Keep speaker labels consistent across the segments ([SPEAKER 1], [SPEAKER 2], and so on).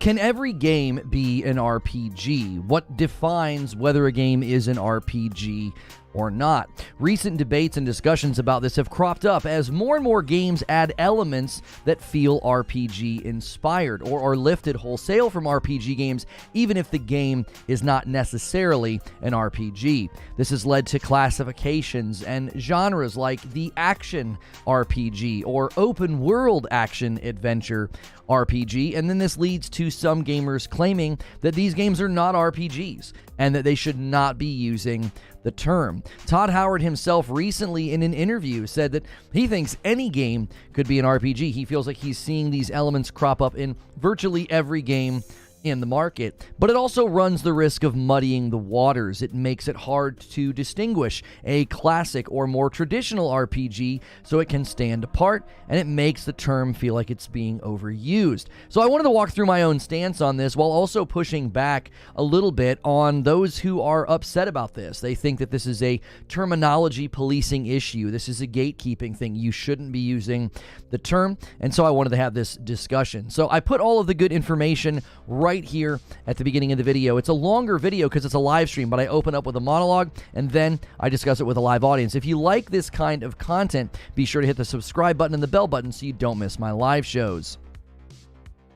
[SPEAKER 1] Can every game be an RPG? What defines whether a game is an RPG or not? Recent debates and discussions about this have cropped up as more and more games add elements that feel RPG inspired or are lifted wholesale from RPG games, even if the game is not necessarily an RPG. This has led to classifications and genres like the action RPG or open world action adventure RPG, and then this leads to some gamers claiming that these games are not RPGs and that they should not be using the term. Todd Howard himself recently in an interview said that he thinks any game could be an RPG. He feels like he's seeing these elements crop up in virtually every game in the market, but it also runs the risk of muddying the waters. It makes it hard to distinguish a classic or more traditional RPG so it can stand apart, and it makes the term feel like it's being overused. So I wanted to walk through my own stance on this while also pushing back a little bit on those who are upset about this. They think that this is a terminology policing issue. This is a gatekeeping thing. You shouldn't be using the term, and so I wanted to have this discussion. So I put all of the good information right here at the beginning of the video. It's a longer video because it's a live stream, but I open up with a monologue and then I discuss it with a live audience. If you like this kind of content, be sure to hit the subscribe button and the bell button so you don't miss my live shows.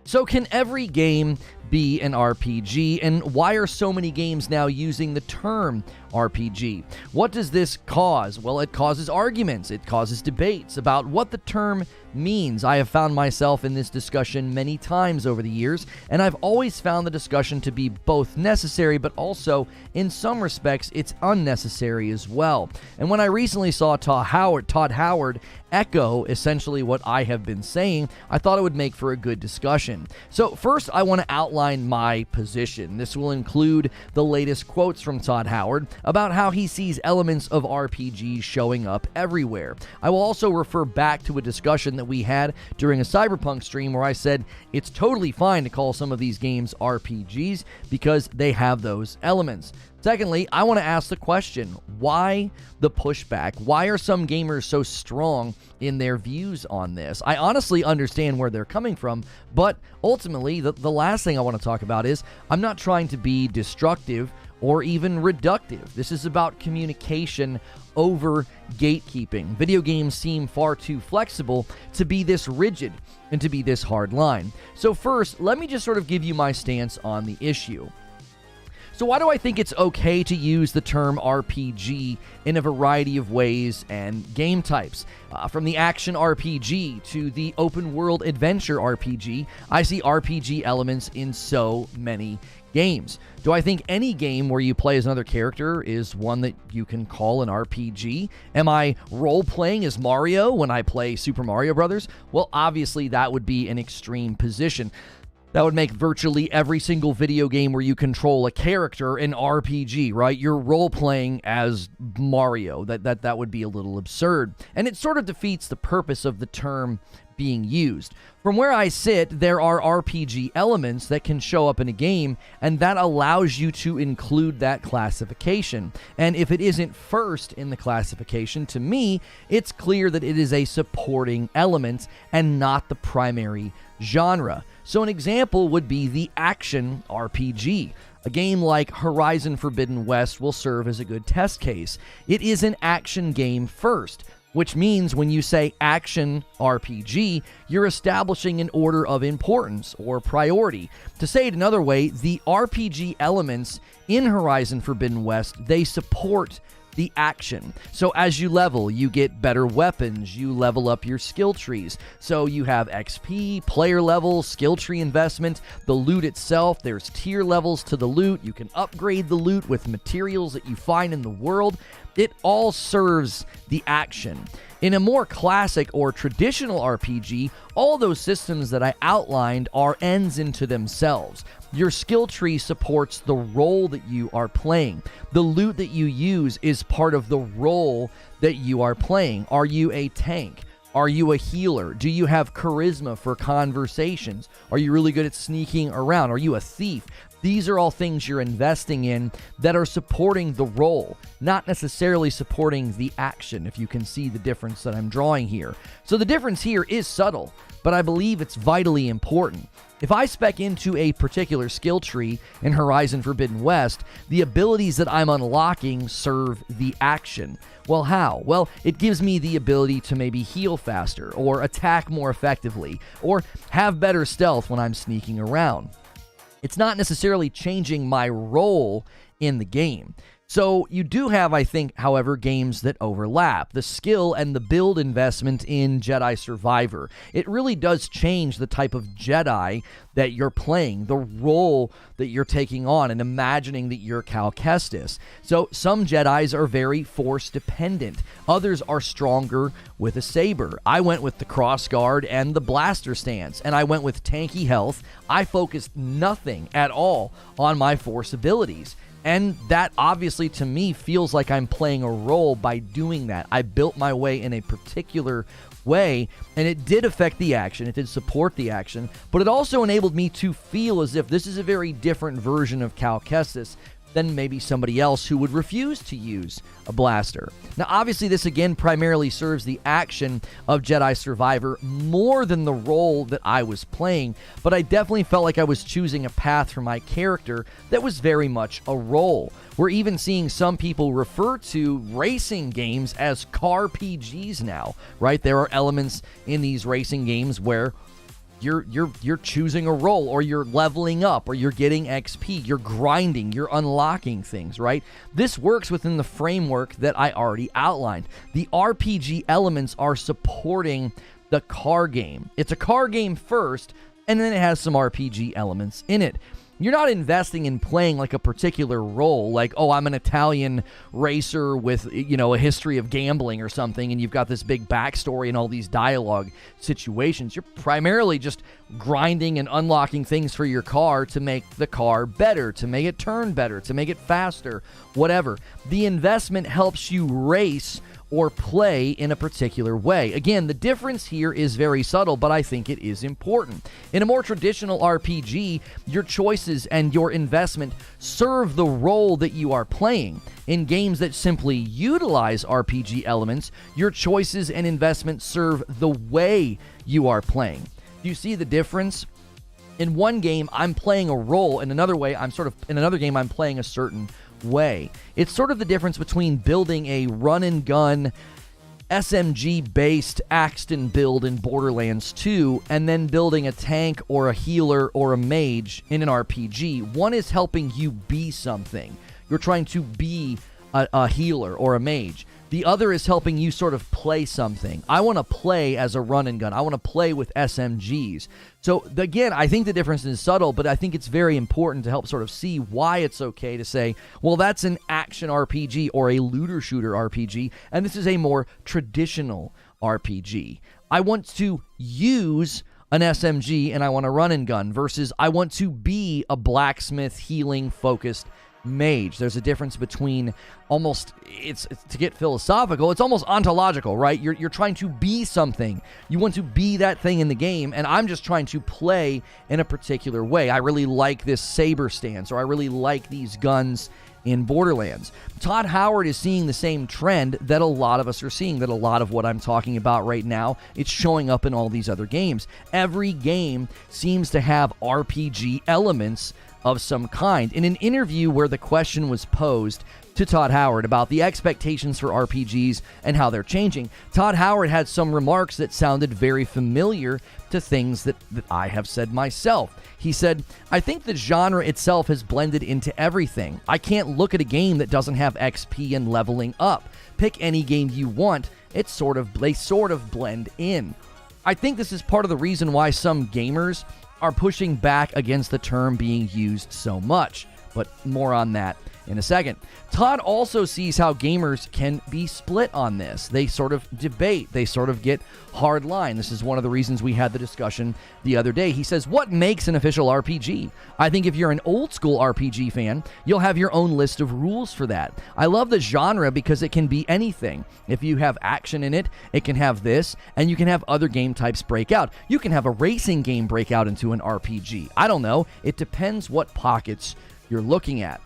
[SPEAKER 1] So can every game be an RPG, and why are so many games now using the term RPG? What does this cause? Well, it causes arguments. It causes debates about what the term means. I have found myself in this discussion many times over the years, and I've always found the discussion to be both necessary, but also, in some respects, it's unnecessary as well. And when I recently saw Todd Howard echo essentially what I have been saying, I thought it would make for a good discussion. So first, I want to outline my position. This will include the latest quotes from Todd Howard about how he sees elements of RPGs showing up everywhere. I will also refer back to a discussion that we had during a Cyberpunk stream where I said it's totally fine to call some of these games RPGs because they have those elements. Secondly, I want to ask the question, why the pushback? Why are some gamers so strong in their views on this? I honestly understand where they're coming from, but ultimately, the last thing I want to talk about is I'm not trying to be destructive or even reductive. This is about communication over gatekeeping. Video games seem far too flexible to be this rigid and to be this hard line. So first, let me just sort of give you my stance on the issue. So why do I think it's okay to use the term RPG in a variety of ways and game types? From the action RPG to the open world adventure RPG, I see RPG elements in so many games. Do I think any game where you play as another character is one that you can call an RPG? Am I role-playing as Mario when I play Super Mario Brothers? Well, obviously that would be an extreme position. That would make virtually every single video game where you control a character an RPG, right? You're role-playing as Mario. That would be a little absurd. And it sort of defeats the purpose of the term being used. From where I sit, there are RPG elements that can show up in a game, and that allows you to include that classification. And if it isn't first in the classification, to me, it's clear that it is a supporting element and not the primary genre. So an example would be the action RPG. A game like Horizon Forbidden West will serve as a good test case. It is an action game first, which means when you say action RPG, you're establishing an order of importance or priority. To say it another way, the RPG elements in Horizon Forbidden West, they support the action. So as you level, you get better weapons, you level up your skill trees. So you have XP, player level, skill tree investment, the loot itself, there's tier levels to the loot, you can upgrade the loot with materials that you find in the world. It all serves the action. In a more classic or traditional RPG, all those systems that I outlined are ends into themselves. Your skill tree supports the role that you are playing. The loot that you use is part of the role that you are playing. Are you a tank? Are you a healer? Do you have charisma for conversations? Are you really good at sneaking around? Are you a thief? These are all things you're investing in that are supporting the role, not necessarily supporting the action, if you can see the difference that I'm drawing here. So the difference here is subtle, but I believe it's vitally important. If I spec into a particular skill tree in Horizon Forbidden West, the abilities that I'm unlocking serve the action. Well, how? Well, it gives me the ability to maybe heal faster, or attack more effectively, or have better stealth when I'm sneaking around. It's not necessarily changing my role in the game. So you do have, I think, however, games that overlap. The skill and the build investment in Jedi Survivor. It really does change the type of Jedi that you're playing, the role that you're taking on, and imagining that you're Cal Kestis. So some Jedis are very force dependent. Others are stronger with a saber. I went with the crossguard and the blaster stance, and I went with tanky health. I focused nothing at all on my force abilities. And that obviously to me feels like I'm playing a role by doing that. I built my way in a particular way, and it did affect the action. It did support the action, but it also enabled me to feel as if this is a very different version of Cal Kestis than maybe somebody else who would refuse to use a blaster. Now, obviously, this again primarily serves the action of Jedi Survivor more than the role that I was playing, but I definitely felt like I was choosing a path for my character that was very much a role. We're even seeing some people refer to racing games as car PGs now, right? There are elements in these racing games where you're choosing a role, or you're leveling up, or you're getting XP, you're grinding, you're unlocking things, right? This works within the framework that I already outlined. The RPG elements are supporting the car game. It's a car game first, and then it has some RPG elements in it. You're not investing in playing like a particular role, like, oh, I'm an Italian racer with, a history of gambling or something, and you've got this big backstory and all these dialogue situations. You're primarily just grinding and unlocking things for your car to make the car better, to make it turn better, to make it faster, whatever. The investment helps you race or play in a particular way. Again, the difference here is very subtle, but I think it is important. In a more traditional RPG, your choices and your investment serve the role that you are playing. In games that simply utilize RPG elements, your choices and investment serve the way you are playing. Do you see the difference? In one game, I'm playing a role. In another game, I'm playing a certain way. It's sort of the difference between building a run and gun SMG-based Axton build in Borderlands 2 and then building a tank or a healer or a mage in an RPG. One is helping you be something. You're trying to be a healer or a mage. The other is helping you sort of play something. I want to play as a run and gun. I want to play with SMGs. So again, I think the difference is subtle, but I think it's very important to help sort of see why it's okay to say, well, that's an action RPG or a looter shooter RPG, and this is a more traditional RPG. I want to use an SMG and I want to run and gun versus I want to be a blacksmith healing focused mage. There's a difference between almost, it's to get philosophical, it's almost ontological, right? You're trying to be something. You want to be that thing in the game, and I'm just trying to play in a particular way. I really like this saber stance, or I really like these guns in Borderlands. Todd Howard is seeing the same trend that a lot of us are seeing, that a lot of what I'm talking about right now, it's showing up in all these other games. Every game seems to have RPG elements of some kind. In an interview where the question was posed to Todd Howard about the expectations for RPGs and how they're changing, Todd Howard had some remarks that sounded very familiar to things that I have said myself. He said, I think the genre itself has blended into everything. I can't look at a game that doesn't have XP and leveling up. Pick any game you want. They sort of blend in. I think this is part of the reason why some gamers are pushing back against the term being used so much, but more on that in a second. Todd also sees how gamers can be split on this. They sort of debate. They sort of get hard line. This is one of the reasons we had the discussion the other day. He says, what makes an official RPG? I think if you're an old school RPG fan, you'll have your own list of rules for that. I love the genre because it can be anything. If you have action in it, it can have this, and you can have other game types break out. You can have a racing game break out into an RPG. I don't know. It depends what pockets you're looking at.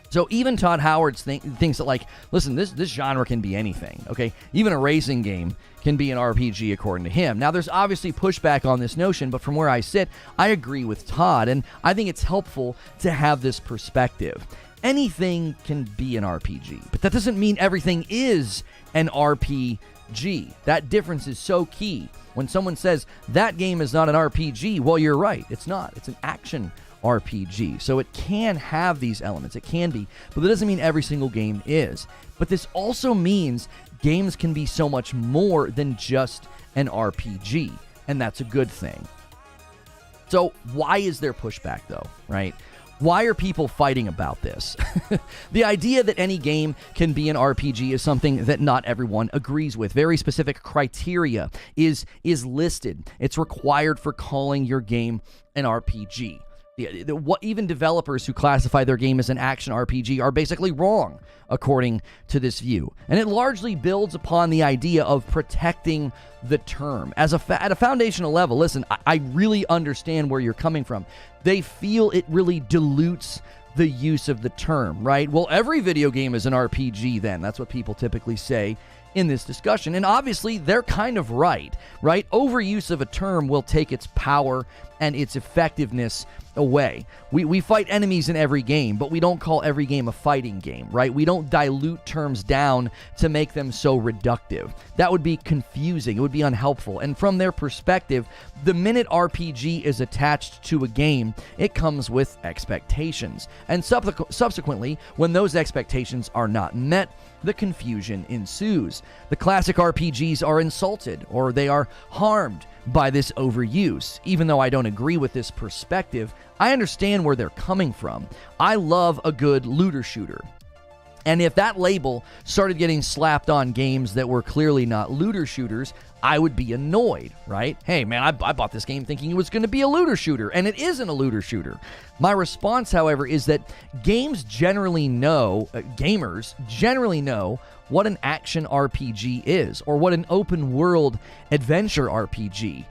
[SPEAKER 1] So even Todd Howard thinks that, like, listen, this genre can be anything, okay? Even a racing game can be an RPG, according to him. Now, there's obviously pushback on this notion, but from where I sit, I agree with Todd, and I think it's helpful to have this perspective. Anything can be an RPG, but that doesn't mean everything is an RPG. That difference is so key. When someone says, that game is not an RPG, well, you're right. It's not. It's an action RPG. So it can have these elements. It can be, but that doesn't mean every single game is. But this also means games can be so much more than just an RPG, and that's a good thing. So why is there pushback, though, right? Why are people fighting about this? The idea that any game can be an RPG is something that not everyone agrees with. Very specific criteria is listed. It's required for calling your game an RPG. What even developers who classify their game as an action RPG are basically wrong, according to this view. And it largely builds upon the idea of protecting the term. At a foundational level, listen, I really understand where you're coming from. They feel it really dilutes the use of the term, right? Well, every video game is an RPG then. That's what people typically say in this discussion. And obviously, they're kind of right? Overuse of a term will take its power and its effectiveness away. We fight enemies in every game, but we don't call every game a fighting game, right? We don't dilute terms down to make them so reductive. That would be confusing. It would be unhelpful. And from their perspective, the minute RPG is attached to a game, it comes with expectations. And subsequently, when those expectations are not met, the confusion ensues. The classic RPGs are insulted or they are harmed by this overuse. Even though I don't agree with this perspective, I understand where they're coming from. I love a good looter shooter. And if that label started getting slapped on games that were clearly not looter shooters, I would be annoyed, right? Hey, man, I bought this game thinking it was going to be a looter shooter, and it isn't a looter shooter. My response, however, is that gamers generally know what an action RPG is, or what an open world adventure RPG.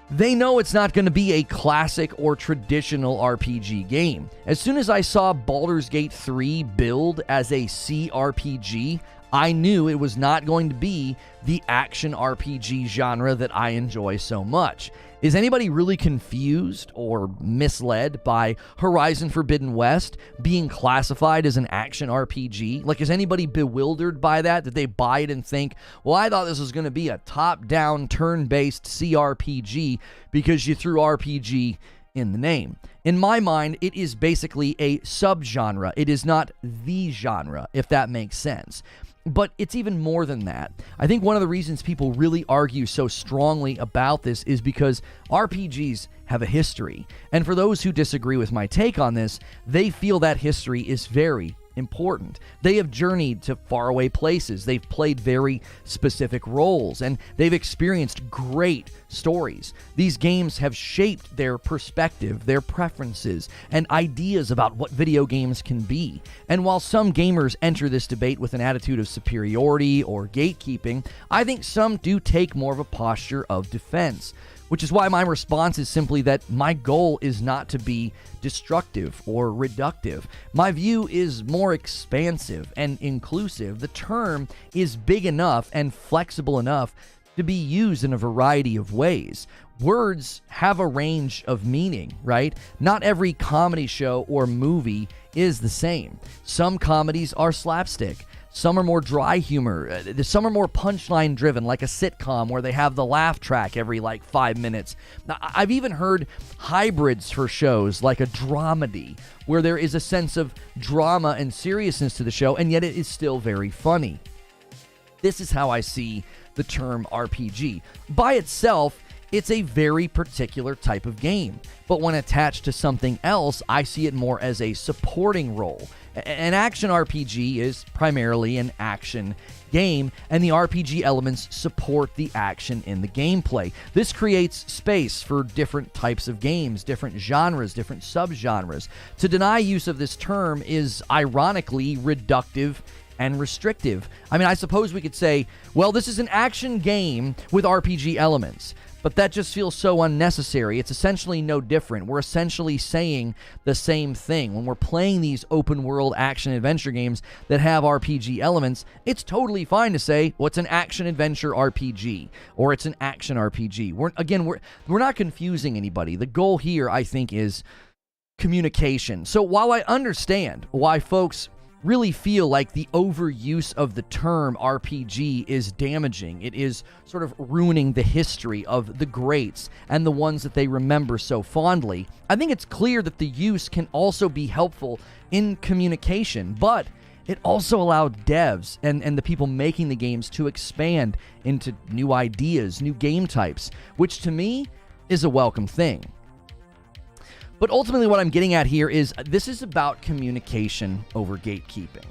[SPEAKER 1] They know it's not going to be a classic or traditional RPG game. As soon as I saw Baldur's Gate 3 billed as a CRPG, I knew it was not going to be the action RPG genre that I enjoy so much. Is anybody really confused or misled by Horizon Forbidden West being classified as an action RPG? Like, is anybody bewildered by that? Did they buy it and think, well, I thought this was going to be a top-down, turn-based CRPG because you threw RPG in the name? In my mind, it is basically a subgenre. It is not the genre, if that makes sense. But it's even more than that. I think one of the reasons people really argue so strongly about this is because RPGs have a history. And for those who disagree with my take on this, they feel that history is very important. They have journeyed to faraway places. They've played very specific roles, and they've experienced great stories. These games have shaped their perspective, their preferences, and ideas about what video games can be. And while some gamers enter this debate with an attitude of superiority or gatekeeping, I think some do take more of a posture of defense. Which is why my response is simply that my goal is not to be destructive or reductive. My view is more expansive and inclusive. The term is big enough and flexible enough to be used in a variety of ways. Words have a range of meaning, right? Not every comedy show or movie is the same. Some comedies are slapstick. Some are more dry humor. Some are more punchline driven, like a sitcom where they have the laugh track every 5 minutes. Now, I've even heard hybrids for shows like a dramedy, where there is a sense of drama and seriousness to the show, and yet it is still very funny. This is how I see the term RPG. By itself, it's a very particular type of game, but when attached to something else, I see it more as a supporting role. An action RPG is primarily an action game, and the RPG elements support the action in the gameplay. This creates space for different types of games, different genres, different subgenres. To deny use of this term is ironically reductive and restrictive. I mean, I suppose we could say, well, this is an action game with RPG elements. but that just feels so unnecessary. It's essentially no different. We're essentially saying the same thing. When we're playing these open world action adventure games that have RPG elements, it's totally fine to say, well, it's an action adventure RPG or it's an action RPG. We're not confusing anybody. The goal here, I think, is communication. So while I understand why folks really feel like the overuse of the term RPG is damaging, it is sort of ruining the history of the greats and the ones that they remember so fondly, I think it's clear that the use can also be helpful in communication, but it also allowed devs and the people making the games to expand into new ideas, new game types, which to me is a welcome thing. But ultimately what I'm getting at here is this is about communication over gatekeeping.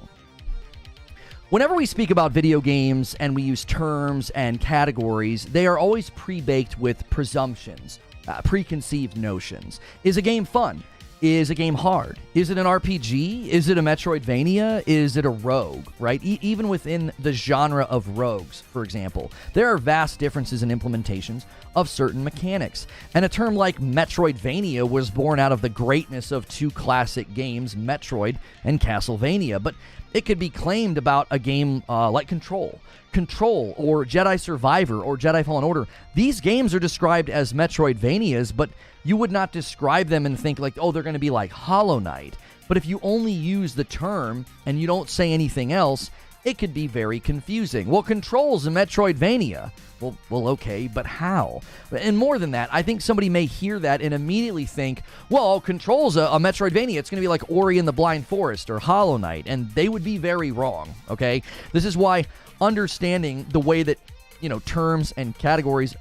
[SPEAKER 1] Whenever we speak about video games and we use terms and categories, they are always pre-baked with presumptions, preconceived notions. Is a game fun? Is a game hard? Is it an RPG? Is it a Metroidvania? Is it a rogue, right? Even within the genre of rogues, for example, there are vast differences in implementations of certain mechanics. And a term like Metroidvania was born out of the greatness of two classic games, Metroid and Castlevania, but it could be claimed about a game like Control or Jedi Survivor or Jedi Fallen Order. These games are described as Metroidvanias, but you would not describe them and think like, oh, they're going to be like Hollow Knight. But if you only use the term and you don't say anything else, it could be very confusing. Well, Control's a Metroidvania. Well, okay, but how? And more than that, I think somebody may hear that and immediately think, well, Control's a Metroidvania. It's going to be like Ori and the Blind Forest or Hollow Knight, and they would be very wrong, okay? This is why understanding the way that, terms and categories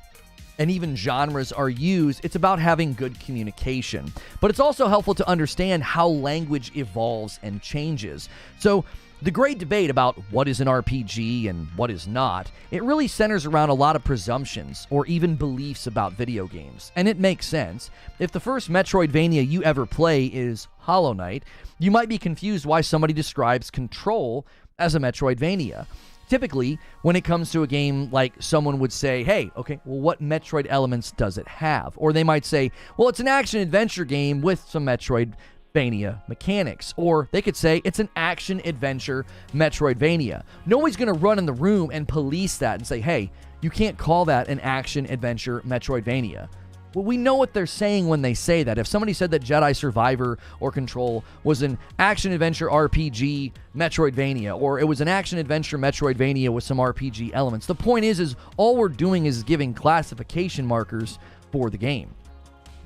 [SPEAKER 1] and even genres are used, it's about having good communication. But it's also helpful to understand how language evolves and changes. So the great debate about what is an RPG and what is not, it really centers around a lot of presumptions or even beliefs about video games. And it makes sense. If the first Metroidvania you ever play is Hollow Knight, you might be confused why somebody describes Control as a Metroidvania. Typically, when it comes to a game, like someone would say, hey, okay, well, what Metroid elements does it have? Or they might say, well, it's an action-adventure game with some Metroidvania mechanics. Or they could say, it's an action-adventure Metroidvania. Nobody's going to run in the room and police that and say, hey, you can't call that an action-adventure Metroidvania. Well, we know what they're saying when they say that. If somebody said that Jedi Survivor or Control was an action-adventure RPG Metroidvania, or it was an action-adventure Metroidvania with some RPG elements, the point is all we're doing is giving classification markers for the game.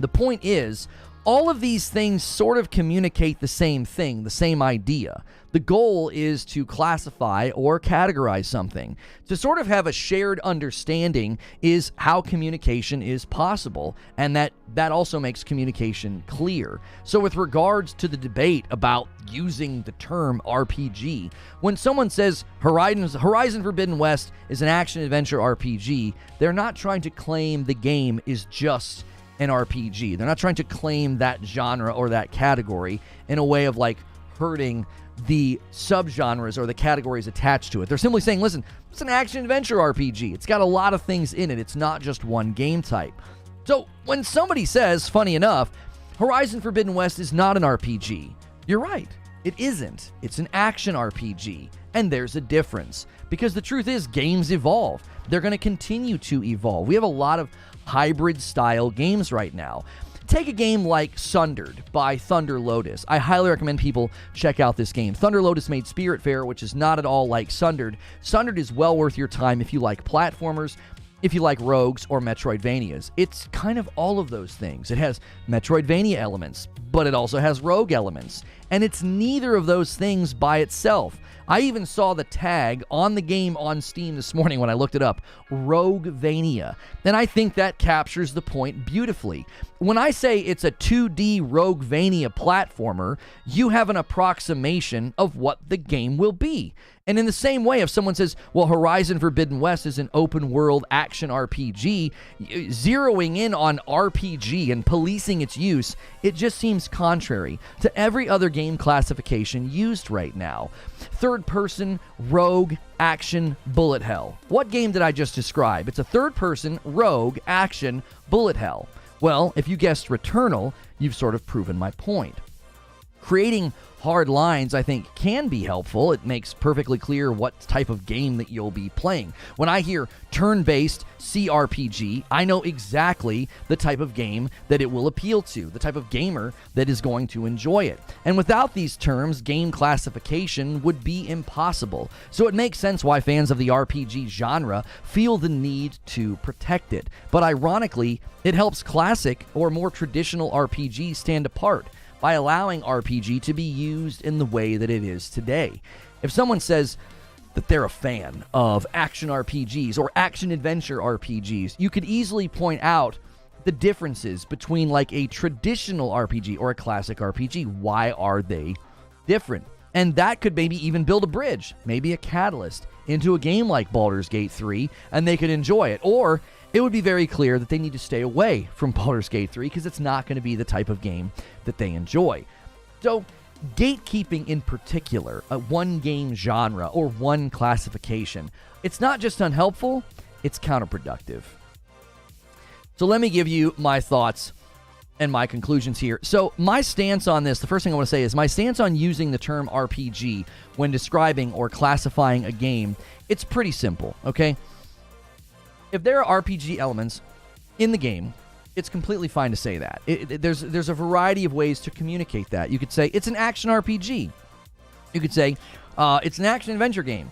[SPEAKER 1] The point is, all of these things sort of communicate the same thing, the same idea. The goal is to classify or categorize something. To sort of have a shared understanding is how communication is possible, and that also makes communication clear. So with regards to the debate about using the term RPG, when someone says Horizon Forbidden West is an action-adventure RPG, they're not trying to claim the game is just an RPG. They're not trying to claim that genre or that category in a way of like hurting the subgenres or the categories attached to it. They're simply saying, listen, it's an action-adventure RPG. It's got a lot of things in it. It's not just one game type. So when somebody says, funny enough, Horizon Forbidden West is not an RPG, you're right. It isn't. It's an action RPG. And there's a difference. Because the truth is, games evolve. They're going to continue to evolve. We have a lot of hybrid-style games right now. Take a game like Sundered by Thunder Lotus. I highly recommend people check out this game. Thunder Lotus made Spiritfarer, which is not at all like Sundered. Sundered is well worth your time if you like platformers, if you like rogues or Metroidvanias. It's kind of all of those things. It has Metroidvania elements, but it also has rogue elements. And it's neither of those things by itself. I even saw the tag on the game on Steam this morning when I looked it up, Roguevania. And I think that captures the point beautifully. When I say it's a 2D Roguevania platformer, you have an approximation of what the game will be. And in the same way, if someone says, well, Horizon Forbidden West is an open-world action RPG, zeroing in on RPG and policing its use, it just seems contrary to every other game game classification used right now. Third-person, rogue, action, bullet hell. What game did I just describe? It's a third-person, rogue, action, bullet hell. Well, if you guessed Returnal, you've sort of proven my point. Creating hard lines, I think, can be helpful. It makes perfectly clear what type of game that you'll be playing. When I hear turn-based CRPG, I know exactly the type of game that it will appeal to, the type of gamer that is going to enjoy it. And without these terms, game classification would be impossible. So it makes sense why fans of the RPG genre feel the need to protect it. But ironically, it helps classic or more traditional RPGs stand apart by allowing RPG to be used in the way that it is today. If someone says that they're a fan of action RPGs or action-adventure RPGs, you could easily point out the differences between like a traditional RPG or a classic RPG. Why are they different? And that could maybe even build a bridge, maybe a catalyst, into a game like Baldur's Gate 3, and they could enjoy it. Or it would be very clear that they need to stay away from Baldur's Gate 3 because it's not going to be the type of game that they enjoy. So, gatekeeping in particular, a one game genre or one classification, it's not just unhelpful, it's counterproductive. So let me give you my thoughts and my conclusions here. So my stance on this, the first thing I want to say is my stance on using the term RPG when describing or classifying a game, it's pretty simple, okay? If there are RPG elements in the game, it's completely fine to say that. There's a variety of ways to communicate that. You could say it's an action RPG. You could say it's an action-adventure game.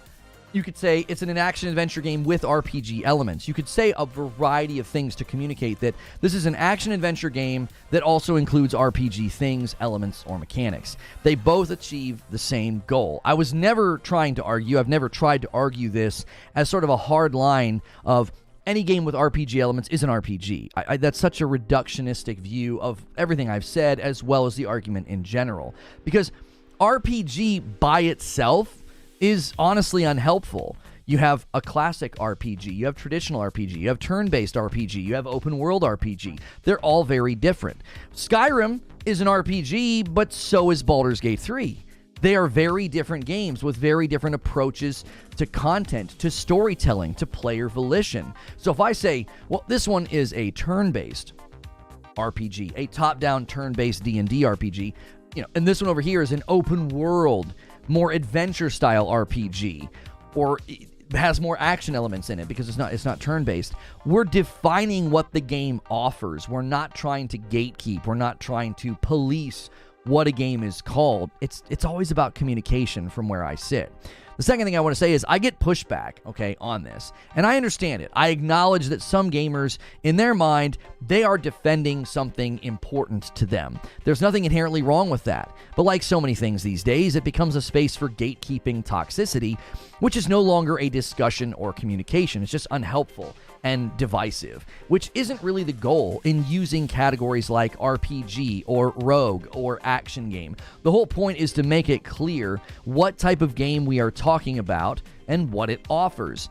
[SPEAKER 1] You could say it's an action-adventure game with RPG elements. You could say a variety of things to communicate that this is an action-adventure game that also includes RPG things, elements, or mechanics. They both achieve the same goal. I was never trying to argue, I've never tried to argue this as sort of a hard line of any game with RPG elements is an RPG. That's such a reductionistic view of everything I've said as well as the argument in general. Because RPG by itself is honestly unhelpful. You have a classic RPG, you have traditional RPG, you have turn-based RPG, you have open world RPG. They're all very different. Skyrim is an RPG, but so is Baldur's Gate 3. They are very different games with very different approaches to content, to storytelling, to player volition. So if I say, well, this one is a turn-based RPG, a top-down turn-based D&D RPG, and this one over here is an open world, more adventure-style RPG, or it has more action elements in it because it's not turn-based. We're defining what the game offers. We're not trying to gatekeep. We're not trying to police what a game is called. It's always about communication from where I sit. The second thing I want to say is I get pushback, okay, on this. And I understand it. I acknowledge that some gamers, in their mind, they are defending something important to them. There's nothing inherently wrong with that. But like so many things these days, it becomes a space for gatekeeping toxicity, which is no longer a discussion or communication. It's just unhelpful and divisive, which isn't really the goal in using categories like RPG or rogue or action game. The whole point is to make it clear what type of game we are talking about and what it offers.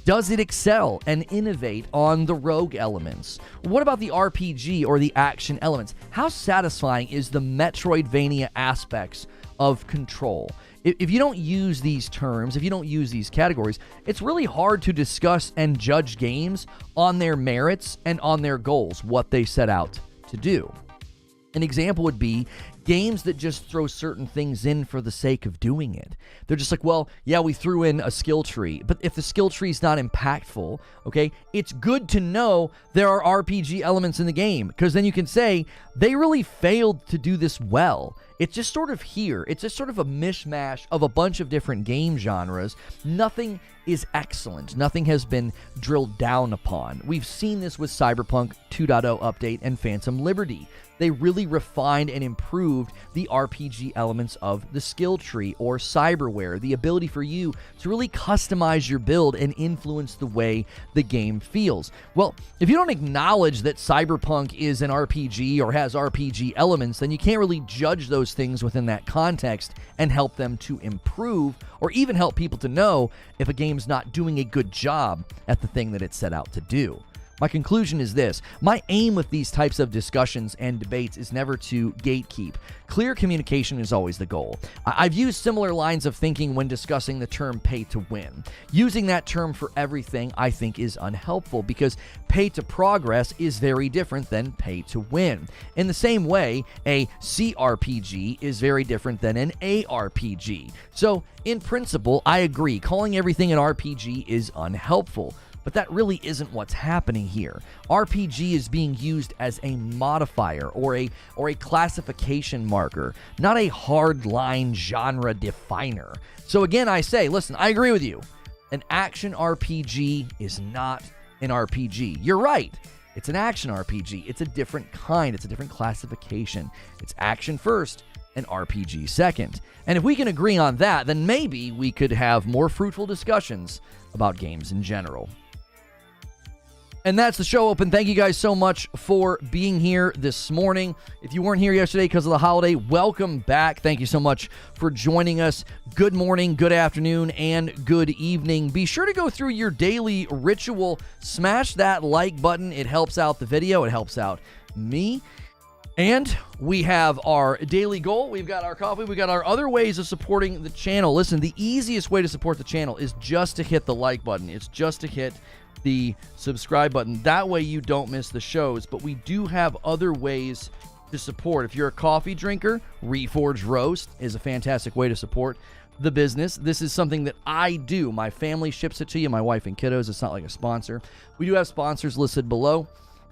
[SPEAKER 1] Does it excel and innovate on the rogue elements? What about the RPG or the action elements? How satisfying is the Metroidvania aspects of Control? If you don't use these terms, if you don't use these categories, it's really hard to discuss and judge games on their merits and on their goals, what they set out to do. An example would be games that just throw certain things in for the sake of doing it. They're just like, well, yeah, we threw in a skill tree, but if the skill tree is not impactful, okay, it's good to know there are RPG elements in the game, because then you can say they really failed to do this well. It's just sort of here. It's just sort of a mishmash of a bunch of different game genres. Nothing is excellent. Nothing has been drilled down upon. We've seen this with Cyberpunk 2.0 update and Phantom Liberty. They really refined and improved the RPG elements of the skill tree or cyberware, the ability for you to really customize your build and influence the way the game feels. Well, if you don't acknowledge that Cyberpunk is an RPG or has RPG elements, then you can't really judge those things within that context and help them to improve or even help people to know if a game's not doing a good job at the thing that it set out to do. My conclusion is this. My aim with these types of discussions and debates is never to gatekeep. Clear communication is always the goal. I've used similar lines of thinking when discussing the term pay to win. Using that term for everything, I think, is unhelpful because pay to progress is very different than pay to win. In the same way, a CRPG is very different than an ARPG. So, in principle, I agree. Calling everything an RPG is unhelpful. But that really isn't what's happening here. RPG is being used as a modifier or a classification marker, not a hard-line genre definer. So again, I say, listen, I agree with you. An action RPG is not an RPG. You're right. It's an action RPG. It's a different kind. It's a different classification. It's action first and RPG second. And if we can agree on that, then maybe we could have more fruitful discussions about games in general. And that's the show open. Thank you guys so much for being here this morning. If you weren't here yesterday because of the holiday, welcome back. Thank you so much for joining us. Good morning, good afternoon, and good evening. Be sure to go through your daily ritual. Smash that like button. It helps out the video. It helps out me. And we have our daily goal. We've got our coffee. We've got our other ways of supporting the channel. Listen, the easiest way to support the channel is just to hit the like button. It's just to hit the subscribe button. That way you don't miss the shows. But we do have other ways to support. If you're a coffee drinker, Reforge Roast is a fantastic way to support the business. This is something that I do. My family ships it to you, my wife and kiddos. It's not like a sponsor. We do have sponsors listed below.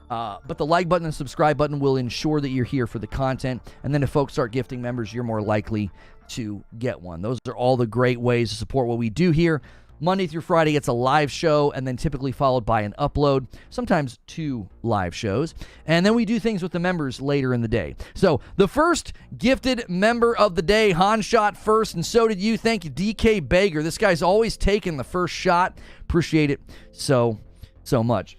[SPEAKER 1] But the like button and subscribe button will ensure that you're here for the content. And then if folks start gifting members, you're more likely to get one. Those are all the great ways to support what we do here. Monday through Friday, it's a live show, and then typically followed by an upload, sometimes 2 live shows. And then we do things with the members later in the day. So the first gifted member of the day, Han shot first, and so did you. Thank you, DK Bager. This guy's always taking the first shot. Appreciate it so much.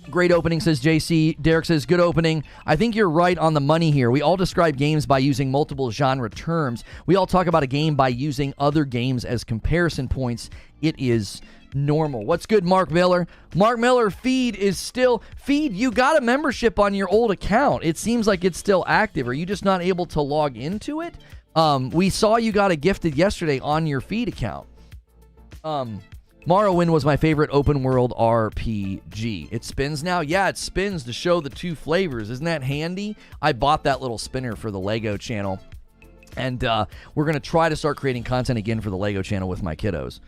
[SPEAKER 1] Great opening, says JC. Derek says, good opening. I think you're right on the money here. We all describe games by using multiple genre terms. We all talk about a game by using other games as comparison points. It is normal. What's good, Mark Miller? Mark Miller, Feed, you got a membership on your old account. It seems like it's still active. Are you just not able to log into it? We saw you got it gifted yesterday on your Feed account. Morrowind was my favorite open world RPG. It spins now? Yeah, it spins to show the 2 flavors. Isn't that handy? I bought that little spinner for the Lego channel. And we're going to try to start creating content again for the Lego channel with my kiddos.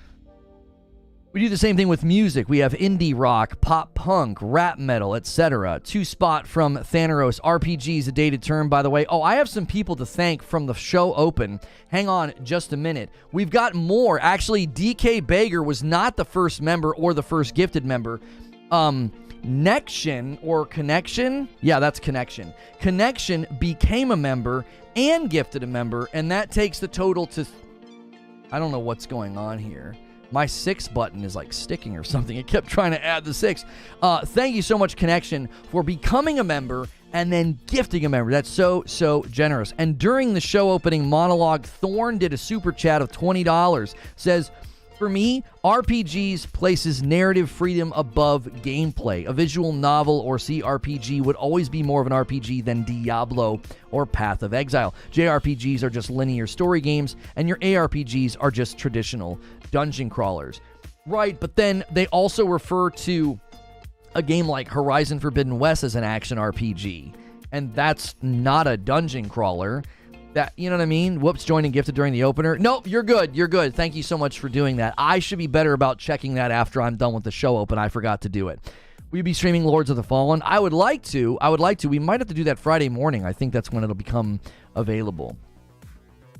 [SPEAKER 1] We do the same thing with music. We have indie rock, pop punk, rap metal, etc. 2Spot from Thanaros. RPG is a dated term, by the way. Oh, I have some people to thank from the show open. Hang on just a minute. We've got more. Actually, DK Bager was not the first member or the first gifted member. Connection. Yeah, that's Connection. Connection became a member and gifted a member, and that takes the total to... I don't know what's going on here. My 6 button is like sticking or something. It kept trying to add the 6. Thank you so much, Connection, for becoming a member and then gifting a member. That's so generous. And during the show opening monologue, Thorn did a super chat of $20. Says, for me, RPGs places narrative freedom above gameplay. A visual novel or CRPG would always be more of an RPG than Diablo or Path of Exile. JRPGs are just linear story games, and your ARPGs are just traditional dungeon crawlers. Right, but then they also refer to a game like Horizon Forbidden West as an action RPG, and that's not a dungeon crawler. That, you know what I mean? Whoops, joined and gifted during the opener. Nope, you're good. You're good. Thank you so much for doing that. I should be better about checking that after I'm done with the show open. I forgot to do it. We'll be streaming Lords of the Fallen. I would like to. We might have to do that Friday morning. I think that's when it'll become available.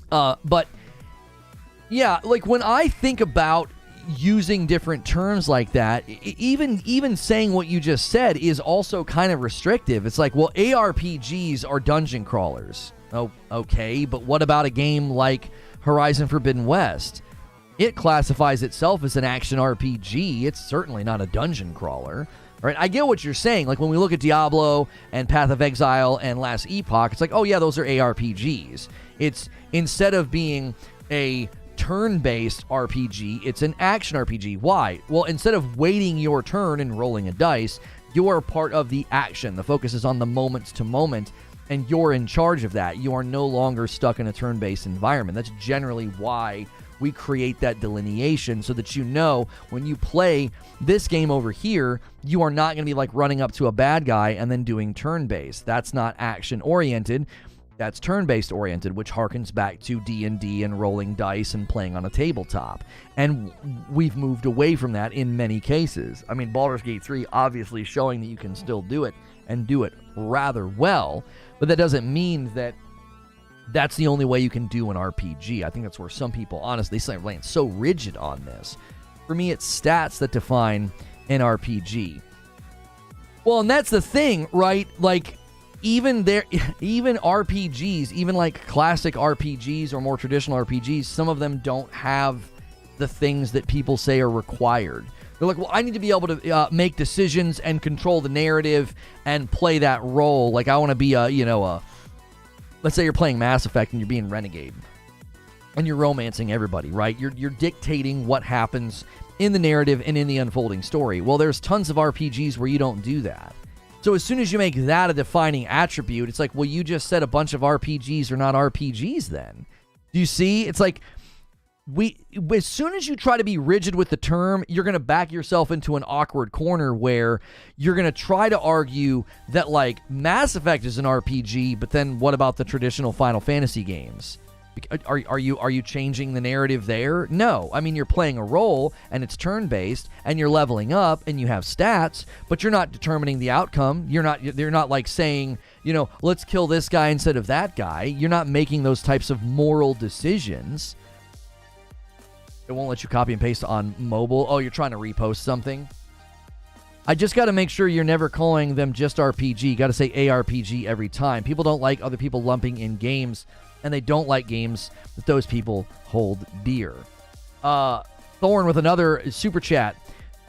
[SPEAKER 1] But yeah, like when I think about using different terms like that, even saying what you just said is also kind of restrictive. It's like, well, ARPGs are dungeon crawlers. Oh, okay, but what about a game like Horizon Forbidden West? It classifies itself as an action RPG. It's certainly not a dungeon crawler. Right? I get what you're saying. Like when we look at Diablo and Path of Exile and Last Epoch, it's like, oh yeah, those are ARPGs. It's, instead of being a turn-based RPG, it's an action RPG. Why? Well, instead of waiting your turn and rolling a dice, You are part of the action. The focus is on the moments to moment, and you're in charge of that. You are no longer stuck in a turn-based environment. That's generally why we create that delineation, so that you know when you play this game over here, you are not going to be like running up to a bad guy and then doing turn-based. That's not action-oriented. That's turn-based oriented, which harkens back to D&D and rolling dice and playing on a tabletop. And we've moved away from that in many cases. I mean, Baldur's Gate 3 obviously showing that you can still do it and do it rather well, but that doesn't mean that that's the only way you can do an RPG. I think that's where some people, honestly, land so rigid on this. For me, it's stats that define an RPG. Well, and that's the thing, right? Like, even RPGs, even like classic RPGs or more traditional RPGs, some of them don't have the things that people say are required. They're like, well, I need to be able to make decisions and control the narrative and play that role. Like, I want to be let's say you're playing Mass Effect and you're being Renegade and you're romancing everybody, right? You're dictating what happens in the narrative and in the unfolding story. Well, there's tons of RPGs where you don't do that. So as soon as you make that a defining attribute, it's like, well, you just said a bunch of RPGs are not RPGs then. Do you see? It's like, as soon as you try to be rigid with the term, you're going to back yourself into an awkward corner where you're going to try to argue that, like, Mass Effect is an RPG, but then what about the traditional Final Fantasy games? Are you changing the narrative there? No. I mean, you're playing a role, and it's turn-based, and you're leveling up, and you have stats, but you're not determining the outcome. They're not like saying, let's kill this guy instead of that guy. You're not making those types of moral decisions. It won't let you copy and paste on mobile. Oh, you're trying to repost something? I just got to make sure you're never calling them just RPG. Got to say ARPG every time. People don't like other people lumping in games, and they don't like games that those people hold dear. Thorn with another super chat,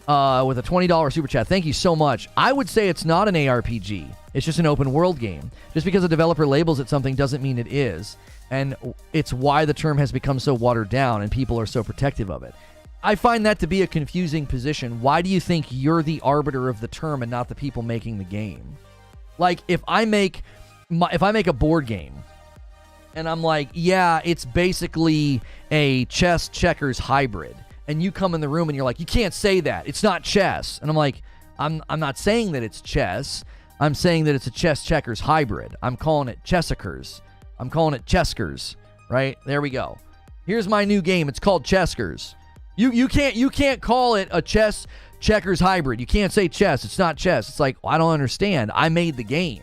[SPEAKER 1] with a $20 super chat. Thank you so much. I would say it's not an ARPG. It's just an open world game. Just because a developer labels it something doesn't mean it is. And it's why the term has become so watered down and people are so protective of it. I find that to be a confusing position. Why do you think you're the arbiter of the term and not the people making the game? Like, if I make a board game and I'm like, yeah, it's basically a chess checkers hybrid, and you come in the room and you're like, you can't say that, it's not chess. And I'm like, I'm not saying that it's chess. I'm saying that it's a chess checkers hybrid. I'm calling it chessakers. I'm calling it Cheskers, right? There we go. Here's my new game. It's called Cheskers. You can't call it a chess checkers hybrid. You can't say chess. It's not chess. It's like, well, I don't understand. I made the game.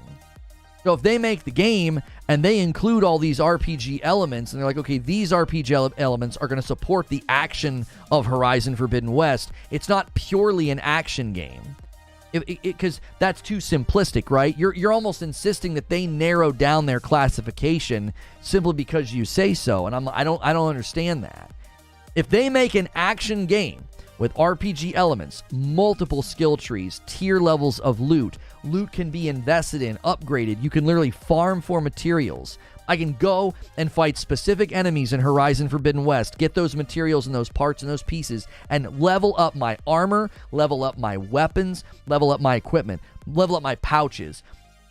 [SPEAKER 1] So if they make the game and they include all these RPG elements, and they're like, okay, these RPG elements are going to support the action of Horizon Forbidden West, it's not purely an action game. Because that's too simplistic, right? You're almost insisting that they narrow down their classification simply because you say so, and I don't understand that. If they make an action game with RPG elements, multiple skill trees, tier levels of loot can be invested in, upgraded. You can literally farm for materials. I can go and fight specific enemies in Horizon Forbidden West, get those materials and those parts and those pieces, and level up my armor, level up my weapons, level up my equipment, level up my pouches.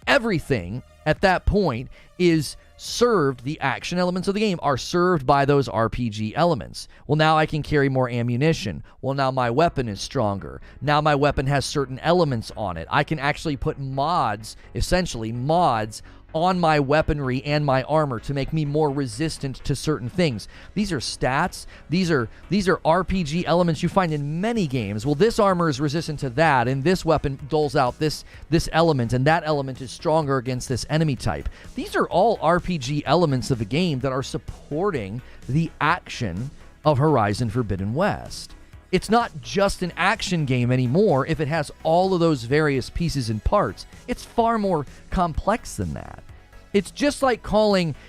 [SPEAKER 1] Everything at that point is served, the action elements of the game are served by those RPG elements. Well, now I can carry more ammunition. Well, now my weapon is stronger. Now my weapon has certain elements on it. I can actually put mods, essentially mods, on my weaponry and my armor to make me more resistant to certain things. These are stats. These are RPG elements you find in many games. Well, this armor is resistant to that, and this weapon doles out this element, and that element is stronger against this enemy type. These are all RPG elements of a game that are supporting the action of Horizon Forbidden West. It's not just an action game anymore if it has all of those various pieces and parts. It's far more complex than that. It's just like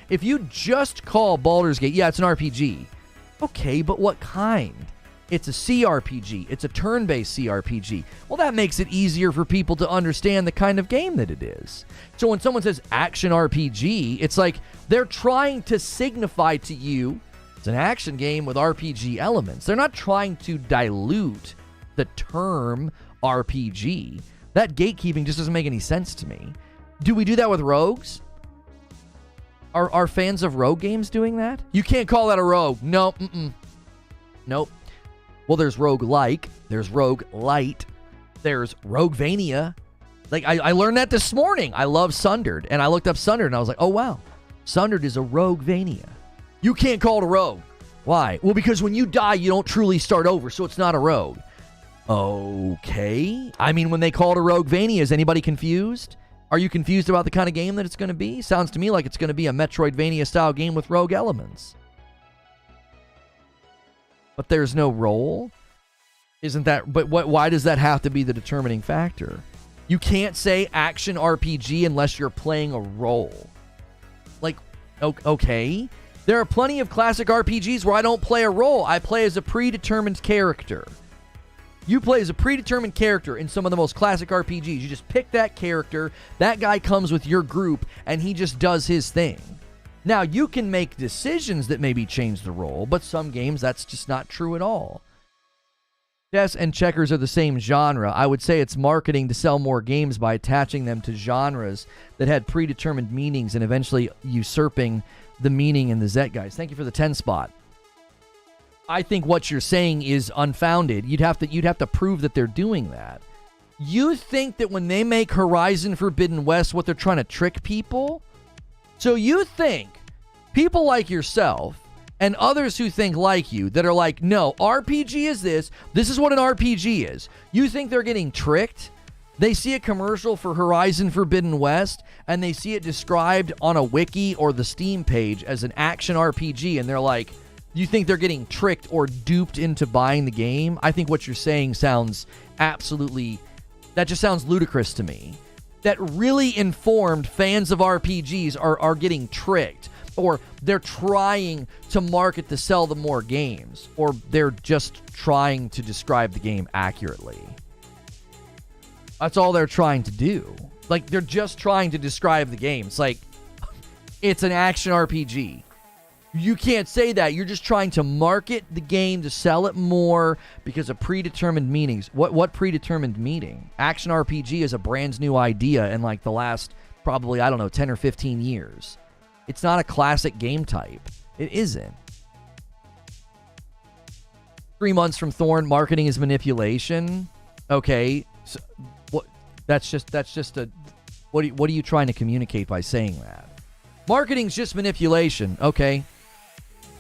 [SPEAKER 1] if you just call Baldur's Gate, yeah, it's an RPG. Okay, but what kind? It's a CRPG. It's a turn-based CRPG. Well, that makes it easier for people to understand the kind of game that it is. So when someone says action RPG, it's like they're trying to signify to you it's an action game with RPG elements. They're not trying to dilute the term RPG. That gatekeeping just doesn't make any sense to me. Do we do that with rogues? Are fans of rogue games doing that? You can't call that a rogue. No, nope. Well, there's roguelike, there's roguelite, there's Roguevania. Like, I learned that this morning. I love Sundered, and I looked up Sundered, and I was like, oh, wow. Sundered is a Roguevania. You can't call it a rogue. Why? Well, because when you die, you don't truly start over, so it's not a rogue. Okay. I mean, when they call it a Roguevania, is anybody confused? Are you confused about the kind of game that it's going to be? Sounds to me like it's going to be a Metroidvania-style game with rogue elements. But there's no role? Isn't that... But why does that have to be the determining factor? You can't say action RPG unless you're playing a role. Like, okay. There are plenty of classic RPGs where I don't play a role. I play as a predetermined character. You play as a predetermined character in some of the most classic RPGs. You just pick that character. That guy comes with your group, and he just does his thing. Now, you can make decisions that maybe change the role, but some games, that's just not true at all. Chess and checkers are the same genre. I would say it's marketing to sell more games by attaching them to genres that had predetermined meanings and eventually usurping the meaning in the Zeitgeist. Thank you for the 10 spot. I think what you're saying is unfounded. You'd have to prove that they're doing that. You think that when they make Horizon Forbidden West, what they're trying to trick people? So you think people like yourself and others who think like you that are like, no, RPG is this. This is what an RPG is. You think they're getting tricked? They see a commercial for Horizon Forbidden West, and they see it described on a wiki or the Steam page as an action RPG, and they're like, you think they're getting tricked or duped into buying the game? I think what you're saying sounds absolutely... That just sounds ludicrous to me. That really informed fans of RPGs are getting tricked, or they're trying to market to sell them more games, or they're just trying to describe the game accurately. That's all they're trying to do. Like, they're just trying to describe the game. It's like, it's an action RPG. You can't say that. You're just trying to market the game to sell it more because of predetermined meanings. What predetermined meaning? Action RPG is a brand new idea in like the last probably, 10 or 15 years. It's not a classic game type. It isn't. 3 months from Thorn, marketing is manipulation. Okay. So, that's just a... What are you trying to communicate by saying that? Marketing's just manipulation. Okay.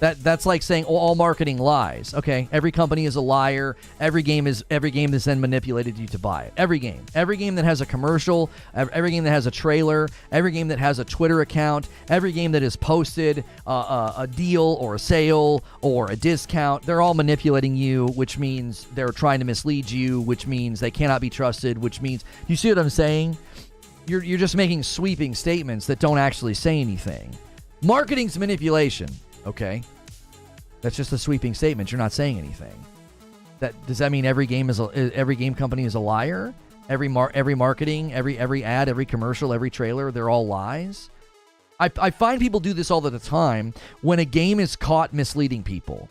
[SPEAKER 1] That's like saying all marketing lies. Okay, every company is a liar. Every game is then manipulated you to buy it. Every game that has a commercial, every game that has a trailer, every game that has a Twitter account, every game that has posted a deal or a sale or a discount, they're all manipulating you, which means they're trying to mislead you, which means they cannot be trusted, which means, you see what I'm saying? You're just making sweeping statements that don't actually say anything. Marketing's manipulation. Okay, that's just a sweeping statement. You're not saying anything. Does that mean every game company is a liar? Every marketing, every ad, every commercial, every trailer, they're all lies? I find people do this all the time when a game is caught misleading people.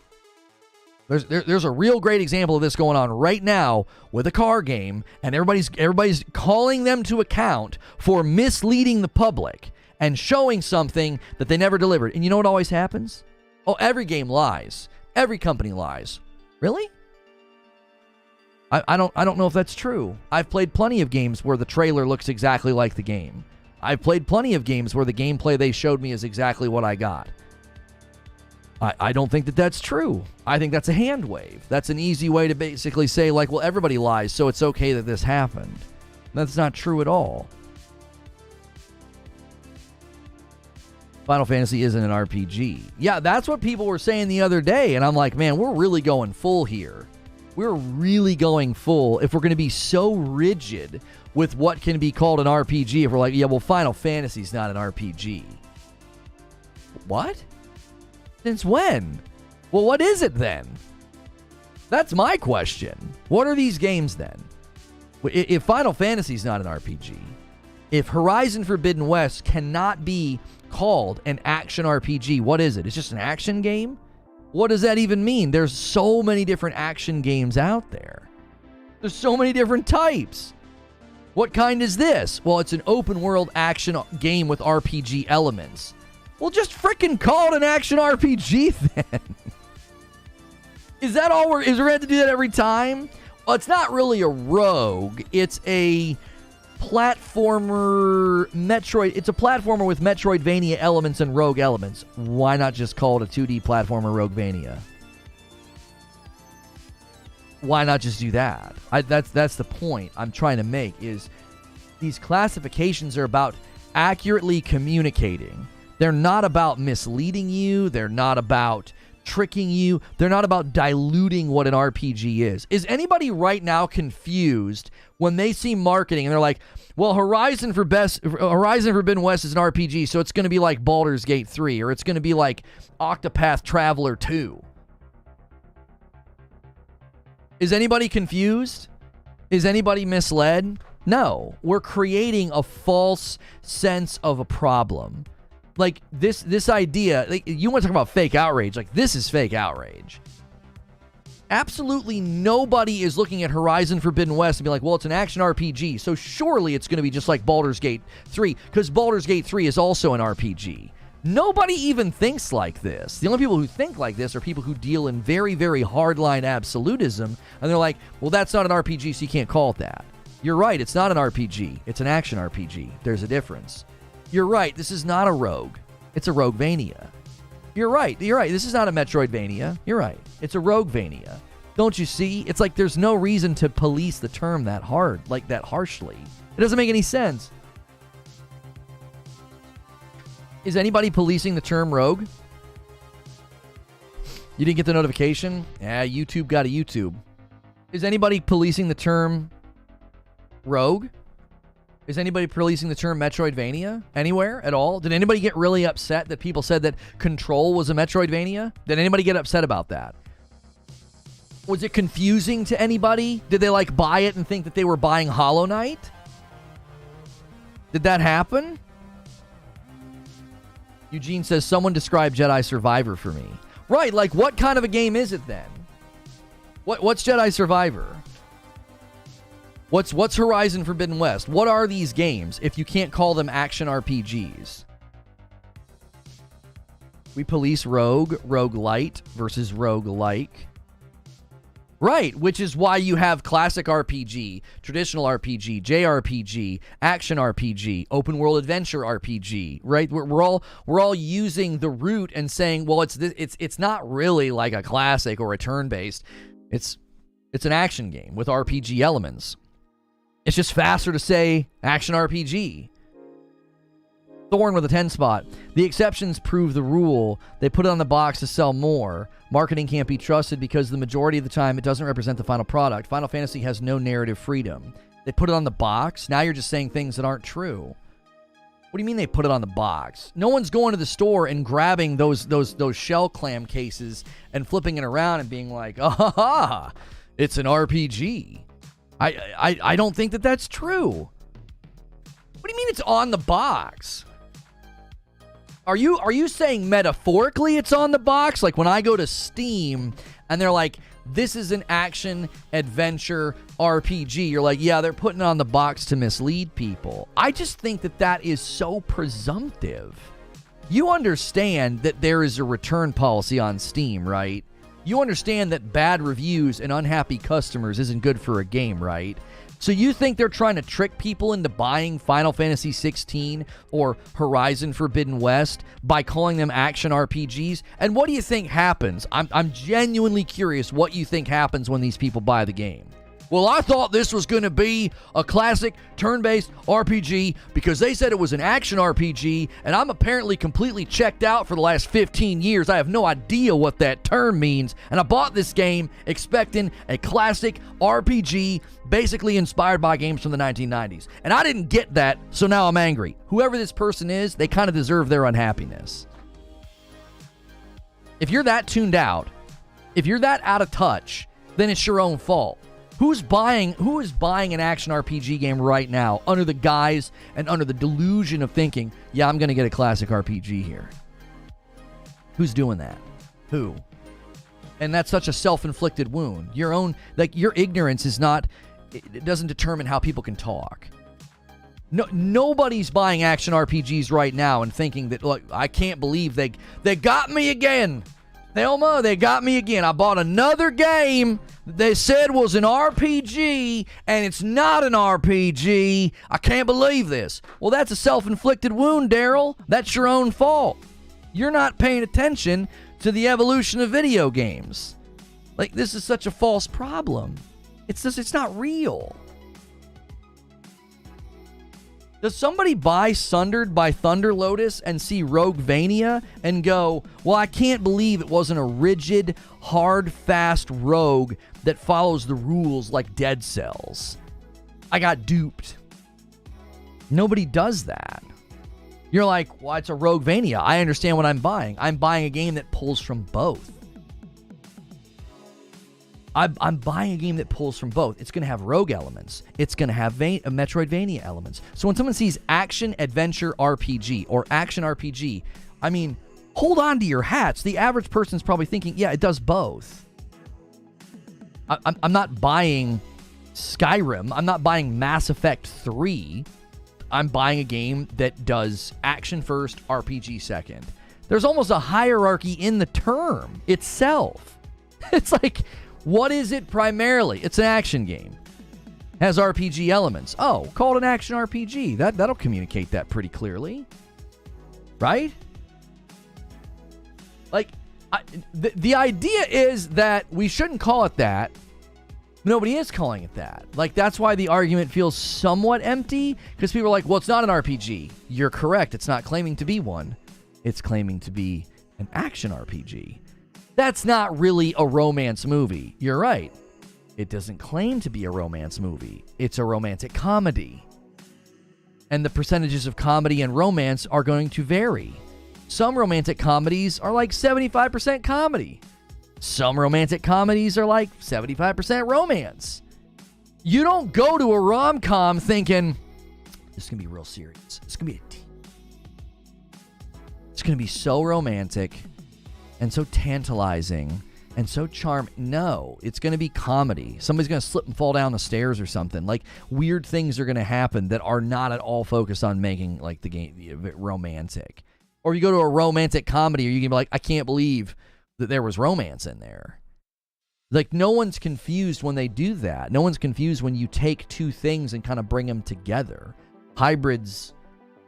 [SPEAKER 1] There's a real great example of this going on right now with a car game, and everybody's calling them to account for misleading the public and showing something that they never delivered. And you know what always happens? Oh, every game lies. Every company lies. Really? I don't know if that's true. I've played plenty of games where the trailer looks exactly like the game. I've played plenty of games where the gameplay they showed me is exactly what I got. I don't think that that's true. I think that's a hand wave. That's an easy way to basically say, like, well, everybody lies, so it's okay that this happened. That's not true at all. Final Fantasy isn't an RPG. Yeah, that's what people were saying the other day, and I'm like, man, we're really going full here. We're really going full if we're going to be so rigid with what can be called an RPG. If we're like, yeah, well, Final Fantasy's not an RPG. What? Since when? Well, what is it then? That's my question. What are these games then? If Final Fantasy's not an RPG, if Horizon Forbidden West cannot be called an action RPG, what is it? It's just an action game? What does that even mean? There's so many different action games out there. There's so many different types. What kind is this? Well, it's an open world action game with RPG elements. Well, just frickin' call it an action RPG then. Is that all we're going to have to do that every time? Well, it's not really a rogue. It's a platformer Metroid. It's a platformer with Metroidvania elements and rogue elements. Why not just call it a 2D platformer Roguevania? Why not just do that? That's the point I'm trying to make, is these classifications are about accurately communicating. They're not about misleading you. They're not about tricking you. They're not about diluting what an RPG is. Is anybody right now confused when they see marketing and they're like, well, Horizon Forbidden West is an RPG, so it's going to be like Baldur's Gate 3, or it's going to be like Octopath Traveler 2. Is anybody confused? Is anybody misled? No. We're creating a false sense of a problem. Like, this idea, like, you want to talk about fake outrage, like, this is fake outrage. Absolutely nobody is looking at Horizon Forbidden West and be like, well, it's an action RPG, so surely it's going to be just like Baldur's Gate 3, because Baldur's Gate 3 is also an RPG. Nobody even thinks like this. The only people who think like this are people who deal in very, very hardline absolutism, and they're like, well, that's not an RPG, so you can't call it that. You're right, it's not an RPG. It's an action RPG. There's a difference. You're right, this is not a rogue. It's a Roguevania. You're right, this is not a Metroidvania. You're right, it's a Roguevania. Don't you see? It's like there's no reason to police the term that hard, like that harshly. It doesn't make any sense. Is anybody policing the term rogue? You didn't get the notification? Yeah, YouTube got a YouTube. Is anybody policing the term rogue? Is anybody policing the term Metroidvania anywhere at all? Did anybody get really upset that people said that Control was a Metroidvania? Did anybody get upset about that? Was it confusing to anybody? Did they like buy it and think that they were buying Hollow Knight? Did that happen? Eugene says, someone describe Jedi Survivor for me. Right, like what kind of a game is it then? What's Jedi Survivor? What's Horizon Forbidden West? What are these games if you can't call them action RPGs? We police rogue, roguelite versus roguelike. Right, which is why you have classic RPG, traditional RPG, JRPG, action RPG, open world adventure RPG, right? We're all using the root and saying, well, it's not really like a classic or a turn-based. It's an action game with RPG elements. It's just faster to say action RPG. Thorn with a 10 spot. The exceptions prove the rule. They put it on the box to sell more. Marketing can't be trusted because the majority of the time it doesn't represent the final product. Final Fantasy has no narrative freedom. They put it on the box. Now you're just saying things that aren't true. What do you mean they put it on the box? No one's going to the store and grabbing those shell clam cases and flipping it around and being like, ah, it's an RPG. I don't think that that's true. What do you mean it's on the box? Are you saying metaphorically it's on the box? Like when I go to Steam and they're like, this is an action adventure RPG. You're like, yeah, they're putting it on the box to mislead people. I just think that is so presumptive. You understand that there is a return policy on Steam, right? You understand that bad reviews and unhappy customers isn't good for a game, right? So you think they're trying to trick people into buying Final Fantasy 16 or Horizon Forbidden West by calling them action RPGs? And what do you think happens? I'm genuinely curious what you think happens when these people buy the game. Well, I thought this was going to be a classic turn-based RPG because they said it was an action RPG, and I'm apparently completely checked out for the last 15 years. I have no idea what that term means, and I bought this game expecting a classic RPG basically inspired by games from the 1990s. And I didn't get that, so now I'm angry. Whoever this person is, they kind of deserve their unhappiness. If you're that tuned out, if you're that out of touch, then it's your own fault. Who is buying an action RPG game right now under the guise and under the delusion of thinking, yeah, I'm going to get a classic RPG here? Who's doing that? Who? And that's such a self-inflicted wound. Your ignorance is not, it doesn't determine how people can talk. No, nobody's buying action RPGs right now and thinking that, look, I can't believe they got me again. Thelma, they got me again. I bought another game they said was an RPG, and it's not an RPG. I can't believe this. Well, that's a self-inflicted wound, Daryl. That's your own fault. You're not paying attention to the evolution of video games. Like, this is such a false problem. It's not real. Does somebody buy Sundered by Thunder Lotus and see Roguevania and go, well, I can't believe it wasn't a rigid, hard, fast rogue that follows the rules like Dead Cells? I got duped. Nobody does that. You're like, well, it's a Roguevania. I understand what I'm buying. I'm buying a game that pulls from both. I'm buying a game that pulls from both. It's going to have rogue elements. It's going to have Metroidvania elements. So when someone sees action adventure RPG or action RPG, I mean, hold on to your hats. The average person's probably thinking, yeah, it does both. I'm not buying Skyrim. I'm not buying Mass Effect 3. I'm buying a game that does action first, RPG second. There's almost a hierarchy in the term itself. It's like, what is it primarily? It's an action game. Has RPG elements. Oh, call it an action RPG. That'll communicate that pretty clearly. Right? Like, the idea is that we shouldn't call it that. Nobody is calling it that. Like, that's why the argument feels somewhat empty, because people are like, well, it's not an RPG. You're correct. It's not claiming to be one. It's claiming to be an action RPG. That's not really a romance movie. You're right. It doesn't claim to be a romance movie. It's a romantic comedy. And the percentages of comedy and romance are going to vary. Some romantic comedies are like 75% comedy. Some romantic comedies are like 75% romance. You don't go to a rom-com thinking, this is going to be real serious. It's going to be it's going to be so romantic and so tantalizing and so charming. No, it's going to be comedy. Somebody's going to slip and fall down the stairs or something. Like, weird things are going to happen that are not at all focused on making, like, the game romantic. Or you go to a romantic comedy, or you can be like, I can't believe that there was romance in there. Like, no one's confused when they do that. No one's confused when you take two things and kind of bring them together. Hybrids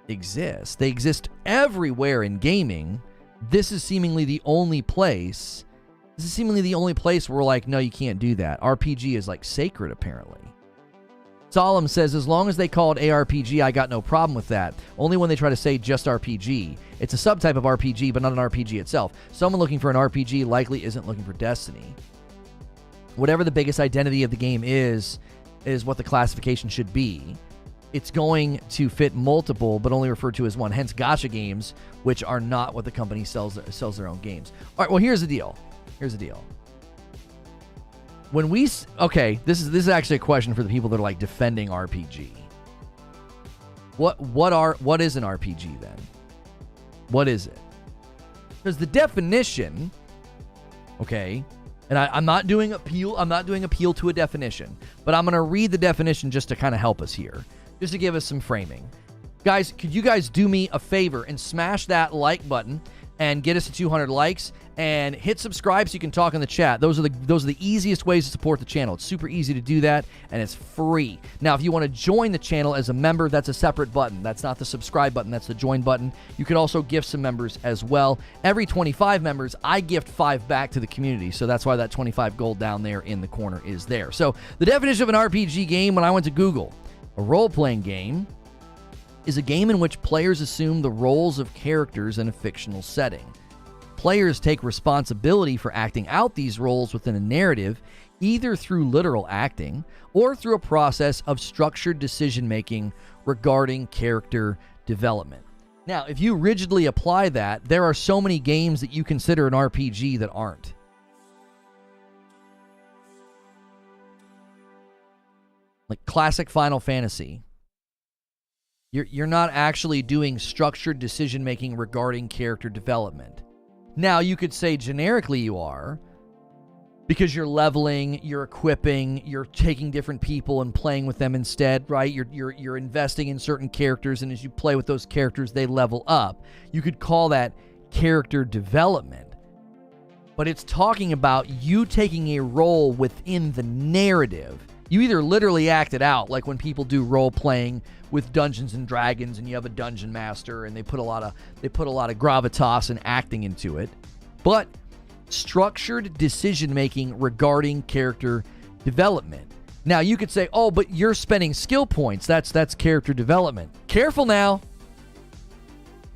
[SPEAKER 1] exist. They exist everywhere in gaming. This is seemingly the only place. Where we're like, no, you can't do that. RPG is like sacred, apparently. Solemn says, as long as they call it ARPG, I got no problem with that. Only when they try to say just RPG. It's a subtype of RPG, but not an RPG itself. Someone looking for an RPG likely isn't looking for Destiny. Whatever the biggest identity of the game is what the classification should be. It's going to fit multiple, but only referred to as one. Hence, gacha games, which are not what the company sells their own games. All right, well, here's the deal. When we... Okay, this is actually a question for the people that are, like, defending RPG. What is an RPG, then? What is it? Because the definition... Okay... And I'm not doing appeal to a definition, but I'm going to read the definition just to kind of help us here, just to give us some framing. Guys, could you guys do me a favor and smash that like button and get us to 200 likes and hit subscribe so you can talk in the chat. Those are the easiest ways to support the channel. It's super easy to do that, and it's free. Now, if you want to join the channel as a member, that's a separate button. That's not the subscribe button. That's the join button. You can also gift some members as well. Every 25 members, I gift 5 back to the community, so that's why that 25 gold down there in the corner is there. So the definition of an RPG game, when I went to Google, a role-playing game is a game in which players assume the roles of characters in a fictional setting. Players take responsibility for acting out these roles within a narrative, either through literal acting or through a process of structured decision-making regarding character development. Now, if you rigidly apply that, there are so many games that you consider an RPG that aren't. Like classic Final Fantasy. You're not actually doing structured decision-making regarding character development. Now, you could say generically you are, because you're leveling, you're equipping, you're taking different people and playing with them instead, right? You're investing in certain characters, and as you play with those characters, they level up. You could call that character development. But it's talking about you taking a role within the narrative. You either literally act it out, like when people do role playing with Dungeons and Dragons, and you have a dungeon master, and they put a lot of gravitas and acting into it. But structured decision making regarding character development. Now you could say, "Oh, but you're spending skill points. That's character development." Careful now.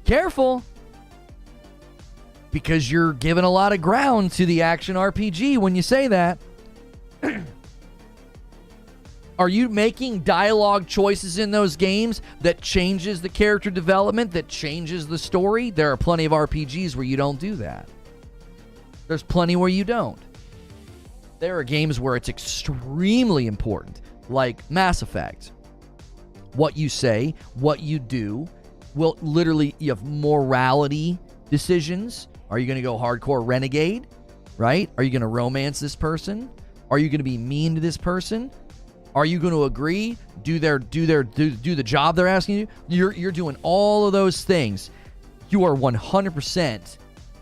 [SPEAKER 1] Careful. Because you're giving a lot of ground to the action RPG when you say that. Are you making dialogue choices in those games that changes the character development, that changes the story? There are plenty of RPGs where you don't do that. There's plenty where you don't. There are games where it's extremely important, like Mass Effect. What you say, what you do, will literally, you have morality decisions. Are you going to go hardcore renegade, right? Are you going to romance this person? Are you going to be mean to this person? Are you going to agree? Do the job they're asking you? You're doing all of those things. You are 100%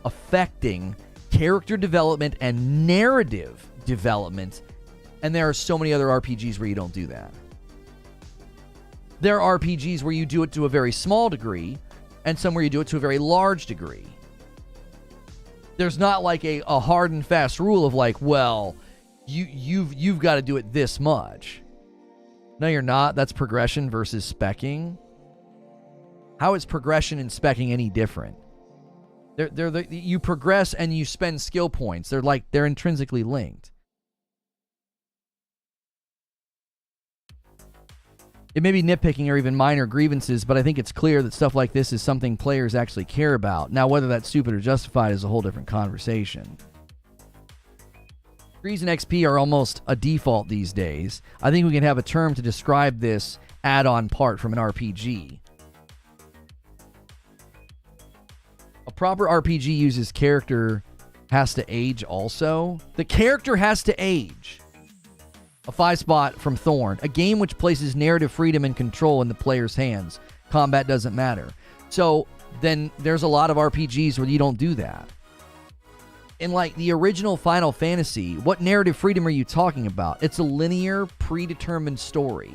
[SPEAKER 1] affecting character development and narrative development. And there are so many other RPGs where you don't do that. There are RPGs where you do it to a very small degree, and some where you do it to a very large degree. There's not like a hard and fast rule of like, well, you've got to do it this much. No, you're not. That's progression versus speccing. How is progression and speccing any different? You progress and you spend skill points. They're intrinsically linked. It may be nitpicking or even minor grievances, but I think it's clear that stuff like this is something players actually care about. Now, whether that's stupid or justified is a whole different conversation. Degrees and XP are almost a default these days. I think we can have a term to describe this add-on part from an RPG. A proper RPG uses character has to age also. The character has to age. A 5-spot from Thorn. A game which places narrative freedom and control in the player's hands. Combat doesn't matter. So then there's a lot of RPGs where you don't do that. In like the original Final Fantasy, what narrative freedom are you talking about? It's a linear, predetermined story.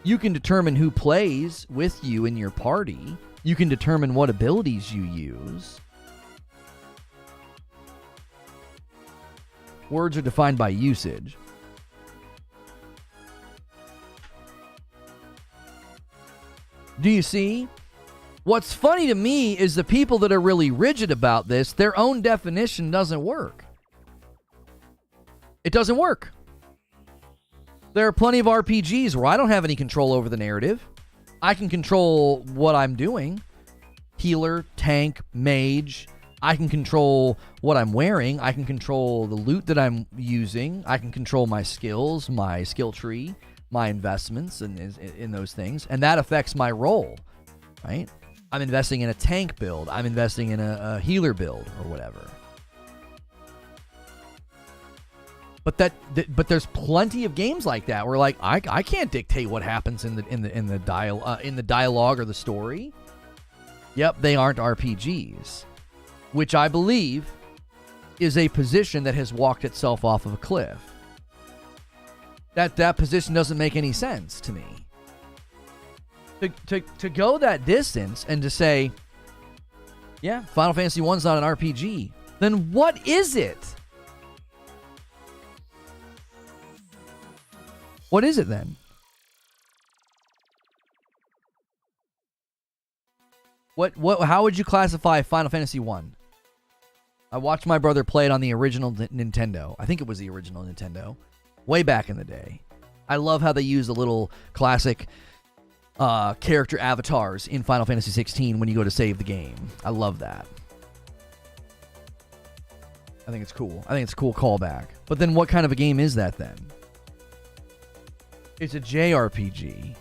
[SPEAKER 1] You can determine who plays with you in your party. You can determine what abilities you use. Words are defined by usage. Do you see? What's funny to me is the people that are really rigid about this, their own definition doesn't work. It doesn't work. There are plenty of RPGs where I don't have any control over the narrative. I can control what I'm doing. Healer, tank, mage. I can control what I'm wearing. I can control the loot that I'm using. I can control my skills, my skill tree, my investments in those things. And that affects my role, right? I'm investing in a tank build. I'm investing in a healer build or whatever. But there's plenty of games like that where like I can't dictate what happens in the dialogue or the story. Yep, they aren't RPGs, which I believe is a position that has walked itself off of a cliff. That position doesn't make any sense to me. To go that distance and to say, yeah, Final Fantasy 1's not an RPG, then what is it? What is it then? How would you classify Final Fantasy 1? I watched my brother play it on the original Nintendo. I think it was the original Nintendo. Way back in the day. I love how they use the little classic character avatars in Final Fantasy 16 when you go to save the game. I love that. I think it's cool. I think it's a cool callback. But then what kind of a game is that then? It's a JRPG.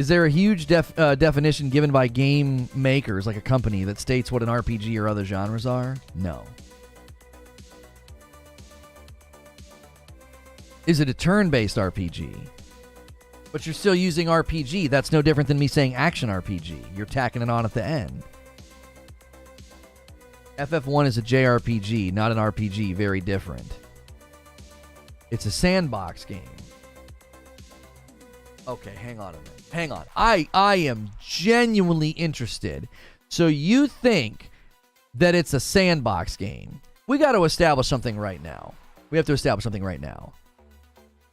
[SPEAKER 1] Is there a huge definition given by game makers, like a company, that states what an RPG or other genres are? No. Is it a turn-based RPG? But you're still using RPG. That's no different than me saying action RPG. You're tacking it on at the end. FF1 is a JRPG, not an RPG. Very different. It's a sandbox game. Okay, hang on a minute. Hang on. I am genuinely interested. So you think that it's a sandbox game? We got to establish something right now. We have to establish something right now.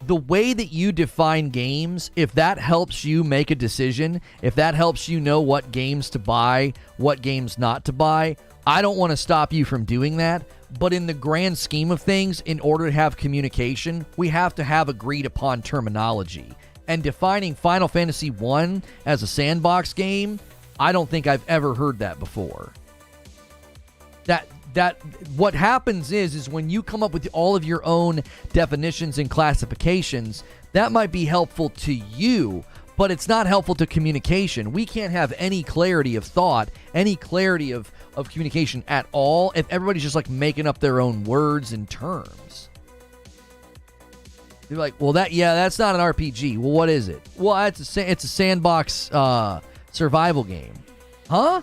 [SPEAKER 1] The way that you define games, if that helps you make a decision, if that helps you know what games to buy, what games not to buy, I don't want to stop you from doing that. But in the grand scheme of things, in order to have communication, we have to have agreed upon terminology. And defining Final Fantasy 1 as a sandbox game, I don't think I've ever heard that before. That what happens is when you come up with all of your own definitions and classifications, that might be helpful to you, but it's not helpful to communication. We can't have any clarity of thought, any clarity of communication at all if everybody's just like making up their own words and terms. You're like, well, that's not an RPG. Well, what is it? Well, it's a sandbox survival game. Huh?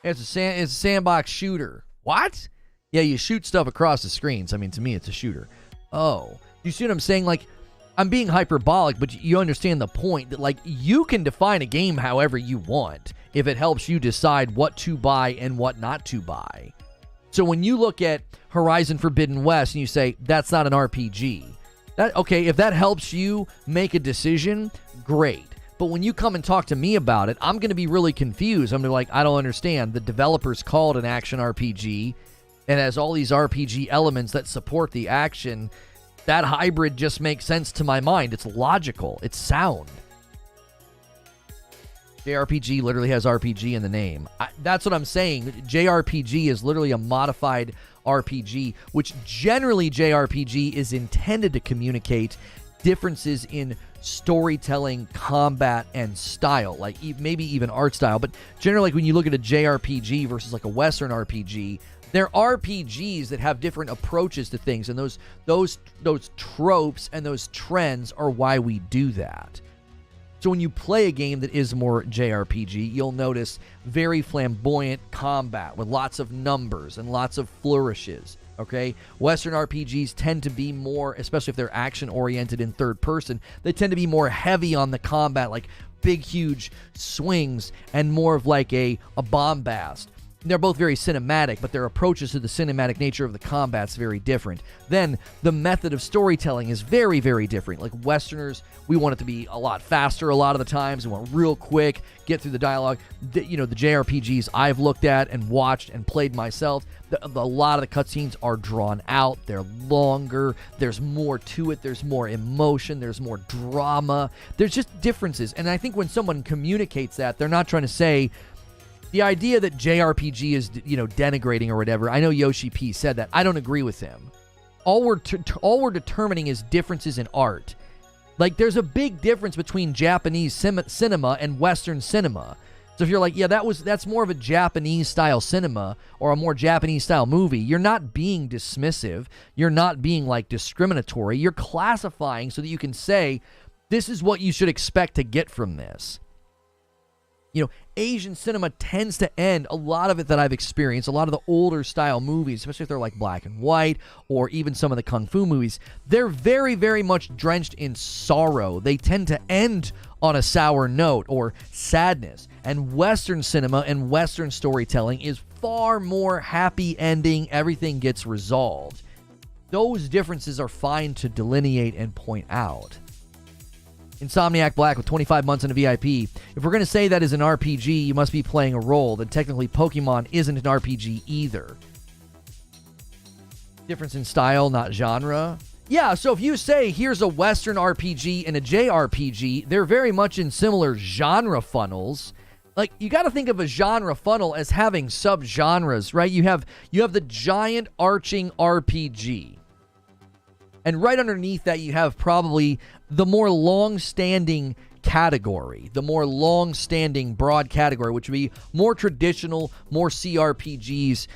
[SPEAKER 1] It's a sandbox shooter. What? Yeah, you shoot stuff across the screens. I mean, to me, it's a shooter. Oh. You see what I'm saying? Like, I'm being hyperbolic, but you understand the point that, like, you can define a game however you want if it helps you decide what to buy and what not to buy. So when you look at Horizon Forbidden West and you say, that's not an RPG, okay, if that helps you make a decision, great. But when you come and talk to me about it, I'm going to be really confused. I'm going to be like, I don't understand. The developers called an action RPG and has all these RPG elements that support the action. That hybrid just makes sense to my mind. It's logical. It's sound. JRPG literally has RPG in the name. That's what I'm saying. JRPG is literally a modified RPG, which generally JRPG is intended to communicate differences in storytelling, combat, and style, like maybe even art style. But generally, like when you look at a JRPG versus like a Western RPG, they're RPGs that have different approaches to things, and those tropes and those trends are why we do that. So when you play a game that is more JRPG, you'll notice very flamboyant combat with lots of numbers and lots of flourishes. Okay, Western RPGs tend to be more, especially if they're action-oriented in third person, they tend to be more heavy on the combat, like big, huge swings, and more of like a bombast. They're both very cinematic, but their approaches to the cinematic nature of the combat's very different. Then, the method of storytelling is very, very different. Like Westerners, we want it to be a lot faster a lot of the times. We want real quick, get through the dialogue. The JRPGs I've looked at and watched and played myself, a lot of the cutscenes are drawn out. They're longer. There's more to it. There's more emotion. There's more drama. There's just differences. And I think when someone communicates that, they're not trying to say, the idea that JRPG is, denigrating or whatever. I know Yoshi P said that. I don't agree with him. All we're determining is differences in art. Like, there's a big difference between Japanese cinema and Western cinema. So if you're like, yeah, that's more of a Japanese style cinema or a more Japanese style movie, you're not being dismissive. You're not being like discriminatory. You're classifying so that you can say, this is what you should expect to get from this. Asian cinema tends to end, a lot of it that I've experienced, a lot of the older style movies, especially if they're like black and white or even some of the kung fu movies, they're very, very much drenched in sorrow. They tend to end on a sour note or sadness. And Western cinema and Western storytelling is far more happy ending. Everything gets resolved. Those differences are fine to delineate and point out. Insomniac Black with 25 months in a VIP. If we're going to say that is an RPG, you must be playing a role. Then technically Pokemon isn't an RPG either. Difference in style, not genre. Yeah, so if you say here's a Western RPG and a JRPG, they're very much in similar genre funnels. Like, you got to think of a genre funnel as having subgenres, right? You have the giant arching RPG. And right underneath that, you have probably the more long-standing category, the more long-standing, broad category, which would be more traditional, more CRPGs,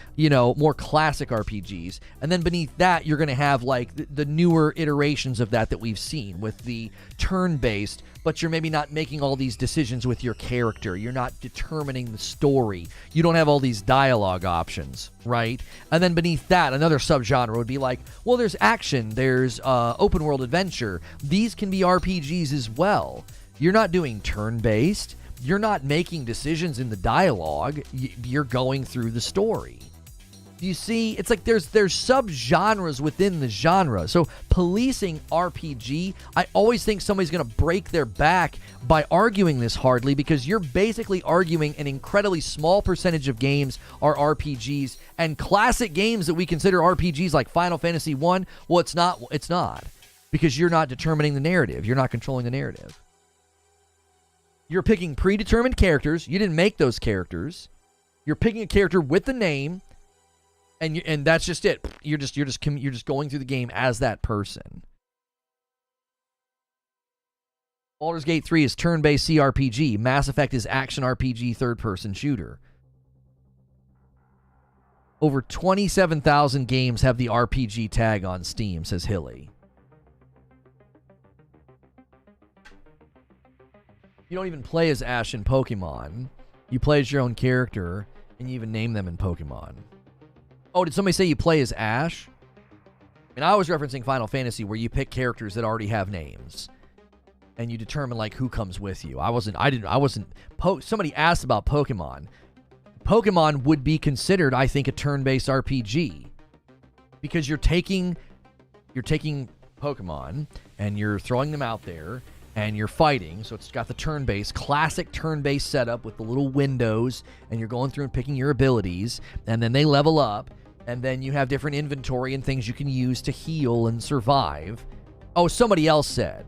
[SPEAKER 1] more classic RPGs. And then beneath that, you're going to have like the newer iterations of that we've seen with the turn-based, but you're maybe not making all these decisions with your character. You're not determining the story. You don't have all these dialogue options, right? And then beneath that, another subgenre would be like, well, there's action, there's open world adventure. These can be RPGs as well. You're not doing turn-based. You're not making decisions in the dialogue. You're going through the story. You see, it's like there's subgenres within the genre. So policing RPG, I always think somebody's going to break their back by arguing this hardly, because you're basically arguing an incredibly small percentage of games are RPGs, and classic games that we consider RPGs like Final Fantasy 1, well, it's not. Because you're not determining the narrative. You're not controlling the narrative. You're picking predetermined characters. You didn't make those characters. You're picking a character with the name. And that's just it. You're just going through the game as that person. Baldur's Gate 3 is turn-based CRPG. Mass Effect is action RPG third-person shooter. Over 27,000 games have the RPG tag on Steam, says Hilly. You don't even play as Ash in Pokemon. You play as your own character, and you even name them in Pokemon. Oh, did somebody say you play as Ash? And I was referencing Final Fantasy, where you pick characters that already have names, and you determine like who comes with you. Somebody asked about Pokemon. Pokemon would be considered, I think, a turn-based RPG, because you're taking Pokemon and you're throwing them out there and you're fighting. So it's got the turn-based, classic turn-based setup with the little windows, and you're going through and picking your abilities, and then they level up. And then you have different inventory and things you can use to heal and survive. Oh, somebody else said.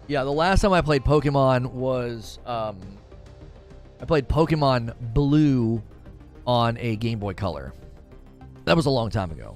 [SPEAKER 1] Yeah, the last time I played Pokemon was... I played Pokemon Blue on a Game Boy Color. That was a long time ago.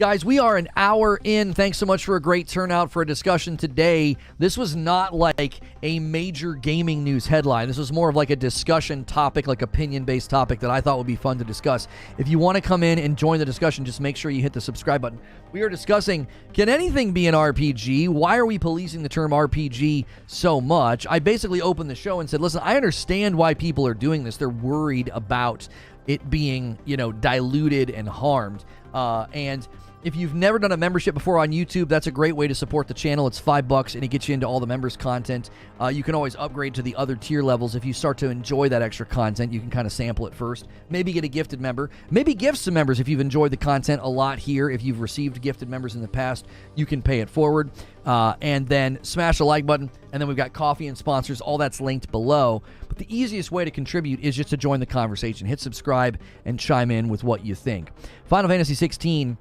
[SPEAKER 1] Guys, we are an hour in. Thanks so much for a great turnout for a discussion today. This was not like a major gaming news headline. This was more of like a discussion topic, like opinion-based topic that I thought would be fun to discuss. If you want to come in and join the discussion, just make sure you hit the subscribe button. We are discussing, can anything be an RPG? Why are we policing the term RPG so much? I basically opened the show and said, listen, I understand why people are doing this. They're worried about it being, diluted and harmed. And if you've never done a membership before on YouTube, that's a great way to support the channel. It's $5 and it gets you into all the members' content. You can always upgrade to the other tier levels. If you start to enjoy that extra content, you can kind of sample it first. Maybe get a gifted member. Maybe give some members if you've enjoyed the content a lot here. If you've received gifted members in the past, you can pay it forward. And then smash the like button. And then we've got coffee and sponsors. All that's linked below. But the easiest way to contribute is just to join the conversation. Hit subscribe and chime in with what you think. Final Fantasy 16...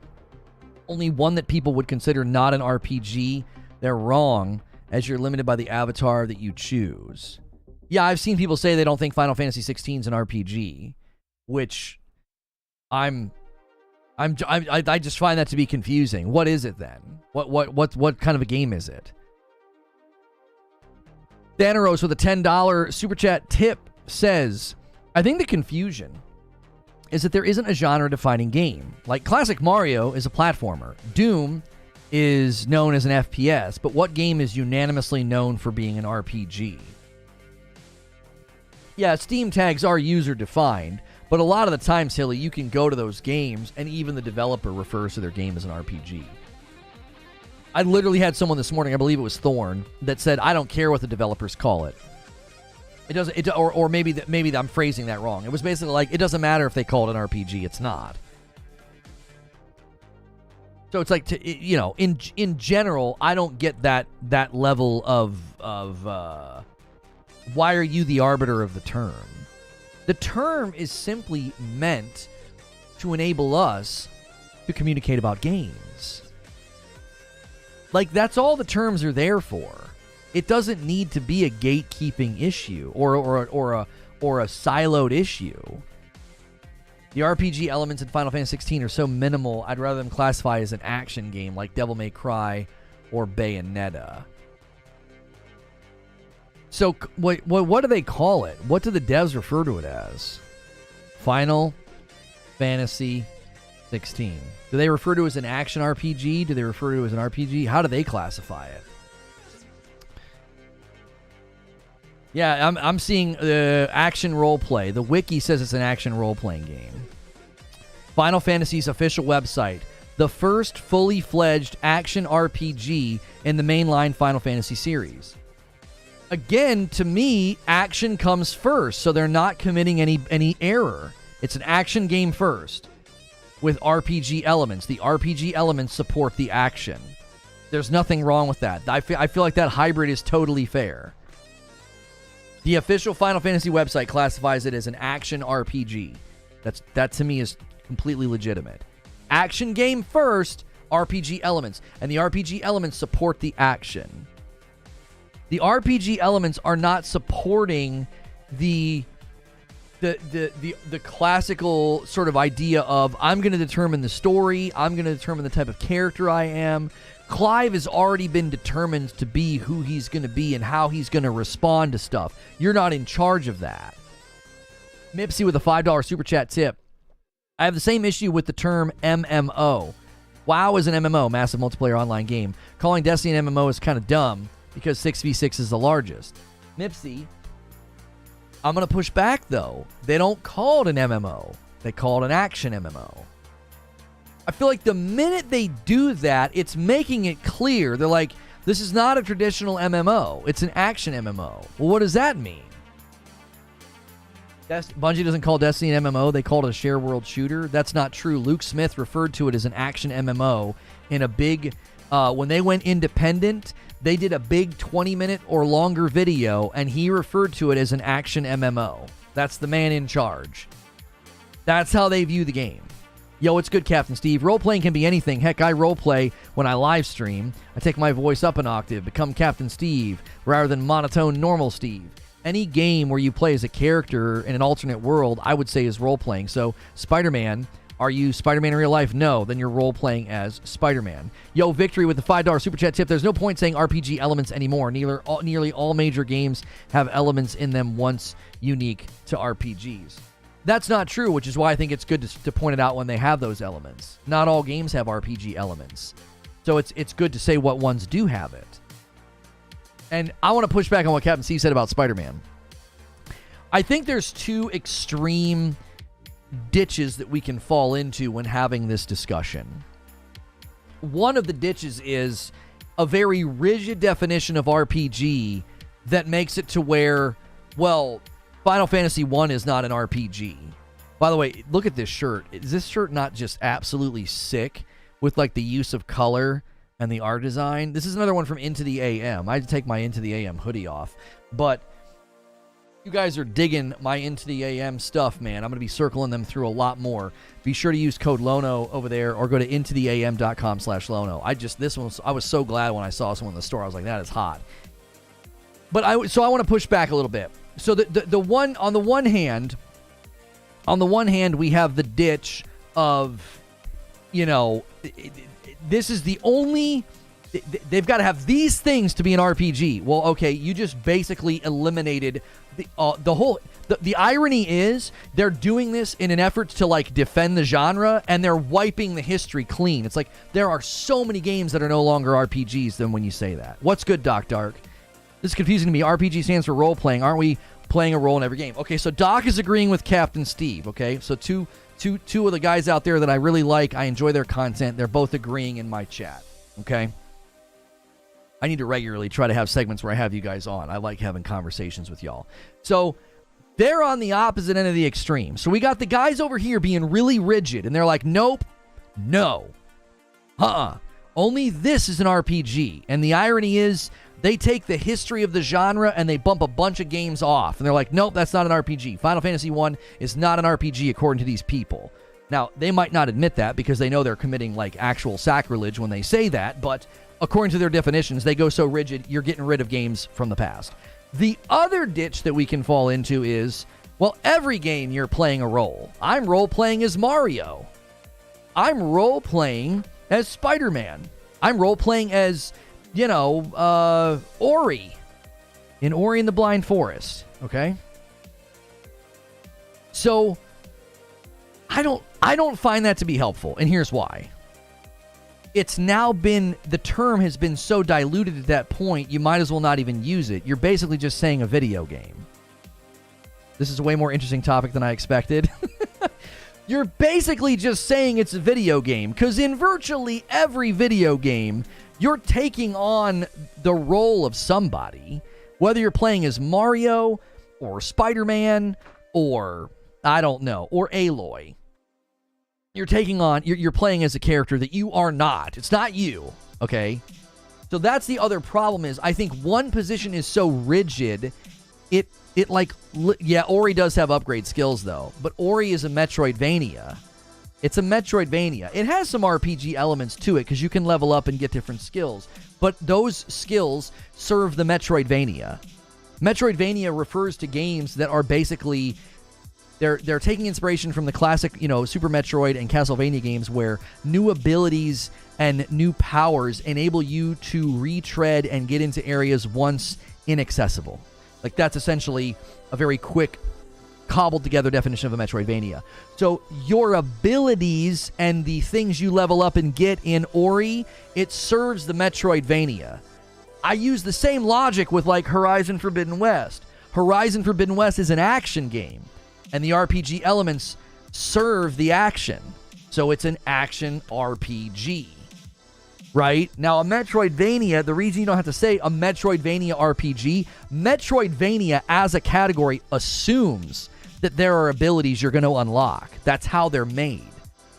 [SPEAKER 1] only one that people would consider not an RPG. They're wrong, as you're limited by the avatar that you choose. Yeah, I've seen people say they don't think Final Fantasy 16 is an RPG, which I just find that to be confusing. What is it then? What kind of a game is it? Thanaros with a $10 super chat tip says, I think the confusion is that there isn't a genre-defining game. Like, classic Mario is a platformer. Doom is known as an FPS, but what game is unanimously known for being an RPG? Yeah, Steam tags are user-defined, but a lot of the times, Hilly, you can go to those games, and even the developer refers to their game as an RPG. I literally had someone this morning, I believe it was Thorn, that said, I don't care what the developers call it. It doesn't, or maybe I'm phrasing that wrong. It was basically like, it doesn't matter if they call it an RPG, it's not. So it's like, in general, I don't get that level of why are you the arbiter of the term? The term is simply meant to enable us to communicate about games. Like, that's all the terms are there for. It doesn't need to be a gatekeeping issue or a siloed issue. The RPG elements in Final Fantasy 16 are so minimal, I'd rather them classify as an action game like Devil May Cry or Bayonetta. So what do they call it? What do the devs refer to it as? Final Fantasy 16. Do they refer to it as an action RPG? Do they refer to it as an RPG? How do they classify it? Yeah, I'm seeing action role play. The wiki says it's an action role playing game. Final Fantasy's official website. The first fully fledged action RPG in the mainline Final Fantasy series. Again, to me, action comes first, so they're not committing any error. It's an action game first with RPG elements. The RPG elements support the action. There's nothing wrong with that. I feel like that hybrid is totally fair. The official Final Fantasy website classifies it as an action RPG. That to me is completely legitimate. Action game first, RPG elements. And the RPG elements support the action. The RPG elements are not supporting the classical sort of idea of I'm going to determine the story, I'm going to determine the type of character I am. Clive has already been determined to be who he's going to be and how he's going to respond to stuff. You're not in charge of that. Mipsy with a $5 super chat tip. I have the same issue with the term MMO. WoW is an MMO, massive multiplayer online game. Calling Destiny an MMO is kind of dumb because 6v6 is the largest. Mipsy, I'm going to push back, though. They don't call it an MMO. They call it an action MMO. I feel like the minute they do that, it's making it clear. They're like, this is not a traditional MMO. It's an action MMO. Well, what does that mean? Bungie doesn't call Destiny an MMO. They call it a share world shooter. That's not true. Luke Smith referred to it as an action MMO in a big... when they went independent, they did a big 20-minute or longer video, and he referred to it as an action MMO. That's the man in charge. That's how they view the game. Yo, it's good, Captain Steve. Role-playing can be anything. Heck, I role-play when I live stream. I take my voice up an octave, become Captain Steve, rather than monotone normal Steve. Any game where you play as a character in an alternate world, I would say is role-playing. So, Spider-Man... Are you Spider-Man in real life? No. Then you're role-playing as Spider-Man. Yo, Victory with the $5 super chat tip. There's no point saying RPG elements anymore. Nearly all major games have elements in them once unique to RPGs. That's not true, which is why I think it's good to point it out when they have those elements. Not all games have RPG elements. So it's good to say what ones do have it. And I want to push back on what Captain C said about Spider-Man. I think there's two extreme ditches that we can fall into when having this discussion. One of the ditches is a very rigid definition of RPG that makes it to where, well, Final Fantasy 1 is not an RPG. By the way, look at this shirt. Is this shirt not just absolutely sick with like the use of color and the art design? This is another one from Into the AM. I had to take my Into the AM hoodie off, but you guys are digging my Into the AM stuff, man. I'm going to be circling them through a lot more. Be sure to use code LONO over there or go to intotheam.com/Lono. I was so glad when I saw someone in the store. I was like, that is hot. But I want to push back a little bit. So the one, on the one hand, we have the ditch of, this is the only... They've got to have these things to be an RPG. Well, okay, you just basically eliminated the whole... The irony is they're doing this in an effort to, like, defend the genre, and they're wiping the history clean. It's like there are so many games that are no longer RPGs than when you say that. What's good, Doc Dark? This is confusing to me. RPG stands for role-playing. Aren't we playing a role in every game? Okay, so Doc is agreeing with Captain Steve, okay? So two of the guys out there that I really like, I enjoy their content. They're both agreeing in my chat, okay? I need to regularly try to have segments where I have you guys on. I like having conversations with y'all. So they're on the opposite end of the extreme. So we got the guys over here being really rigid, and they're like, nope, no, only this is an RPG. And the irony is they take the history of the genre and they bump a bunch of games off. And they're like, nope, that's not an RPG. Final Fantasy 1 is not an RPG according to these people. Now, they might not admit that because they know they're committing like actual sacrilege when they say that, but according to their definitions, they go so rigid, you're getting rid of games from the past. The other ditch that we can fall into is, well, every game you're playing a role. I'm role-playing as Mario. I'm role-playing as Spider-Man. I'm role-playing as, Ori. in Ori and the Blind Forest, okay? So I don't find that to be helpful, and here's why. It's now been, the term has been so diluted at that point, you might as well not even use it. You're basically just saying a video game. This is a way more interesting topic than I expected. You're basically just saying it's a video game, because in virtually every video game, you're taking on the role of somebody, whether you're playing as Mario or Spider-Man or, I don't know, or Aloy. You're taking on, you're playing as a character that you are not. It's not you, okay? So that's the other problem is, I think one position is so rigid, yeah, Ori does have upgrade skills though, but Ori is a Metroidvania. It's a Metroidvania. It has some RPG elements to it because you can level up and get different skills, but those skills serve the Metroidvania. Metroidvania refers to games that are basically, they're taking inspiration from the classic, Super Metroid and Castlevania games where new abilities and new powers enable you to retread and get into areas once inaccessible. Like, that's essentially a very quick, cobbled together definition of a Metroidvania. So your abilities and the things you level up and get in Ori, it serves the Metroidvania. I use the same logic with like Horizon Forbidden West. Horizon Forbidden West is an action game, and the RPG elements serve the action. So it's an action RPG. Right? Now, a Metroidvania, the reason you don't have to say a Metroidvania RPG, Metroidvania as a category assumes that there are abilities you're going to unlock. That's how they're made.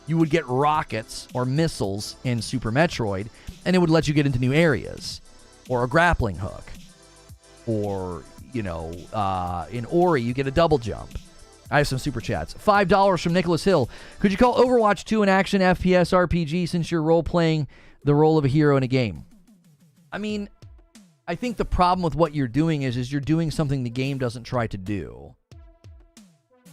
[SPEAKER 1] You would get rockets or missiles in Super Metroid, and it would let you get into new areas. Or a grappling hook. Or, in Ori, you get a double jump. I have some super chats. $5 from Nicholas Hill. Could you call Overwatch 2 an action FPS RPG since you're role-playing the role of a hero in a game? I mean, I think the problem with what you're doing is you're doing something the game doesn't try to do.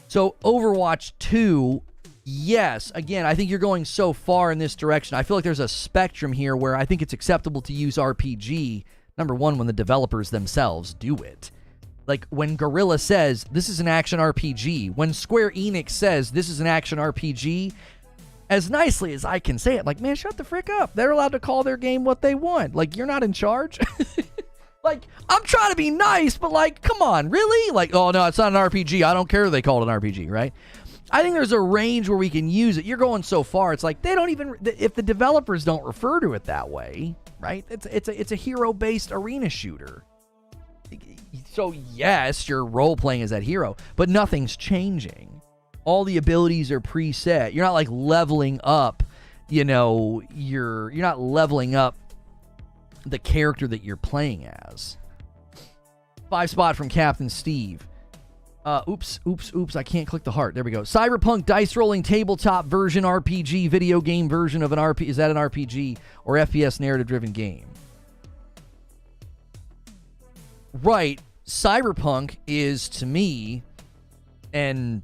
[SPEAKER 1] So Overwatch 2, yes, again, I think you're going so far in this direction. I feel like there's a spectrum here where I think it's acceptable to use RPG, number one, when the developers themselves do it. Like when Guerrilla says, this is an action RPG, when Square Enix says, this is an action RPG, as nicely as I can say it, like, man, shut the frick up. They're allowed to call their game what they want. Like, you're not in charge. Like, I'm trying to be nice, but like, come on, really? Like, oh no, it's not an RPG. I don't care if they call it an RPG, right? I think there's a range where we can use it. You're going so far. It's like, they don't even, if the developers don't refer to it that way, right? It's a hero-based arena shooter. So yes, you're role-playing as that hero, but nothing's changing. All the abilities are preset. You're not like leveling up, you're not leveling up the character that you're playing as. 5 spot from Captain Steve. Oops, I can't click the heart. There we go. Cyberpunk dice rolling tabletop version RPG, video game version of an RPG. Is that an RPG or FPS narrative driven game? Right. Cyberpunk is, to me, and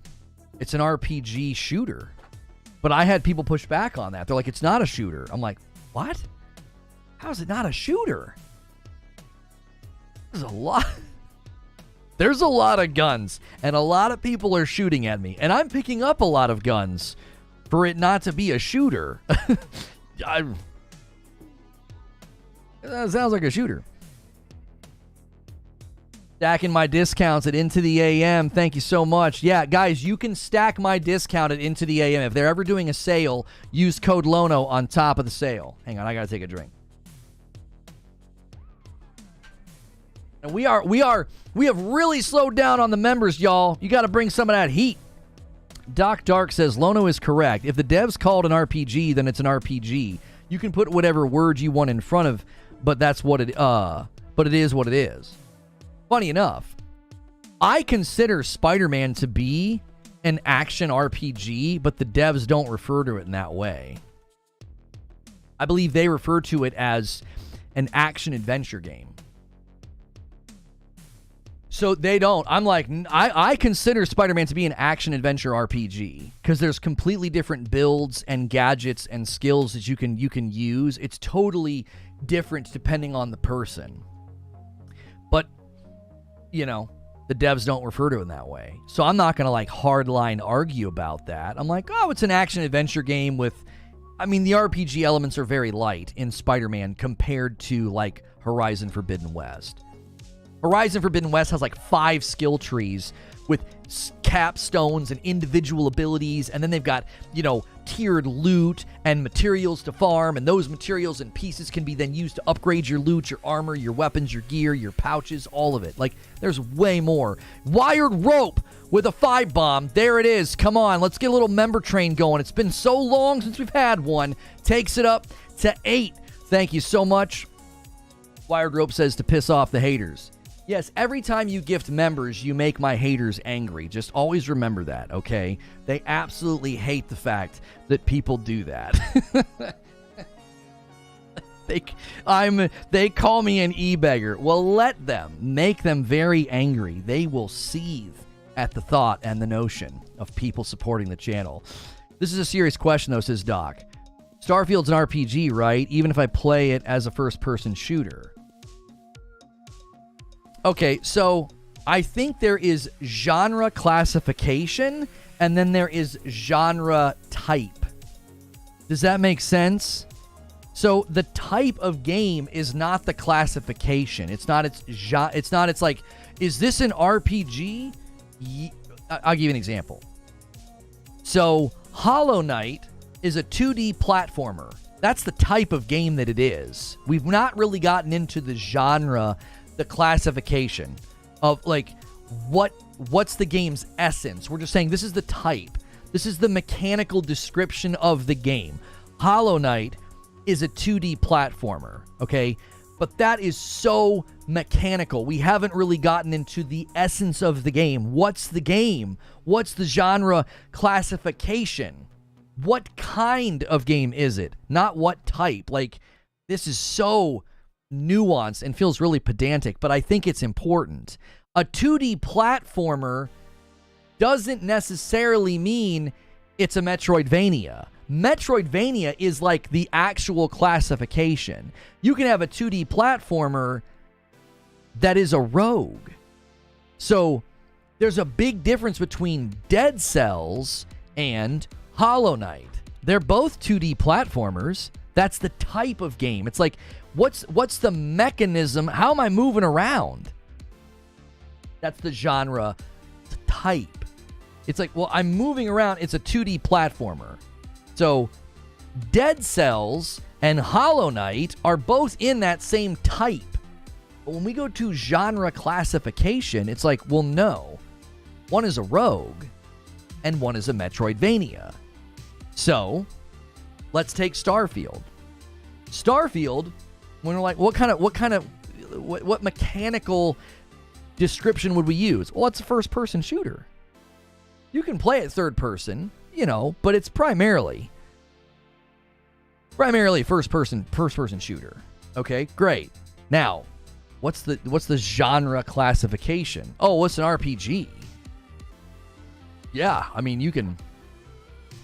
[SPEAKER 1] it's an RPG shooter. But I had people push back on that. They're like, it's not a shooter. I'm like, what? How is it not a shooter? There's a lot. There's a lot of guns, and a lot of people are shooting at me. And I'm picking up a lot of guns for it not to be a shooter. That sounds like a shooter. Stacking my discounts at Into the AM. Thank you so much. Yeah, guys, you can stack my discount at Into the AM. If they're ever doing a sale, use code Lono on top of the sale. Hang on, I gotta take a drink. And we have really slowed down on the members, y'all. You gotta bring some of that heat. Doc Dark says Lono is correct. If the devs called an RPG, then it's an RPG. You can put whatever word you want in front of, but that's what it but it is what it is. Funny enough, I consider Spider-Man to be an action RPG, but the devs don't refer to it in that way. I believe they refer to it as an action-adventure game. So they don't. I'm like, I consider Spider-Man to be an action-adventure RPG because there's completely different builds and gadgets and skills that you can use. It's totally different depending on the person. But the devs don't refer to it in that way. So I'm not going to like hardline argue about that. I'm like, oh, it's an action adventure game with, the RPG elements are very light in Spider-Man compared to like Horizon Forbidden West. Horizon Forbidden West has like 5 skill trees with capstones and individual abilities, and then they've got, tiered loot and materials to farm, and those materials and pieces can be then used to upgrade your loot, your armor, your weapons, your gear, your pouches, all of it. Like, there's way more. Wired rope with a 5 bomb. There it is. Come on, let's get a little member train going. It's been so long since we've had one. Takes it up to 8. Thank you so much. Wired rope says to piss off the haters. Yes, every time you gift members, you make my haters angry. Just always remember that, okay? They absolutely hate the fact that people do that. They call me an e-beggar. Well, let them. Make them very angry. They will seethe at the thought and the notion of people supporting the channel. This is a serious question, though, says Doc. Starfield's an RPG, right? Even if I play it as a first-person shooter. Okay, so I think there is genre classification, and then there is genre type. Does that make sense? So the type of game is not the classification. It's not its genre. It's like, is this an RPG? I'll give you an example. So Hollow Knight is a 2D platformer. That's the type of game that it is. We've not really gotten into the genre, the classification of like what's the game's essence. We're just saying this is the type. This is the mechanical description of the game. Hollow Knight is a 2D platformer, okay? But that is so mechanical. We haven't really gotten into the essence of the game. What's the game? What's the genre classification? What kind of game is it? Not what type. Like, this is so nuanced and feels really pedantic, but I think it's important. A 2D platformer doesn't necessarily mean it's a Metroidvania. Metroidvania is like the actual classification. You can have a 2D platformer that is a rogue. So there's a big difference between Dead Cells and Hollow Knight. They're both 2D platformers. That's the type of game. It's like, what's the mechanism? How am I moving around? That's the genre type. It's like, well, I'm moving around. It's a 2D platformer. So Dead Cells and Hollow Knight are both in that same type. But when we go to genre classification, it's like, well, no. One is a rogue and one is a Metroidvania. So let's take Starfield. Starfield, when we're like, what mechanical description would we use? Well, it's a first-person shooter. You can play it third person, but it's primarily first-person shooter. Okay, great. Now, what's the genre classification? Oh, it's an RPG. Yeah,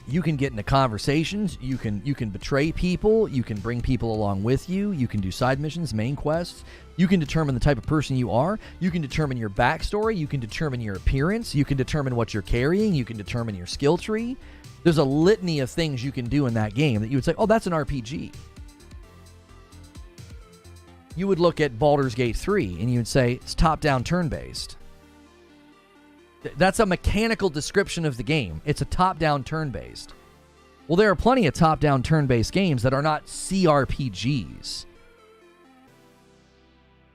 [SPEAKER 1] you can get into conversations, you can betray people, you can bring people along with you, you can do side missions, main quests, you can determine the type of person you are, you can determine your backstory, you can determine your appearance, you can determine what you're carrying, you can determine your skill tree. There's a litany of things you can do in that game that you would say, oh, that's an RPG. You would look at Baldur's Gate 3 and you would say, it's top-down turn-based. That's a mechanical description of the game. It's a top-down turn-based. Well, there are plenty of top-down turn-based games that are not CRPGs.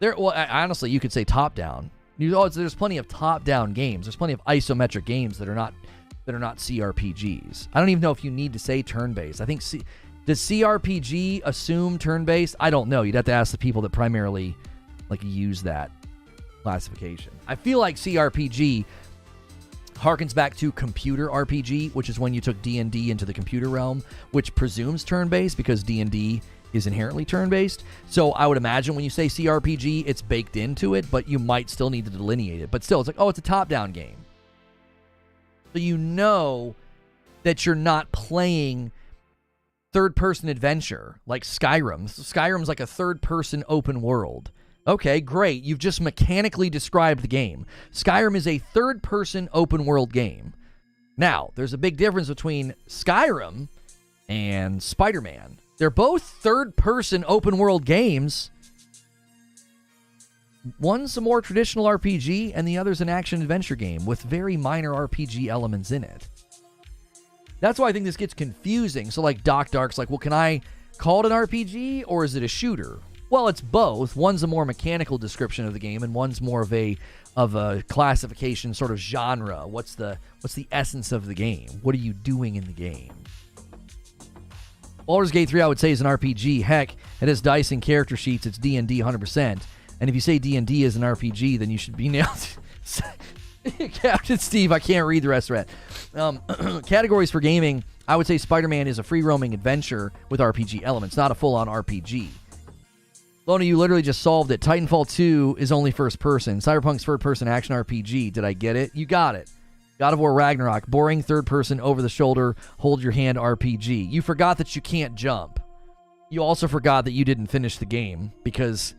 [SPEAKER 1] Honestly, you could say top-down. There's plenty of top-down games. There's plenty of isometric games that are not CRPGs. I don't even know if you need to say turn-based. I think does CRPG assume turn-based? I don't know. You'd have to ask the people that primarily use that classification. I feel like CRPG harkens back to computer RPG, which is when you took D&D into the computer realm, which presumes turn-based because D&D is inherently turn-based. So I would imagine when you say CRPG, it's baked into it, but you might still need to delineate it. But still, it's like, oh, it's a top-down game. So you know that you're not playing third-person adventure like Skyrim. Skyrim's like a third-person open world. Okay, great. You've just mechanically described the game. Skyrim is a third-person open-world game. Now, there's a big difference between Skyrim and Spider-Man. They're both third-person open-world games. One's a more traditional RPG, and the other's an action-adventure game with very minor RPG elements in it. That's why I think this gets confusing. So, like, Dark's like, well, can I call it an RPG, or is it a shooter? Well, it's both. One's a more mechanical description of the game, and one's more of a classification sort of genre. What's the essence of the game? What are you doing in the game? Baldur's Gate 3, I would say, is an RPG. Heck, it has dice and character sheets. It's D&D 100%. And if you say D&D is an RPG, then you should be nailed. Captain Steve, I can't read the rest of that. Categories for gaming, I would say Spider-Man is a free-roaming adventure with RPG elements, not a full-on RPG. Lona, you literally just solved it. Titanfall 2 is only first-person. Cyberpunk's third-person action RPG. Did I get it? You got it. God of War Ragnarok, boring third-person, over-the-shoulder, hold-your-hand RPG. You forgot that you can't jump. You also forgot that you didn't finish the game, because...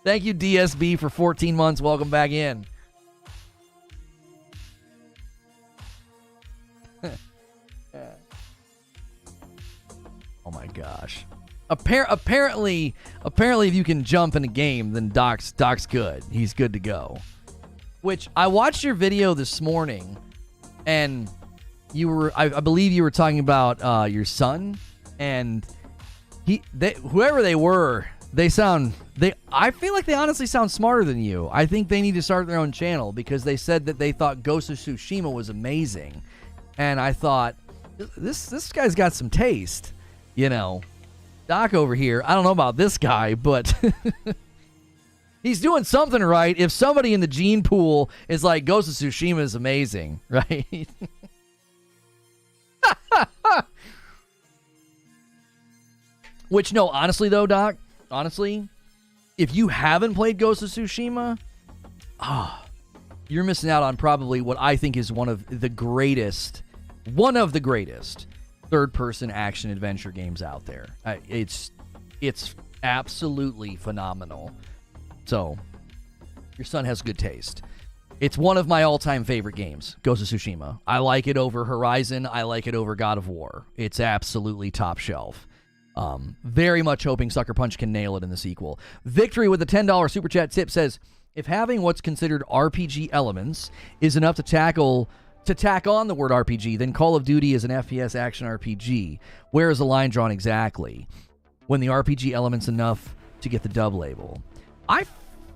[SPEAKER 1] Thank you, DSB, for 14 months. Welcome back in. Oh my gosh. Apparently, if you can jump in a game, then Doc's good. He's good to go. Which, I watched your video this morning, and you were, I believe you were talking about your son, and whoever they were, I feel like they honestly sound smarter than you. I think they need to start their own channel, because they said that they thought Ghost of Tsushima was amazing. And I thought, this guy's got some taste. You know, Doc over here, I don't know about this guy, but he's doing something right. If somebody in the gene pool is like, Ghost of Tsushima is amazing, right? Which, no, honestly though, Doc, if you haven't played Ghost of Tsushima, you're missing out on probably what I think is one of the greatest third-person action-adventure games out there. It's absolutely phenomenal. So, your son has good taste. It's one of my all-time favorite games, Ghost of Tsushima. I like it over Horizon. I like it over God of War. It's absolutely top shelf. Very much hoping Sucker Punch can nail it in the sequel. Victory with a $10 Super Chat tip says, if having what's considered RPG elements is enough to tack on the word RPG, then Call of Duty is an FPS action RPG. Where is the line drawn exactly? When the RPG element's enough to get the dub label. I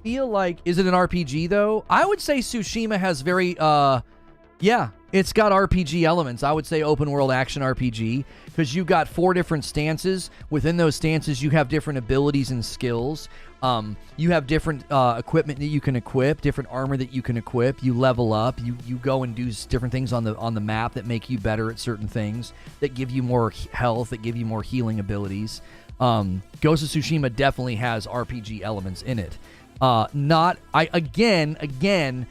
[SPEAKER 1] feel like, is it an RPG though? I would say Tsushima has very, it's got RPG elements. I would say open world action RPG, because you've got 4 different stances. Within those stances, you have different abilities and skills. You have different equipment that you can equip, different armor that you can equip. You level up. You go and do different things on the map that make you better at certain things, that give you more health, that give you more healing abilities. Ghost of Tsushima definitely has RPG elements in it. Again,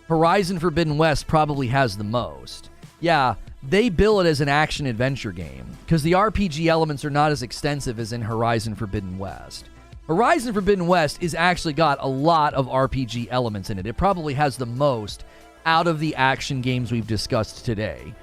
[SPEAKER 1] Horizon Forbidden West probably has the most. Yeah, they bill it as an action-adventure game, because the RPG elements are not as extensive as in Horizon Forbidden West. Horizon Forbidden West is actually got a lot of RPG elements in it. It probably has the most out of the action games we've discussed today.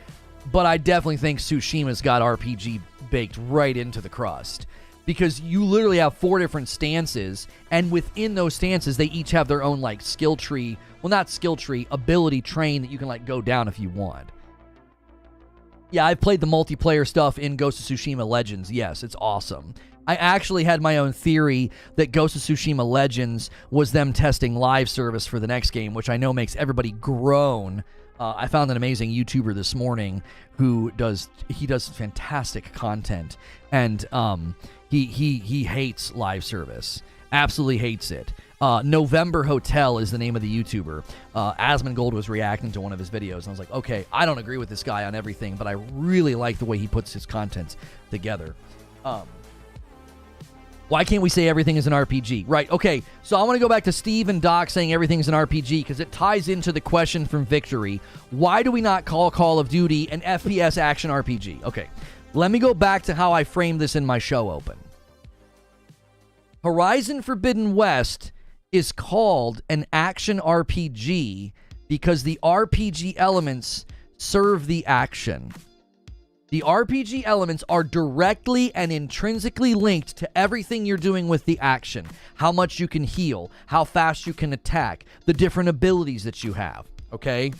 [SPEAKER 1] But I definitely think Tsushima's got RPG baked right into the crust, because you literally have 4 different stances, and within those stances, they each have their own, like, skill tree. Well, not skill tree, ability train that you can, like, go down if you want. Yeah, I've played the multiplayer stuff in Ghost of Tsushima Legends. Yes, it's awesome. I actually had my own theory that Ghost of Tsushima Legends was them testing live service for the next game, which I know makes everybody groan. I found an amazing YouTuber this morning who does fantastic content, and he hates live service. Absolutely hates it. November Hotel is the name of the YouTuber. Asmongold was reacting to one of his videos, and I was like, okay, I don't agree with this guy on everything, but I really like the way he puts his content together. Why can't we say everything is an RPG? Right, okay, so I want to go back to Steve and Doc saying everything's an RPG, because it ties into the question from Victory. Why do we not call Call of Duty an FPS action RPG? Okay, Let me go back to how I framed this in my show open. Horizon Forbidden West is called an action RPG because the RPG elements serve the action. The RPG elements are directly and intrinsically linked to everything you're doing with the action. How much you can heal, how fast you can attack, the different abilities that you have, okay?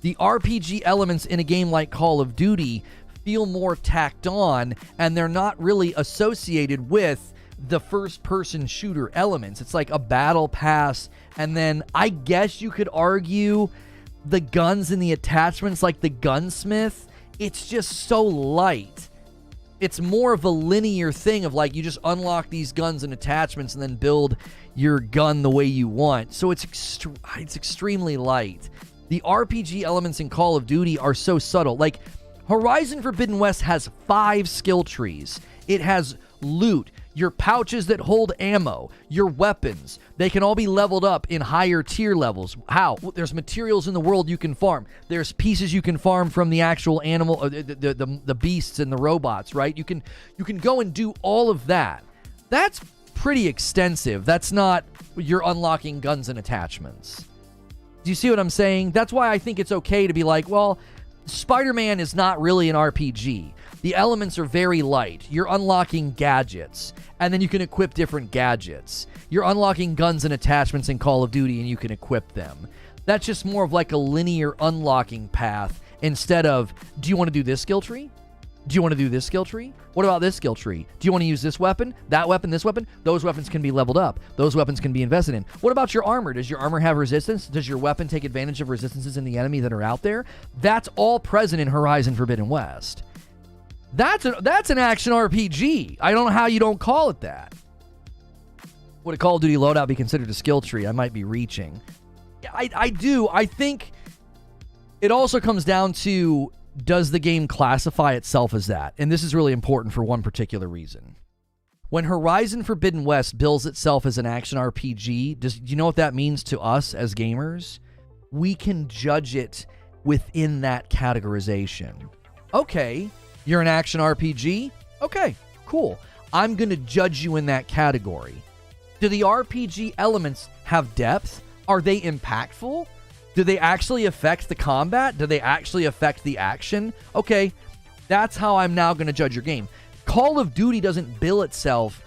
[SPEAKER 1] The RPG elements in a game like Call of Duty feel more tacked on, and they're not really associated with the first-person shooter elements. It's like a battle pass, and then I guess you could argue the guns and the attachments like the gunsmith. It's just so light. It's more of a linear thing of like you just unlock these guns and attachments and then build your gun the way you want. So it's extremely light. The RPG elements in Call of Duty are so subtle. Like Horizon Forbidden West has 5 skill trees. It has loot, your pouches that hold ammo, your weapons. They can all be leveled up in higher tier levels. How? Well, there's materials in the world you can farm. There's pieces you can farm from the actual animal, the beasts and the robots, right? You can go and do all of that. That's pretty extensive. That's not you're unlocking guns and attachments. Do you see what I'm saying? That's why I think it's okay to be like, well, Spider-Man is not really an RPG. The elements are very light. You're unlocking gadgets, and then you can equip different gadgets. You're unlocking guns and attachments in Call of Duty, and you can equip them. That's just more of like a linear unlocking path instead of, do you want to do this skill tree? Do you want to do this skill tree? What about this skill tree? Do you want to use this weapon, that weapon, this weapon? Those weapons can be leveled up. Those weapons can be invested in. What about your armor? Does your armor have resistance? Does your weapon take advantage of resistances in the enemy that are out there? That's all present in Horizon Forbidden West. That's an action RPG. I don't know how you don't call it that. Would a Call of Duty loadout be considered a skill tree? I might be reaching. I do. I think it also comes down to, does the game classify itself as that? And this is really important for one particular reason. When Horizon Forbidden West bills itself as an action RPG, do you know what that means to us as gamers? We can judge it within that categorization. Okay, you're an action RPG? Okay, cool. I'm going to judge you in that category. Do the RPG elements have depth? Are they impactful? Do they actually affect the combat? Do they actually affect the action? Okay, that's how I'm now going to judge your game. Call of Duty doesn't bill itself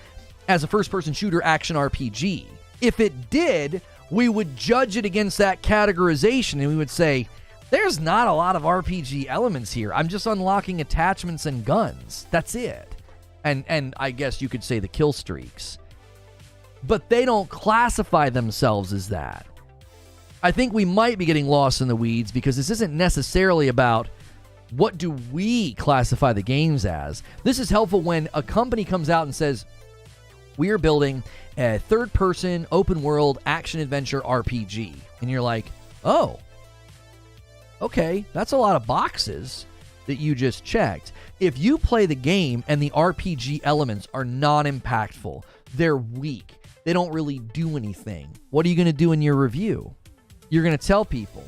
[SPEAKER 1] as a first-person shooter action RPG. If it did, we would judge it against that categorization, and we would say, there's not a lot of RPG elements here. I'm just unlocking attachments and guns. That's it. And I guess you could say the kill streaks. But they don't classify themselves as that. I think we might be getting lost in the weeds because this isn't necessarily about what do we classify the games as. This is helpful when a company comes out and says, we are building a third-person, open-world, action-adventure RPG. And you're like, oh, okay, that's a lot of boxes that you just checked. If you play the game and the RPG elements are non-impactful, they're weak, they don't really do anything, what are you going to do in your review? You're going to tell people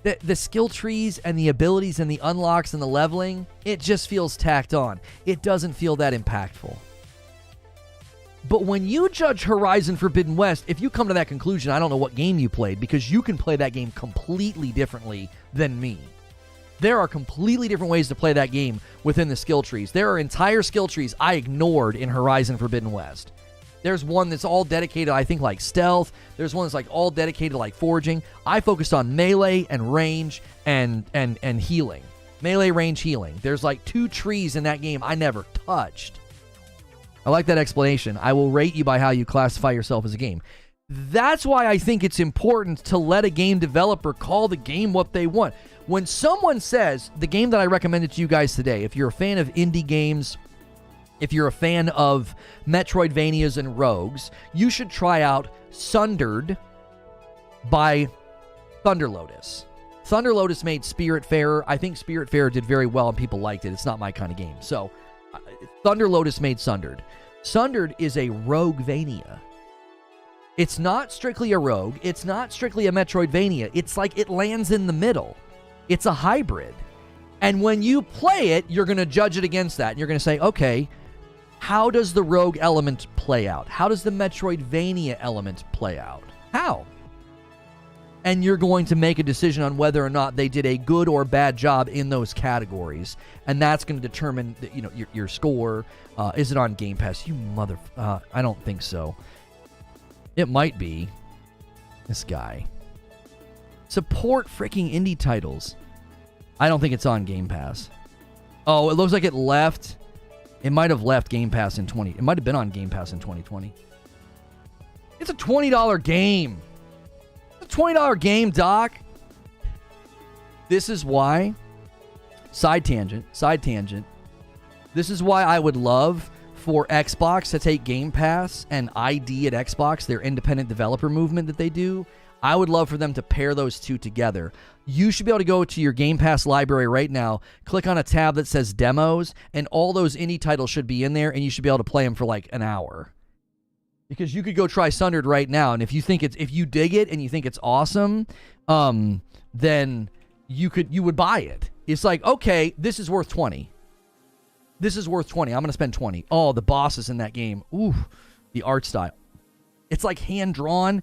[SPEAKER 1] that the skill trees and the abilities and the unlocks and the leveling, it just feels tacked on. It doesn't feel that impactful. But when you judge Horizon Forbidden West, if you come to that conclusion, I don't know what game you played, because you can play that game completely differently than me. There are completely different ways to play that game within the skill trees. There are entire skill trees I ignored in Horizon Forbidden West. There's one that's all dedicated, I think, like stealth. There's one that's like all dedicated like forging. I focused on melee and range and healing. Melee, range, healing. There's like 2 trees in that game I never touched. I like that explanation. I will rate you by how you classify yourself as a game. That's why I think it's important to let a game developer call the game what they want. When someone says, the game that I recommended to you guys today, if you're a fan of indie games, if you're a fan of Metroidvanias and rogues, you should try out Sundered by Thunder Lotus. Thunder Lotus made Spiritfarer. I think Spiritfarer did very well and people liked it. It's not my kind of game. So, Thunder Lotus made Sundered. Sundered is a roguevania. It's not strictly a rogue. It's not strictly a Metroidvania. It's like it lands in the middle. It's a hybrid. And when you play it, you're going to judge it against that. And you're going to say, okay, how does the rogue element play out? How does the Metroidvania element play out? How? And you're going to make a decision on whether or not they did a good or bad job in those categories. And that's going to determine, your score. Is it on Game Pass? You mother... I don't think so. It might be. This guy. Support freaking indie titles. I don't think it's on Game Pass. Oh, it looks like it left. It might have left Game Pass in 20... It might have been on Game Pass in 2020. It's a $20 game. It's a $20 game, Doc. This is why... Side tangent. This is why I would love for Xbox to take Game Pass and ID at Xbox, their independent developer movement that they do. I would love for them to pair those two together. You should be able to go to your Game Pass library right now, click on a tab that says demos, and all those indie titles should be in there, and you should be able to play them for like an hour. Because you could go try Sundered right now, and if you dig it and you think it's awesome, then you would buy it. It's like, okay, this is worth 20. This is worth 20. I'm going to spend 20. Oh, the bosses in that game. Ooh, the art style. It's like hand-drawn.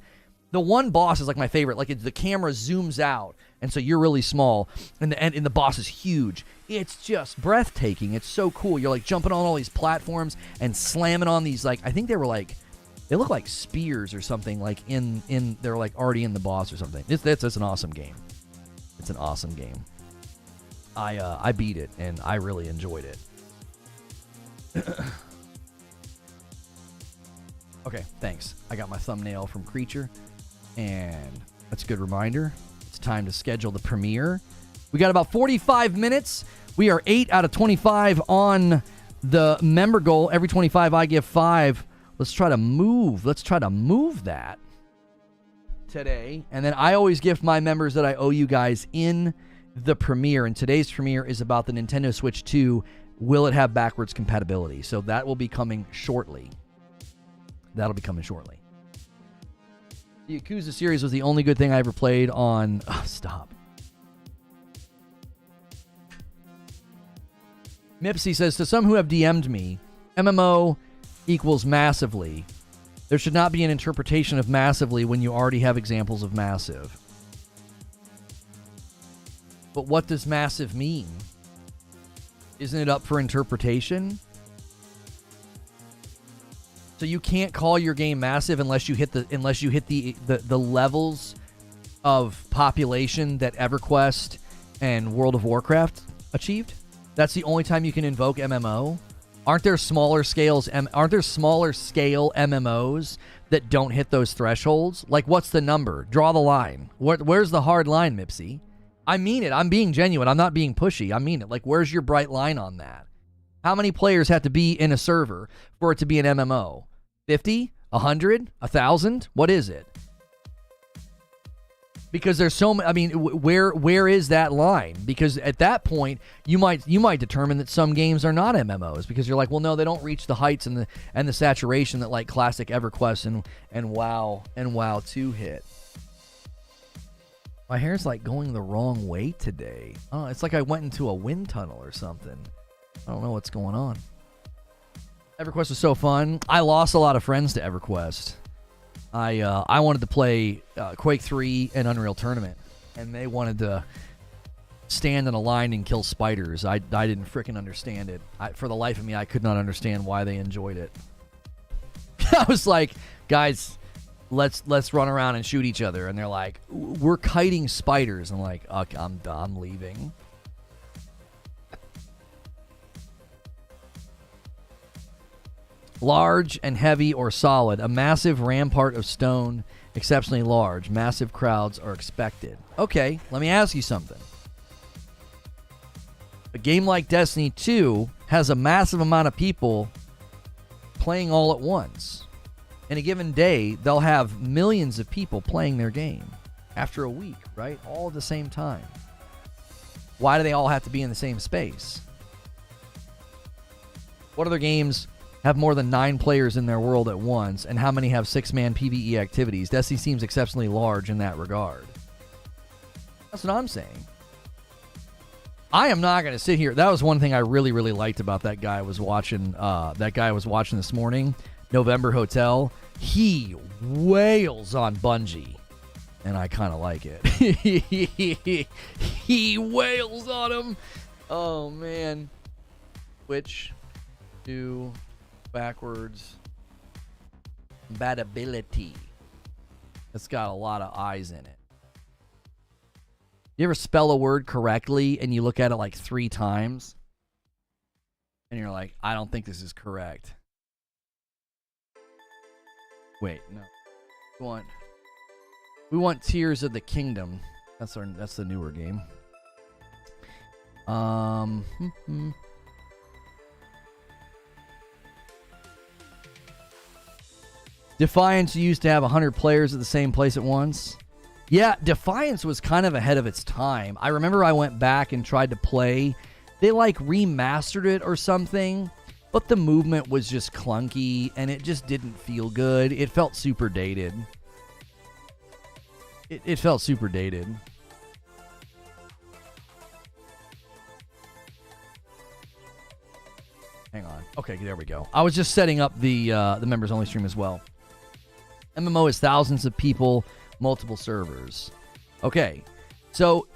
[SPEAKER 1] The one boss is like my favorite. Like the camera zooms out, and so you're really small, and the boss is huge. It's just breathtaking. It's so cool. You're like jumping on all these platforms and slamming on these, like, I think they look like spears or something, like they're like already in the boss or something. It's an awesome game. It's an awesome game. I beat it, and I really enjoyed it. Okay, thanks. I got my thumbnail from Creature, and that's a good reminder. It's time to schedule the premiere. We got about 45 minutes. We are 8 out of 25 on the member goal. Every 25, I give 5. Let's try to move that today. And then I always gift my members that I owe you guys in the premiere. And today's premiere is about the Nintendo Switch 2. Will it have backwards compatibility? So that will be coming shortly. The Yakuza series was the only good thing I ever played on... Oh, stop. Mipsy says, to some who have DM'd me, MMO equals massively. There should not be an interpretation of massively when you already have examples of massive. But what does massive mean? Isn't it up for interpretation? So you can't call your game massive unless you hit the levels of population that EverQuest and World of Warcraft achieved? That's the only time you can invoke MMO? Aren't there smaller scale MMOs that don't hit those thresholds? Like, what's the number? Draw the line. Where's the hard line, Mipsy? I mean it. I'm being genuine. I'm not being pushy. I mean it. Like, where's your bright line on that? How many players have to be in a server for it to be an MMO? 50? 100? 1,000? What is it? Because there's so many. I mean, where is that line? Because at that point, you might determine that some games are not MMOs because you're like, well, no, they don't reach the heights and the saturation that like classic EverQuest and WoW 2 hit. My hair's like going the wrong way today. Oh, it's like I went into a wind tunnel or something. I don't know what's going on. EverQuest was so fun. I lost a lot of friends to EverQuest. I wanted to play Quake 3 and Unreal Tournament, and they wanted to stand in a line and kill spiders. I didn't freaking understand it. For the life of me, I could not understand why they enjoyed it. I was like, guys, let's run around and shoot each other. And they're like, we're kiting spiders. I'm like, okay, I'm leaving. Large and heavy or solid. A massive rampart of stone, exceptionally large. Massive crowds are expected. Okay, let me ask you something. A game like Destiny 2 has a massive amount of people playing all at once. In a given day, they'll have millions of people playing their game after a week, right? All at the same time. Why do they all have to be in the same space? What other games have more than 9 players in their world at once, and how many have 6-man PvE activities? Destiny seems exceptionally large in that regard. That's what I'm saying. I am not going to sit here. That was one thing I really, really liked about that guy I was watching. That guy I was watching this morning, November Hotel. He wails on Bungie, and I kind of like it. He wails on him. Oh man. Switch to backwards compatibility. It's got a lot of I's in it. You ever spell a word correctly and you look at it like 3 times and you're like, I don't think this is correct. Wait, no. We want Tears of the Kingdom. That's the newer game. Defiance used to have 100 players at the same place at once. Yeah, Defiance was kind of ahead of its time. I remember I went back and tried to play. They like remastered it or something, but the movement was just clunky and it just didn't feel good. It felt super dated. It felt super dated. Hang on. Okay, there we go. I was just setting up the members only stream as well. MMO is thousands of people, multiple servers. Okay, so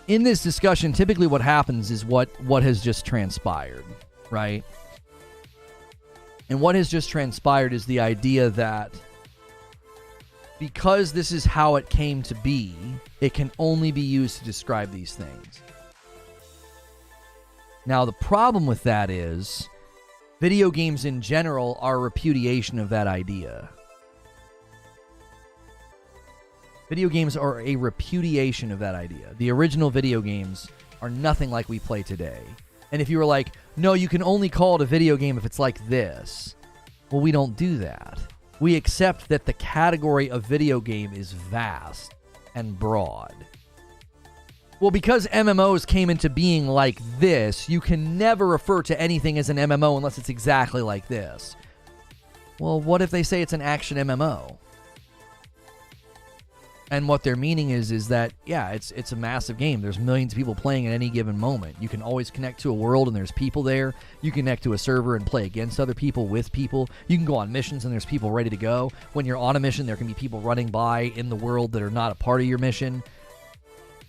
[SPEAKER 1] in this discussion, typically what happens is what has just transpired, right? And what has just transpired is the idea that because this is how it came to be, it can only be used to describe these things. Now, the problem with that is video games in general are a repudiation of that idea. Video games are a repudiation of that idea. The original video games are nothing like we play today. And if you were like, no, you can only call it a video game if it's like this. Well, we don't do that. We accept that the category of video game is vast and broad. Well, because MMOs came into being like this, you can never refer to anything as an MMO unless it's exactly like this. Well, what if they say it's an action MMO? And what their meaning is that, yeah, it's a massive game. There's millions of people playing at any given moment. You can always connect to a world and there's people there. You can connect to a server and play against other people, with people. You can go on missions and there's people ready to go. When you're on a mission, there can be people running by in the world that are not a part of your mission.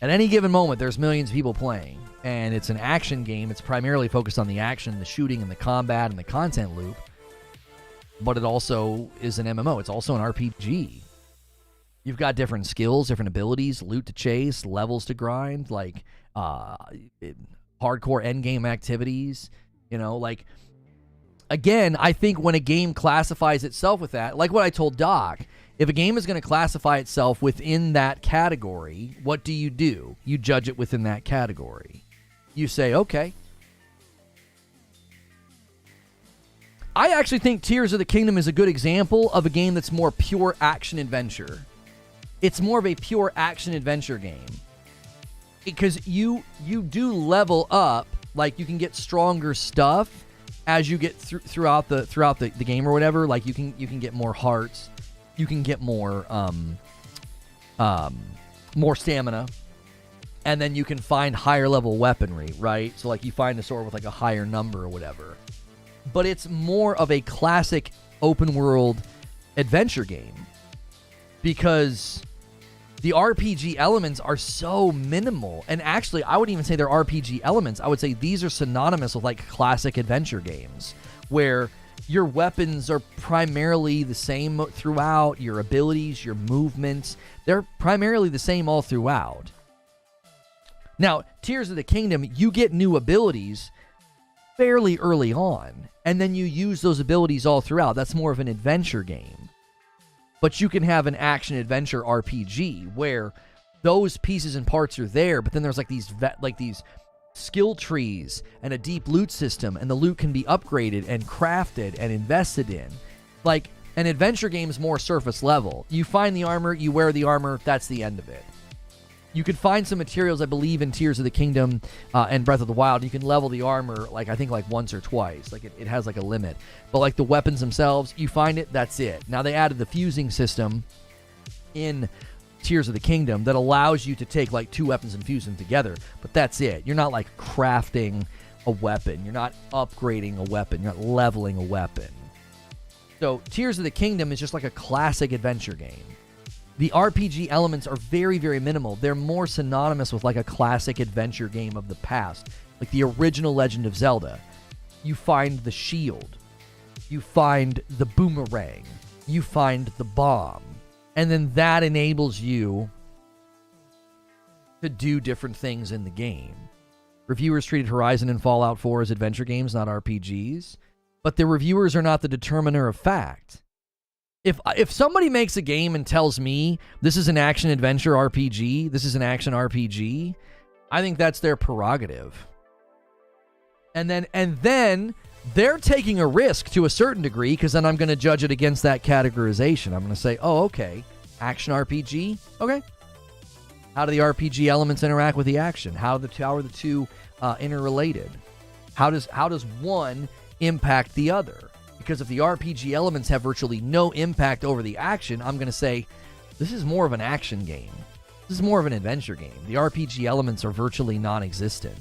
[SPEAKER 1] At any given moment, there's millions of people playing. And it's an action game. It's primarily focused on the action, the shooting, and the combat, and the content loop. But it also is an MMO. It's also an RPG. You've got different skills, different abilities, loot to chase, levels to grind, like hardcore endgame activities. You know, like, again, I think when a game classifies itself with that, like what I told Doc, if a game is going to classify itself within that category, what do? You judge it within that category. You say, okay. I actually think Tears of the Kingdom is a good example of a game that's more pure action-adventure. It's more of a pure action-adventure game. Because you do level up, like you can get stronger stuff as you get throughout the game or whatever. Like you can get more hearts. You can get more stamina, and then you can find higher level weaponry, right? So like you find a sword with like a higher number or whatever. But it's more of a classic open world adventure game because the RPG elements are so minimal. And actually, I wouldn't even say they're RPG elements. I would say these are synonymous with like classic adventure games where your weapons are primarily the same throughout. Your abilities, your movements, they're primarily the same all throughout. Now, Tears of the Kingdom, you get new abilities fairly early on, and then you use those abilities all throughout. That's more of an adventure game. But you can have an action-adventure RPG where those pieces and parts are there, but then there's like these skill trees and a deep loot system, and the loot can be upgraded and crafted and invested in. Like, an adventure game is more surface level. You find the armor, you wear the armor, that's the end of it. You could find some materials, I believe, in Tears of the Kingdom and Breath of the Wild. You can level the armor, like, I think, like, once or twice. Like, it has, like, a limit. But, like, the weapons themselves, you find it, that's it. Now, they added the fusing system in Tears of the Kingdom that allows you to take like 2 weapons and fuse them together, but that's it. You're not like crafting a weapon. You're not upgrading a weapon. You're not leveling a weapon. So Tears of the Kingdom is just like a classic adventure game. The RPG elements are very, very minimal. They're more synonymous with like a classic adventure game of the past, like the original Legend of Zelda. You find the shield. You find the boomerang. You find the bomb. And then that enables you to do different things in the game. Reviewers treated Horizon and Fallout 4 as adventure games, not RPGs. But the reviewers are not the determiner of fact. If somebody makes a game and tells me this is an action-adventure RPG, this is an action RPG, I think that's their prerogative. And then they're taking a risk to a certain degree, because then I'm going to judge it against that categorization. I'm going to say, oh, okay, action RPG? Okay. How do the RPG elements interact with the action? How are the two interrelated? How does one impact the other? Because if the RPG elements have virtually no impact over the action, I'm going to say, this is more of an action game. This is more of an adventure game. The RPG elements are virtually non-existent.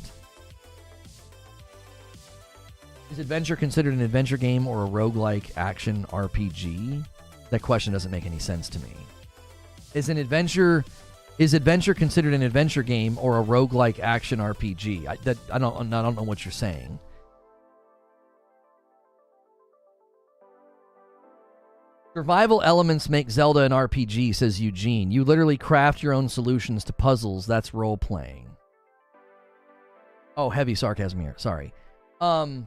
[SPEAKER 1] Is adventure considered an adventure game or a roguelike action RPG? That question doesn't make any sense to me. Is adventure considered an adventure game or a roguelike action RPG? I don't know what you're saying. Survival elements make Zelda an RPG, says Eugene. You literally craft your own solutions to puzzles. That's role-playing. Oh, heavy sarcasm here. Sorry. I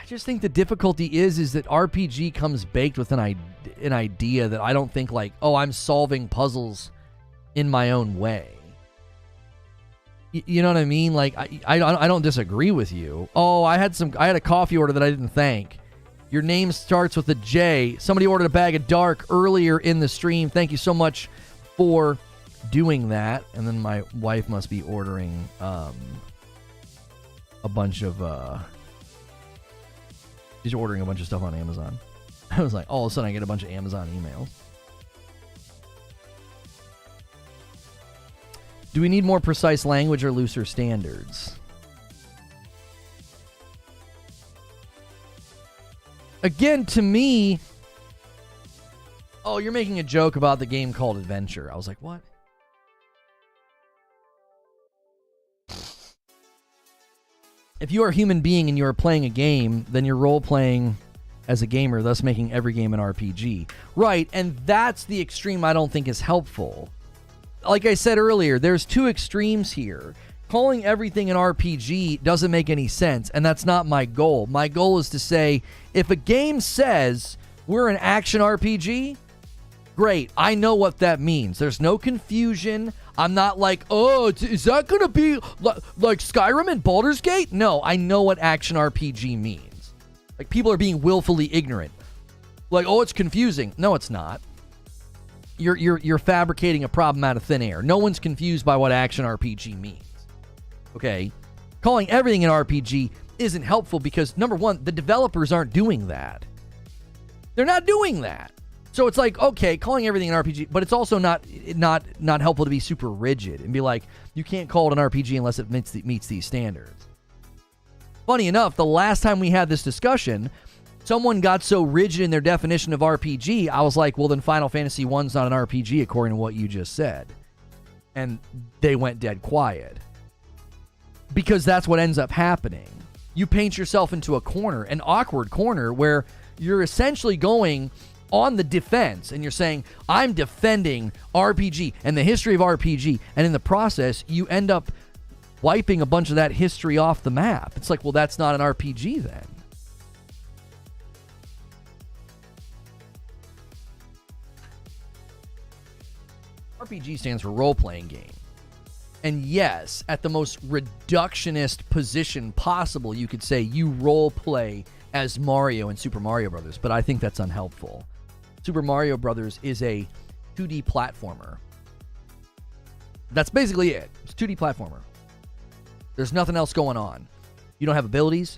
[SPEAKER 1] just think the difficulty is that RPG comes baked with an idea that I don't think like, oh, I'm solving puzzles in my own way. You know what I mean? Like, I don't disagree with you. Oh, I had a coffee order that I didn't thank. Your name starts with a J. Somebody ordered a bag of dark earlier in the stream. Thank you so much for doing that. And then my wife must be ordering a bunch of... she's ordering a bunch of stuff on Amazon. I was like, all of a sudden I get a bunch of Amazon emails. Do we need more precise language or looser standards? Again, to me... Oh, you're making a joke about the game called Adventure. I was like, what? If you are a human being and you are playing a game, then you're role-playing as a gamer, thus making every game an RPG. Right, and that's the extreme I don't think is helpful. Like I said earlier, there's 2 extremes here. Calling everything an RPG doesn't make any sense, and that's not my goal. My goal is to say, if a game says we're an action RPG, great, I know what that means. There's no confusion. I'm not like, oh, is that going to be like Skyrim and Baldur's Gate? No, I know what action RPG means. Like, people are being willfully ignorant. Like, oh, it's confusing. No, it's not. You're fabricating a problem out of thin air. No one's confused by what action RPG means. Okay? Calling everything an RPG isn't helpful because, number one, the developers aren't doing that. They're not doing that. So it's like, okay, calling everything an RPG, but it's also not helpful to be super rigid and be like, you can't call it an RPG unless it meets these standards. Funny enough, the last time we had this discussion, someone got so rigid in their definition of RPG, I was like, well, then Final Fantasy 1's not an RPG according to what you just said. And they went dead quiet. Because that's what ends up happening. You paint yourself into a corner, an awkward corner, where you're essentially going on the defense, and you're saying, I'm defending RPG and the history of RPG, and in the process, you end up wiping a bunch of that history off the map. It's like, well, that's not an RPG then. RPG stands for role-playing game. And yes, at the most reductionist position possible, you could say you role-play as Mario in Super Mario Brothers, but I think that's unhelpful. Super Mario Brothers is a 2D platformer. That's basically it. It's a 2D platformer. There's nothing else going on. You don't have abilities.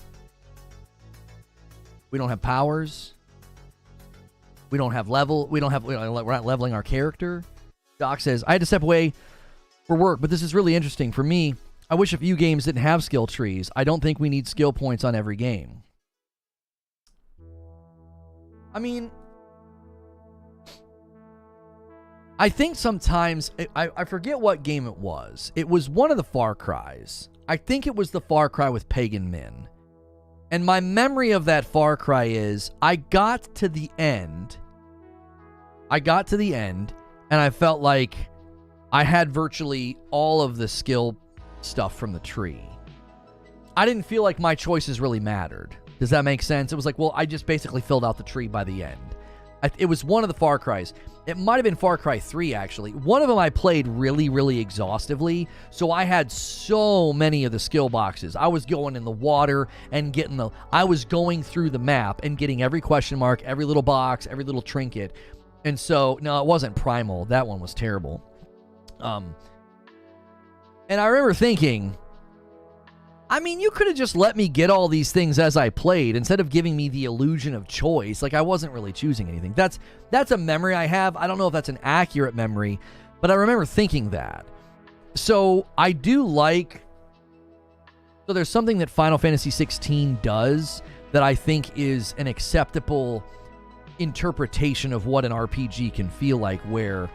[SPEAKER 1] We don't have powers. We don't have level. We're not leveling our character. Doc says, I had to step away for work, but this is really interesting. For me, I wish a few games didn't have skill trees. I don't think we need skill points on every game. I mean, I think sometimes, I forget what game it was. It was one of the Far Cries. I think it was the Far Cry with Pagan Min. And my memory of that Far Cry is, I got to the end, and I felt like I had virtually all of the skill stuff from the tree. I didn't feel like my choices really mattered. Does that make sense? It was like, well, I just basically filled out the tree by the end. It was one of the Far Cries. It might have been Far Cry 3, actually. One of them I played really, really exhaustively, so I had so many of the skill boxes. I was going in the water and I was going through the map and getting every question mark, every little box, every little trinket. And so, no, it wasn't Primal. That one was terrible. And I remember thinking, I mean, you could have just let me get all these things as I played instead of giving me the illusion of choice. Like, I wasn't really choosing anything. That's a memory I have. I don't know if that's an accurate memory, but I remember thinking that. So I do like... So there's something that Final Fantasy 16 does that I think is an acceptable interpretation of what an RPG can feel like, where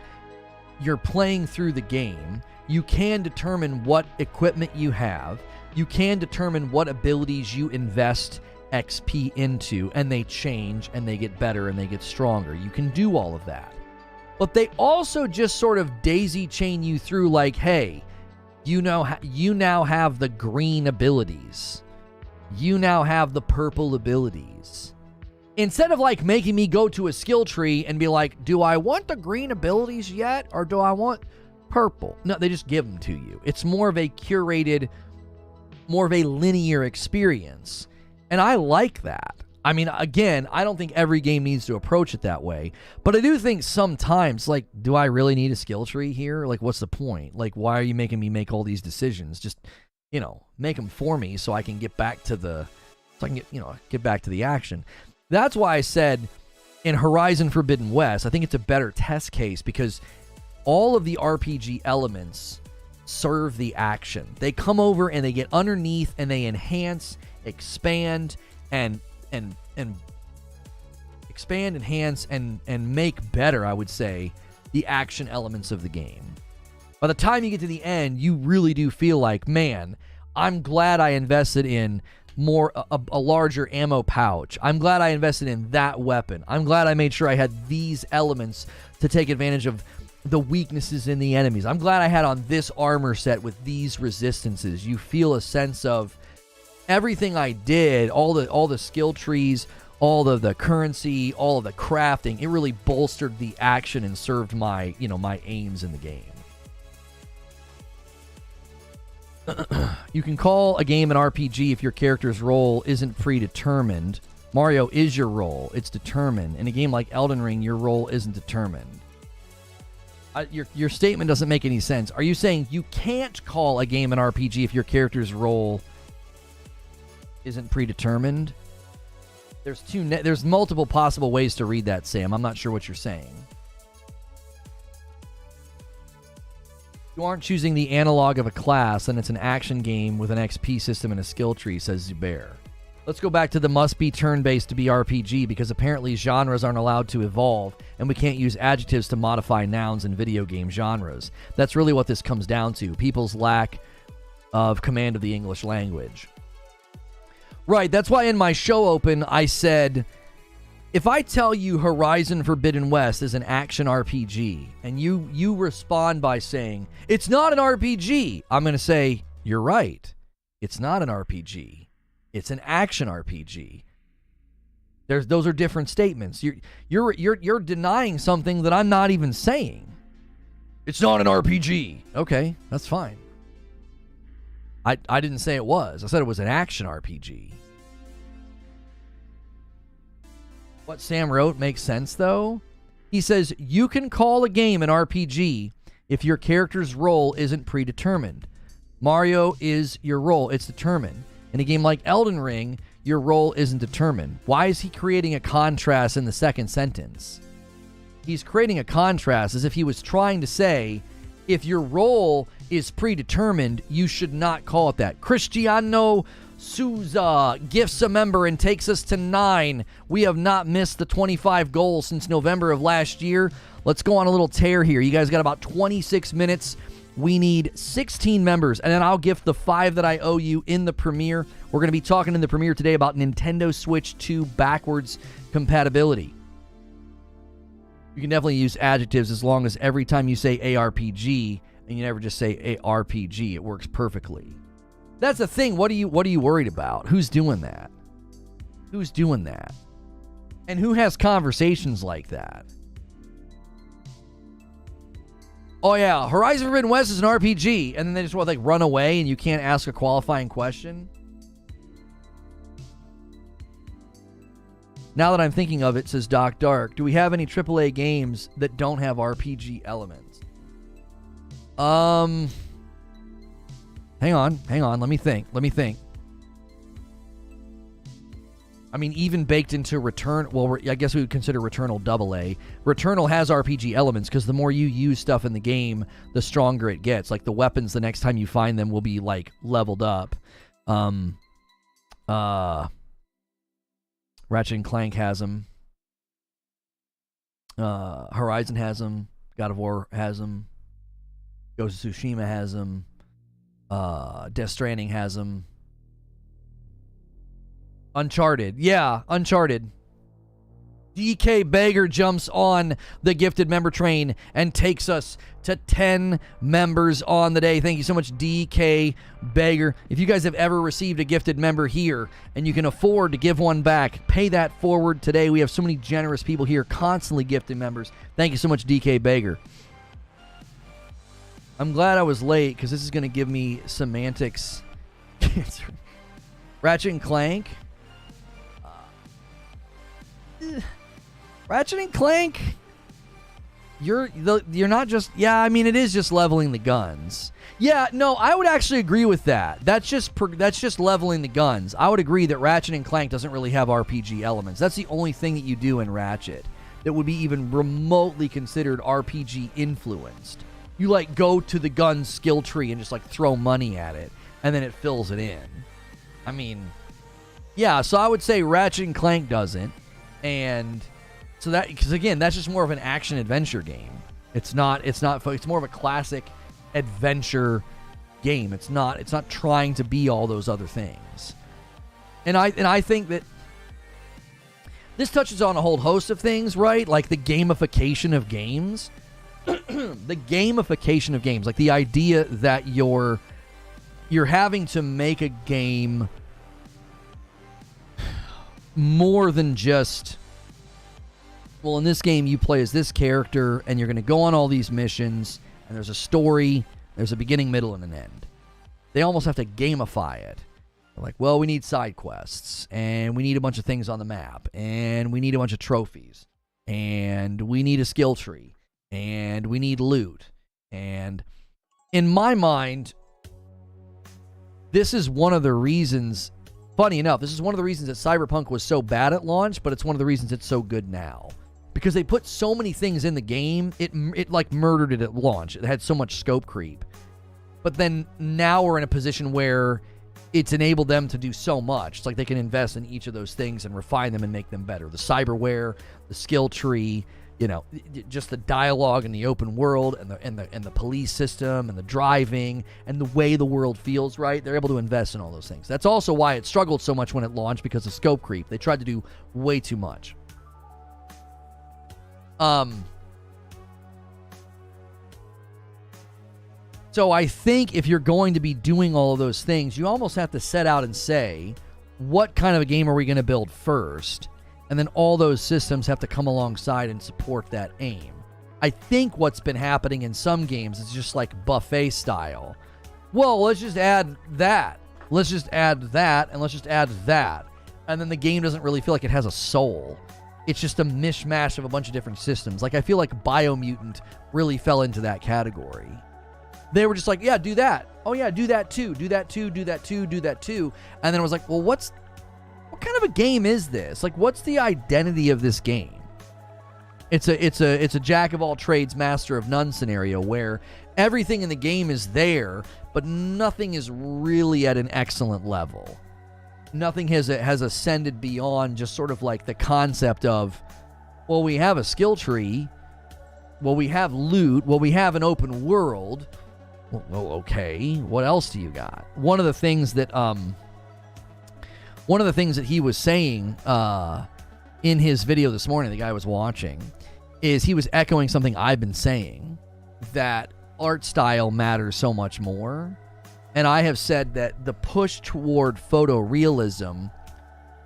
[SPEAKER 1] you're playing through the game, you can determine what equipment you have, you can determine what abilities you invest XP into, and they change, and they get better, and they get stronger. You can do all of that. But they also just sort of daisy chain you through like, hey, you now have the green abilities. You now have the purple abilities. Instead of like making me go to a skill tree and be like, do I want the green abilities yet, or do I want purple? No, they just give them to you. It's more of a curated, more of a linear experience. And I like that. I mean, again, I don't think every game needs to approach it that way, but I do think sometimes, like, do I really need a skill tree here? Like, what's the point? Like, why are you making me make all these decisions? Just, make them for me so I can get back to get back to the action. That's why I said in Horizon Forbidden West, I think it's a better test case because all of the RPG elements serve the action. They come over and they get underneath and they enhance, expand, and expand, enhance, and make better, I would say, the action elements of the game. By the time you get to the end, you really do feel like, man, I'm glad I invested in a larger ammo pouch. I'm glad I invested in that weapon. I'm glad I made sure I had these elements to take advantage of the weaknesses in the enemies. I'm glad I had on this armor set with these resistances. You feel a sense of everything I did, all the skill trees, all of the currency, all of the crafting. It really bolstered the action and served my aims in the game. You can call a game an RPG if your character's role isn't predetermined. Mario is your role. It's determined. In a game like Elden Ring, your role isn't determined. Your statement doesn't make any sense. Are you saying you can't call a game an RPG if your character's role isn't predetermined? There's multiple possible ways to read that, Sam. I'm not sure what you're saying. You aren't choosing the analog of a class, and it's an action game with an XP system and a skill tree, says Zubair. Let's go back to the must be turn-based to be RPG, because apparently genres aren't allowed to evolve, and we can't use adjectives to modify nouns in video game genres. That's really what this comes down to, people's lack of command of the English language. Right, that's why in my show open I said, if I tell you Horizon Forbidden West is an action RPG, and you respond by saying, it's not an RPG, I'm going to say, you're right. It's not an RPG. It's an action RPG. Those are different statements. You're denying something that I'm not even saying. It's not an RPG. Okay, that's fine. I didn't say it was. I said it was an action RPG. What Sam wrote makes sense, though. He says, you can call a game an RPG if your character's role isn't predetermined. Mario is your role. It's determined. In a game like Elden Ring, your role isn't determined. Why is he creating a contrast in the second sentence? He's creating a contrast as if he was trying to say, if your role is predetermined, you should not call it that. Cristiano Souza gifts a member and takes us to 9. We have not missed the 25 goals since November of last year. Let's go on a little tear here. You guys got about 26 minutes. We need 16 members, and then I'll gift the 5 that I owe you in the premiere. We're going to be talking in the premiere today about Nintendo Switch 2 backwards compatibility. You can definitely use adjectives as long as every time you say ARPG and you never just say ARPG, it works perfectly. That's the thing. What are you worried about? Who's doing that? Who's doing that? And who has conversations like that? Oh yeah, Horizon Forbidden West is an RPG, and then they just want to like run away and you can't ask a qualifying question. Now that I'm thinking of it, says Doc Dark, do we have any AAA games that don't have RPG elements? Hang on. Let me think. I mean, even baked into Return, well, I guess we would consider Returnal AA. Returnal has RPG elements because the more you use stuff in the game, the stronger it gets. Like the weapons, the next time you find them, will be like leveled up. Ratchet and Clank has them. Horizon has them. God of War has them. Ghost of Tsushima has them. Death Stranding has them. Uncharted. Yeah, Uncharted. DK Bager jumps on the gifted member train and takes us to 10 members on the day. Thank you so much, DK Bager. If you guys have ever received a gifted member here and you can afford to give one back, pay that forward today. We have so many generous people here constantly gifting members. Thank you so much, DK Bager. I'm glad I was late because this is going to give me semantics. Ratchet and Clank. Ratchet and Clank, you're not just, yeah, I mean, it is just leveling the guns. Yeah, no, I would actually agree with that. That's just leveling the guns. I would agree that Ratchet and Clank doesn't really have RPG elements. That's the only thing that you do in Ratchet that would be even remotely considered RPG influenced. You like go to the gun skill tree and just like throw money at it and then it fills it in. I mean, yeah, so I would say Ratchet and Clank doesn't. And so that, because again, that's just more of an action adventure game. It's more of a classic adventure game. It's not trying to be all those other things. And I think that this touches on a whole host of things, right? Like the gamification of games. The gamification of games, like the idea that you're having to make a game more than just, well, in this game you play as this character and you're going to go on all these missions and there's a story, there's a beginning, middle, and an end. They almost have to gamify it. They're like, well, we need side quests and we need a bunch of things on the map and we need a bunch of trophies and we need a skill tree and we need loot. And in my mind, this is one of the reasons, funny enough, this is one of the reasons that Cyberpunk was so bad at launch, but it's one of the reasons it's so good now. Because they put so many things in the game, it like murdered it at launch. It had so much scope creep. But then now we're in a position where it's enabled them to do so much. It's like they can invest in each of those things and refine them and make them better. The cyberware, the skill tree, you know, just the dialogue in the open world and the police system and the driving and the way the world feels, right? They're able to invest in all those things. That's also why it struggled so much when it launched, because of scope creep. They tried to do way too much. So I think if you're going to be doing all of those things, you almost have to set out and say, what kind of a game are we going to build first? And then all those systems have to come alongside and support that aim. I think what's been happening in some games is just like buffet style. Well, let's just add that. Let's just add that, and let's just add that. And then the game doesn't really feel like it has a soul. It's just a mishmash of a bunch of different systems. Like, I feel like Biomutant really fell into that category. They were just like, yeah, do that. Oh, yeah, do that too. Do that too, do that too, do that too. And then it was like, well, what's what kind of a game is this? Like, what's the identity of this game? It's a jack of all trades, master of none scenario where everything in the game is there, but nothing is really at an excellent level. Nothing has ascended beyond just sort of like the concept of, well, we have a skill tree, well, we have loot, well, we have an open world. Well, okay, what else do you got? One of the things that he was saying in his video this morning, the guy I was watching, is he was echoing something I've been saying, that art style matters so much more. And I have said that the push toward photorealism,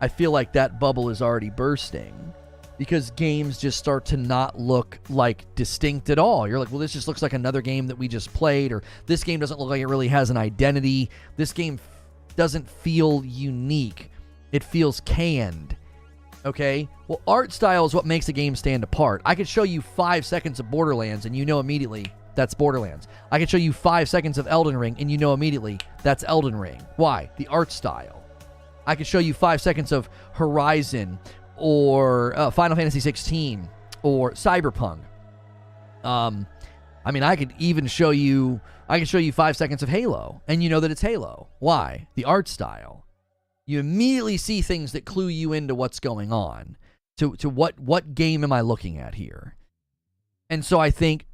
[SPEAKER 1] I feel like that bubble is already bursting because games just start to not look like distinct at all. You're like, well, this just looks like another game that we just played, or this game doesn't look like it really has an identity. This game doesn't feel unique. It feels canned. Okay? Well, art style is what makes a game stand apart. I could show you 5 seconds of Borderlands and you know immediately that's Borderlands. I could show you 5 seconds of Elden Ring and you know immediately that's Elden Ring. Why? The art style. I could show you 5 seconds of Horizon or Final Fantasy 16 or Cyberpunk. I mean, I could show you 5 seconds of Halo and you know that it's Halo. Why? The art style. You immediately see things that clue you into what's going on, to what game am I looking at here. And so I think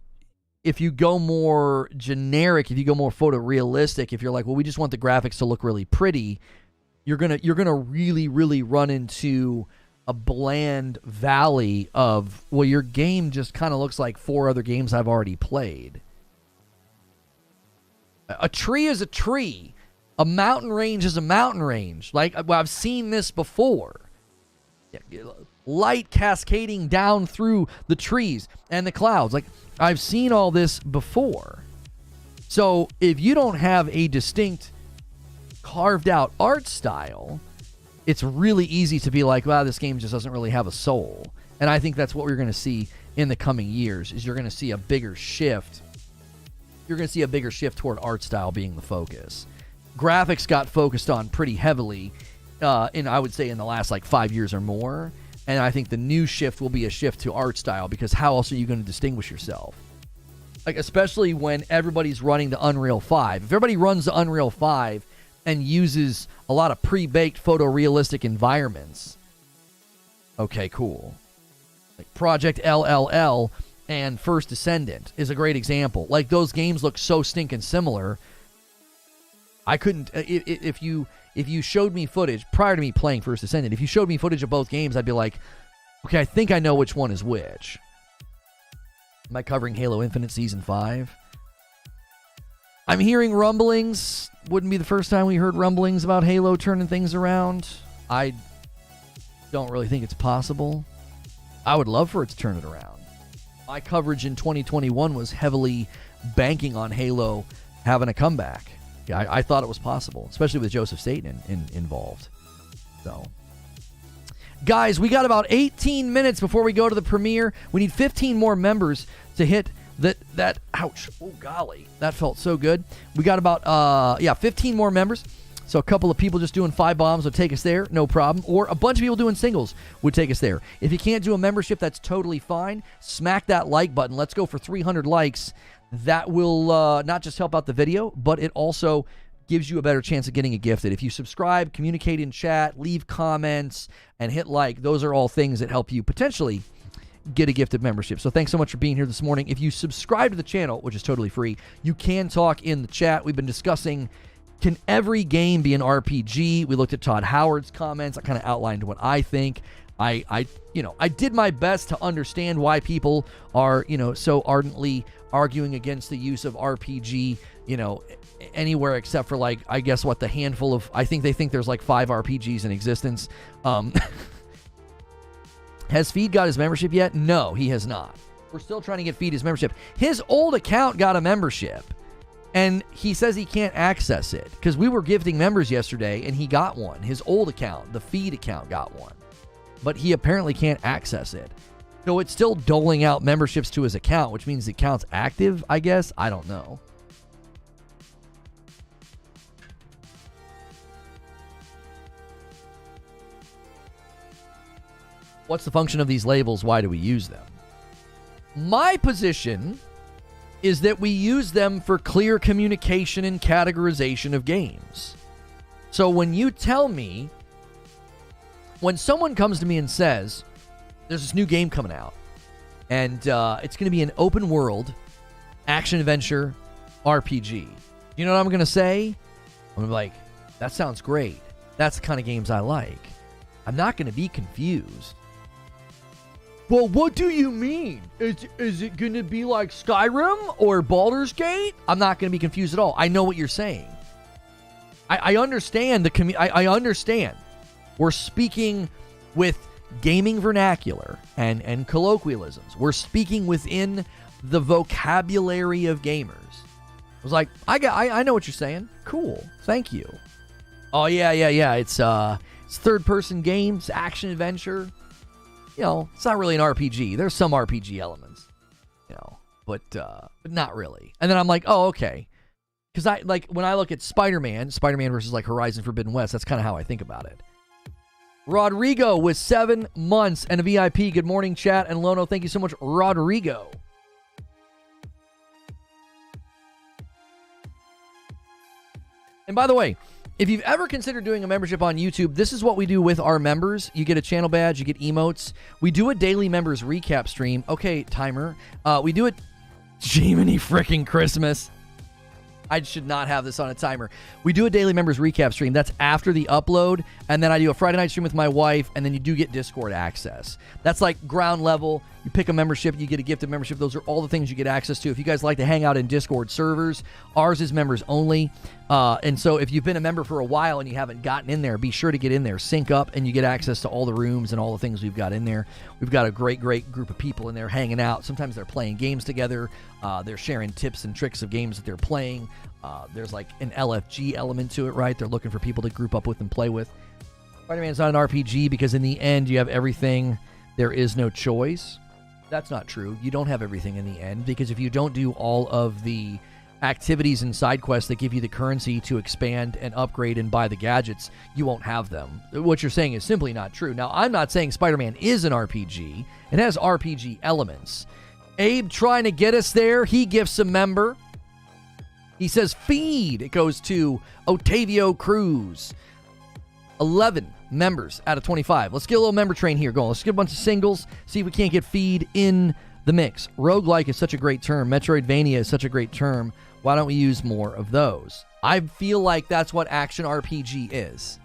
[SPEAKER 1] if you go more generic, if you go more photorealistic, if you're like, well, we just want the graphics to look really pretty, you're gonna really, really run into a bland valley of, well, your game just kind of looks like 4 other games I've already played. A tree is a tree. A mountain range is a mountain range. Like, I've seen this before. Light cascading down through the trees and the clouds. Like, I've seen all this before. So, if you don't have a distinct, carved out art style, it's really easy to be like, wow, this game just doesn't really have a soul. And I think that's what we're going to see in the coming years, is you're going to see a bigger shift. You're going to see a bigger shift toward art style being the focus. Graphics got focused on pretty heavily I would say in the last like 5 years or more, and I think the new shift will be a shift to art style, because how else are you going to distinguish yourself? Like, especially when everybody's running the Unreal 5. If everybody runs the Unreal 5 and uses a lot of pre-baked photorealistic environments, okay, cool. Like Project LLL and First Descendant is a great example. Like, those games look so stinking similar. I couldn't, if you showed me footage prior to me playing First Descendant, if you showed me footage of both games, I'd be like, okay, I think I know which one is which. Am I covering Halo Infinite Season 5? I'm hearing rumblings. Wouldn't be the first time we heard rumblings about Halo turning things around. I don't really think it's possible. I would love for it to turn it around. My coverage in 2021 was heavily banking on Halo having a comeback. Yeah, I thought it was possible, especially with Joseph Staten involved. So, guys, we got about 18 minutes before we go to the premiere. We need 15 more members to hit that. Ouch! Oh golly, that felt so good. We got about 15 more members. So a couple of people just doing 5 bombs would take us there, no problem. Or a bunch of people doing singles would take us there. If you can't do a membership, that's totally fine. Smack that like button. Let's go for 300 likes. That will not just help out the video, but it also gives you a better chance of getting it gifted. If you subscribe, communicate in chat, leave comments, and hit like, those are all things that help you potentially get a gifted membership. So thanks so much for being here this morning. If you subscribe to the channel, which is totally free, you can talk in the chat. We've been discussing, can every game be an RPG? We looked at Todd Howard's comments. I kind of outlined what I think. I did my best to understand why people are, so ardently arguing against the use of RPG, anywhere except for, like, I guess the handful of, I think they think there's like 5 RPGs in existence. Has Feed got his membership yet? No, he has not. We're still trying to get Feed his membership. His old account got a membership, and he says he can't access it because we were gifting members yesterday and he got one. His old account, the Feed account, got one, but he apparently can't access it. So it's still doling out memberships to his account, which means the account's active, I guess. I don't know. What's the function of these labels? Why do we use them? My position is that we use them for clear communication and categorization of games. So when you tell me, when someone comes to me and says, there's this new game coming out, and it's going to be an open world, action-adventure, RPG. You know what I'm going to say? I'm going to be like, that sounds great. That's the kind of games I like. I'm not going to be confused. Well, what do you mean? Is it going to be like Skyrim or Baldur's Gate? I'm not going to be confused at all. I know what you're saying. I understand I understand. We're speaking with gaming vernacular and colloquialisms. We're speaking within the vocabulary of gamers. I was like, I know what you're saying. Cool. Thank you. Oh yeah. It's third-person games, action adventure. You know, it's not really an RPG. There's some RPG elements, you know, but not really. And then I'm like, oh, okay. Because when I look at Spider-Man versus like Horizon Forbidden West, that's kind of how I think about it. Rodrigo with 7 months and a VIP. Good morning, chat. And Lono, thank you so much, Rodrigo. And by the way, if you've ever considered doing a membership on YouTube, this is what we do with our members. You get a channel badge, you get emotes. We do a daily members recap stream. Okay, timer. We do it. Jiminy frickin' Christmas. I should not have this on a timer. We do a daily members recap stream. That's after the upload. And then I do a Friday night stream with my wife. And then you do get Discord access. That's like ground level. You pick a membership, you get a gifted membership. Those are all the things you get access to. If you guys like to hang out in Discord servers, ours is members only. And so if you've been a member for a while and you haven't gotten in there, be sure to get in there, sync up, and you get access to all the rooms and all the things we've got in there. We've got a great group of people in there hanging out. Sometimes they're playing games together. They're sharing tips and tricks of games that they're playing. There's like an LFG element to it, right? They're looking for people to group up with and play with. Spider-Man's not an RPG because in the end you have everything. There is no choice. That's not true. You don't have everything in the end because if you don't do all of the activities and side quests that give you the currency to expand and upgrade and buy the gadgets, you won't have them. What you're saying is simply not true. Now, I'm not saying Spider-Man is an RPG. It has RPG elements. Abe trying to get us there. He gifts a member. He says feed. It goes to Otavio Cruz. 11 members out of 25. Let's get a little member train here going. Let's get a bunch of singles. See if we can't get feed in the mix. Roguelike is such a great term. Metroidvania is such a great term. Why don't we use more of those? I feel like that's what action RPG is.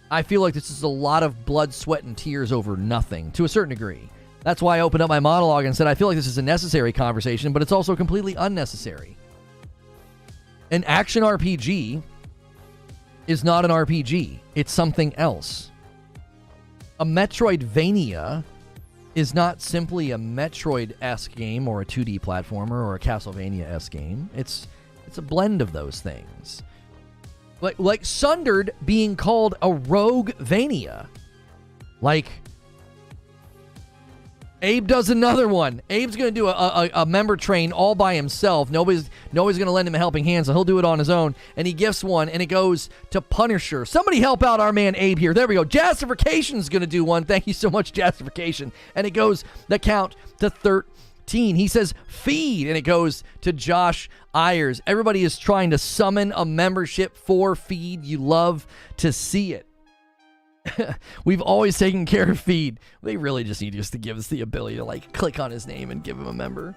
[SPEAKER 1] I feel like this is a lot of blood, sweat, and tears over nothing, to a certain degree. That's why I opened up my monologue and said I feel like this is a necessary conversation, but it's also completely unnecessary. An action RPG is not an RPG. It's something else. A Metroidvania is not simply a Metroid-esque game or a 2D platformer or a Castlevania-esque game. It's a blend of those things. Like Sundered being called a Roguevania. Like, Abe does another one. Abe's going to do a member train all by himself. Nobody's going to lend him a helping hand, so he'll do it on his own. And he gifts one, and it goes to Punisher. Somebody help out our man Abe here. There we go. Jazzification's going to do one. Thank you so much, Jazzification. And it goes, the count, to 13. He says, feed, and it goes to Josh Ayers. Everybody is trying to summon a membership for feed. You love to see it. We've always taken care of feed. They really just need us to give us the ability to like click on his name and give him a member.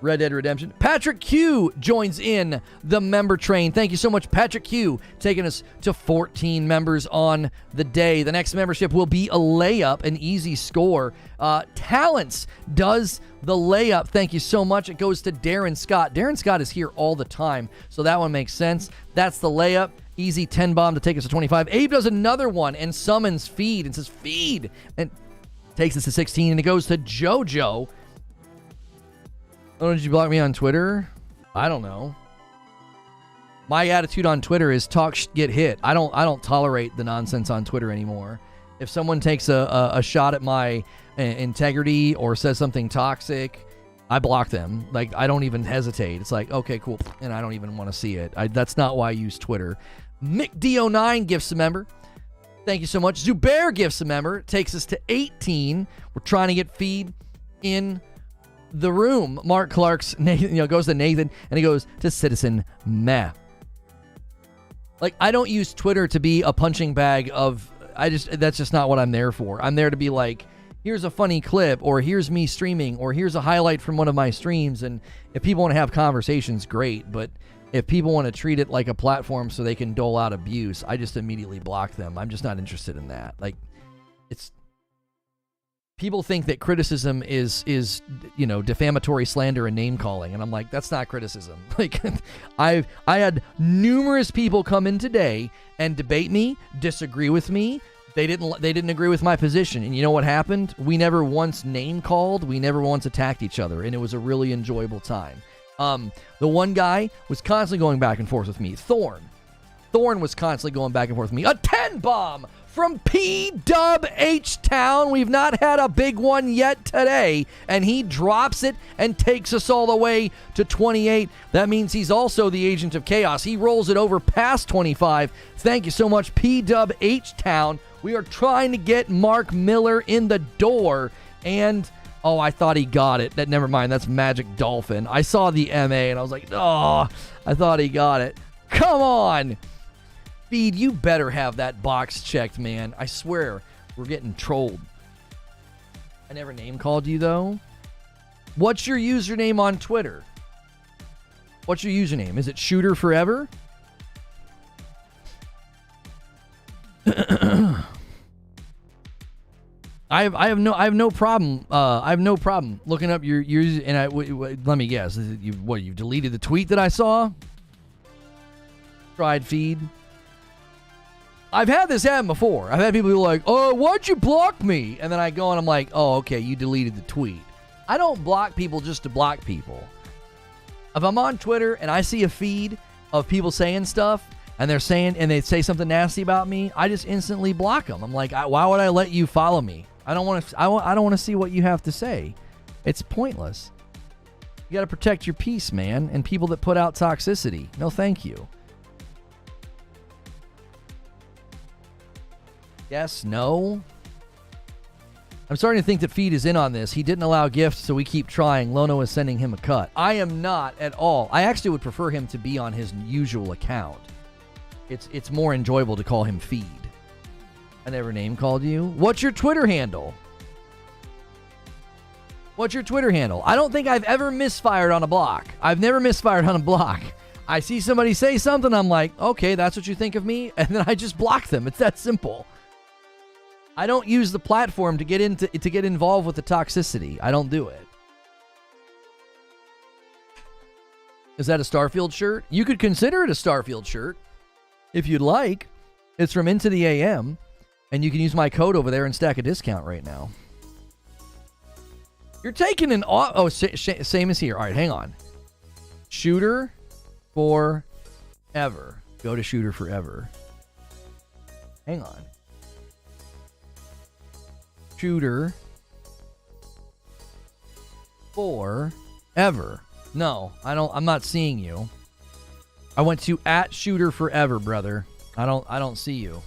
[SPEAKER 1] Red Dead Redemption. Patrick Q joins in the member train. Thank you so much, Patrick Q, taking us to 14 members on the day. The next membership will be a layup, an easy score. Talents does the layup. Thank you so much. It goes to Darren Scott. Darren Scott is here all the time, so that one makes sense. That's the layup. Easy 10 bomb to take us to 25. Abe does another one and summons feed and says feed and takes us to 16, and it goes to JoJo. Oh, did you block me on Twitter? I don't know. My attitude on Twitter is talk get hit. I don't tolerate the nonsense on Twitter anymore. If someone takes a shot at my integrity or says something toxic, I block them. Like, I don't even hesitate. It's like, okay, cool, and I don't even want to see it. That's not why I use Twitter. Mick D09 gifts a member. Thank you so much. Zubair gifts a member. Takes us to 18. We're trying to get feed in the room. Mark Clark's Nathan, goes to Nathan, and he goes to Citizen Meh. Like, I don't use Twitter to be a punching bag of... that's just not what I'm there for. I'm there to be like, here's a funny clip, or here's me streaming, or here's a highlight from one of my streams. And if people want to have conversations, great. But if people want to treat it like a platform so they can dole out abuse, I just immediately block them. I'm just not interested in that. Like, it's... People think that criticism is defamatory slander and name calling, and I'm like, that's not criticism. Like, I had numerous people come in today and debate me, disagree with me. They didn't agree with my position, and you know what happened? We never once name called. We never once attacked each other, and it was a really enjoyable time. The one guy was constantly going back and forth with me. Thorn was constantly going back and forth with me. A 10 bomb from P-Dub H-Town. We've not had a big one yet today, and he drops it and takes us all the way to 28. That means he's also the agent of chaos. He rolls it over past 25. Thank you so much, P-Dub H-Town. We are trying to get Mark Miller in the door, and... Oh, I thought he got it. Never mind, that's Magic Dolphin. I saw the MA, and I was like, oh, I thought he got it. Come on! Feed, you better have that box checked, man. I swear, we're getting trolled. I never name called you, though. What's your username on Twitter? What's your username? Is it Shooter Forever? I have no problem. I have no problem looking up your and let me guess. You've deleted the tweet that I saw? Tried feed. I've had this happen before. I've had people who are like, oh, why'd you block me? And then I go and I'm like, oh, okay, you deleted the tweet. I don't block people just to block people. If I'm on Twitter and I see a feed of people saying stuff and they say something nasty about me, I just instantly block them. I'm like, why would I let you follow me? I don't want to see what you have to say. It's pointless. You got to protect your peace, man, and people that put out toxicity. No, thank you. Yes, no. I'm starting to think that Feed is in on this. He didn't allow gifts, so we keep trying. Lono is sending him a cut. I am not at all. I actually would prefer him to be on his usual account. It's more enjoyable to call him Feed. I never name called you. What's your Twitter handle? What's your Twitter handle? I don't think I've ever misfired on a block. I've never misfired on a block. I see somebody say something, I'm like, okay, that's what you think of me, and then I just block them. It's that simple. I don't use the platform to get involved with the toxicity. I don't do it. Is that a Starfield shirt? You could consider it a Starfield shirt if you'd like. It's from Into the AM, and you can use my code over there and stack a discount right now. You're taking an... Oh, same as here. All right, hang on. Shooter Forever. Go to Shooter Forever. Hang on. Shooter Forever. No, I'm not seeing you. I went to @Shooter Forever, brother. I don't see you.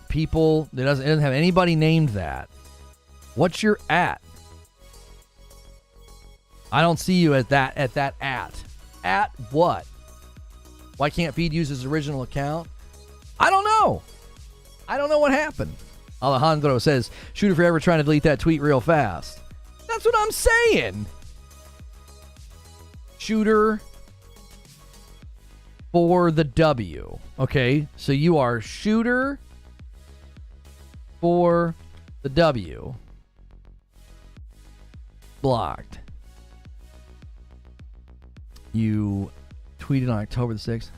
[SPEAKER 1] People, it doesn't have anybody named that. What's your @? I don't see you at that At what? Why can't Feed use his original account? I don't know. I don't know what happened. Alejandro says, Shooter Forever trying to delete that tweet real fast. That's what I'm saying. Shooter for the W. Okay, so you are Shooter for the W. Blocked. You tweeted on October the 6th.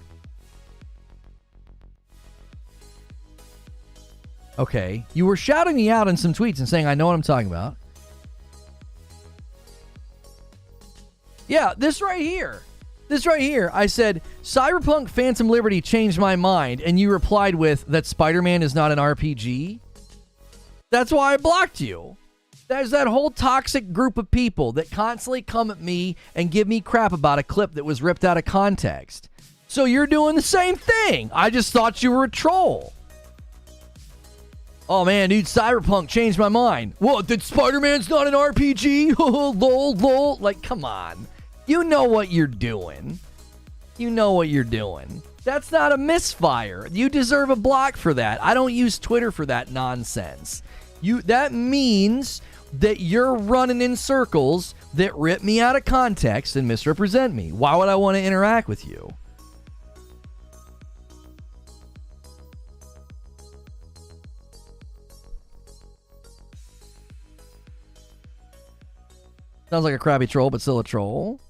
[SPEAKER 1] Okay. You were shouting me out in some tweets and saying, I know what I'm talking about. Yeah, this right here. This right here. I said, Cyberpunk Phantom Liberty changed my mind. And you replied with, that Spider-Man is not an RPG. That's why I blocked you. There's that whole toxic group of people that constantly come at me and give me crap about a clip that was ripped out of context. So you're doing the same thing. I just thought you were a troll. Oh man, dude, Cyberpunk changed my mind. What, that Spider-Man's not an RPG? Lol, lol. Like, come on. You know what you're doing. You know what you're doing. That's not a misfire. You deserve a block for that. I don't use Twitter for that nonsense. That means that you're running in circles that rip me out of context and misrepresent me. Why would I want to interact with you? Sounds like a crappy troll, but still a troll.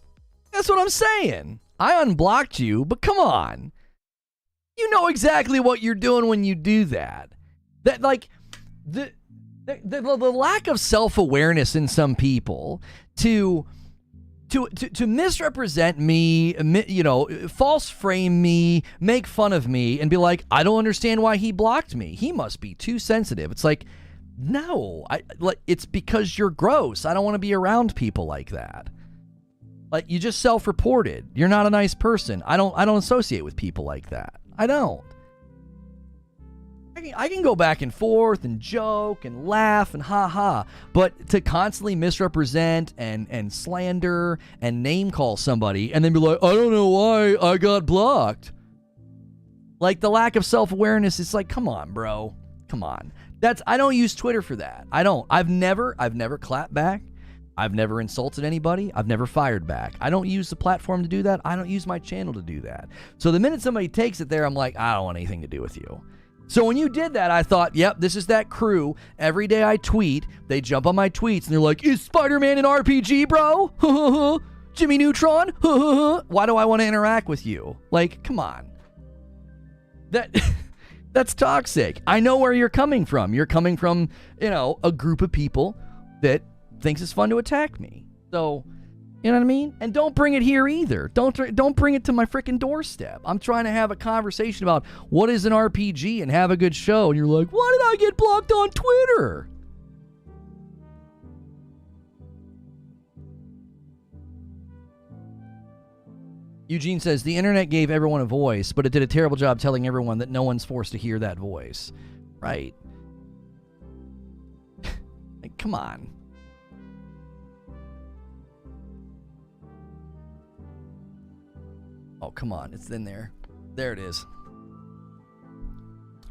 [SPEAKER 1] That's what I'm saying. I unblocked you, but come on. You know exactly what you're doing when you do that. That, like, the lack of self-awareness in some people to misrepresent me, you know, false frame me, make fun of me, and be like, I don't understand why he blocked me. He must be too sensitive. It's like, no, it's because you're gross. I don't want to be around people like that. Like, you just self-reported. You're not a nice person. I don't associate with people like that. I don't. I can go back and forth and joke and laugh and ha-ha, but to constantly misrepresent and slander and name call somebody and then be like, I don't know why I got blocked. Like, the lack of self-awareness is like, come on, bro. Come on. I don't use Twitter for that. I don't. I've never clapped back. I've never insulted anybody. I've never fired back. I don't use the platform to do that. I don't use my channel to do that. So the minute somebody takes it there, I'm like, I don't want anything to do with you. So when you did that, I thought, yep, this is that crew. Every day I tweet, they jump on my tweets, and they're like, is Spider-Man an RPG, bro? Jimmy Neutron? Why do I want to interact with you? Like, come on. That's toxic. I know where you're coming from. You're coming from, you know, a group of people that thinks it's fun to attack me. So, you know what I mean? And don't bring it here either. Don't bring it to my freaking doorstep. I'm trying to have a conversation about what is an RPG and have a good show. And you're like, why did I get blocked on Twitter? Eugene says, the internet gave everyone a voice, but it did a terrible job telling everyone that no one's forced to hear that voice. Right. Like, come on. Oh, come on. It's in there. There it is.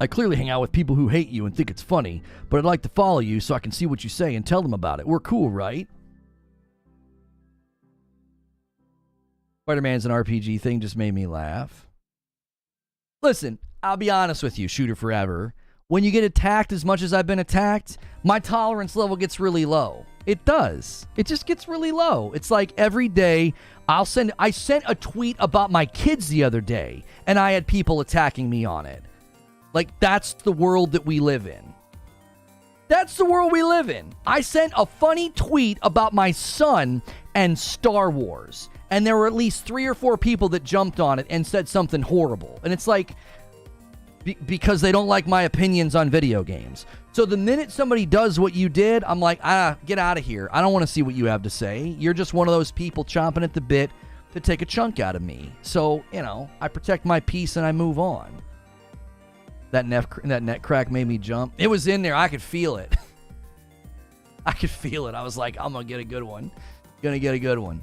[SPEAKER 1] I clearly hang out with people who hate you and think it's funny, but I'd like to follow you so I can see what you say and tell them about it. We're cool, right? Spider-Man's an RPG thing just made me laugh. Listen, I'll be honest with you, Shooter Forever. When you get attacked as much as I've been attacked, my tolerance level gets really low. It does. It just gets really low. It's like every day I sent a tweet about my kids the other day, and I had people attacking me on it. Like, that's the world that we live in. That's the world we live in. I sent a funny tweet about my son and Star Wars, and there were at least 3 or 4 people that jumped on it and said something horrible. And it's like, because they don't like my opinions on video games. So the minute somebody does what you did, I'm like, get out of here. I don't want to see what you have to say. You're just one of those people chomping at the bit to take a chunk out of me. So, you know, I protect my peace and I move on. That net crack made me jump. It was in there. I could feel it. I could feel it. I was like, I'm going to get a good one. Gonna get a good one.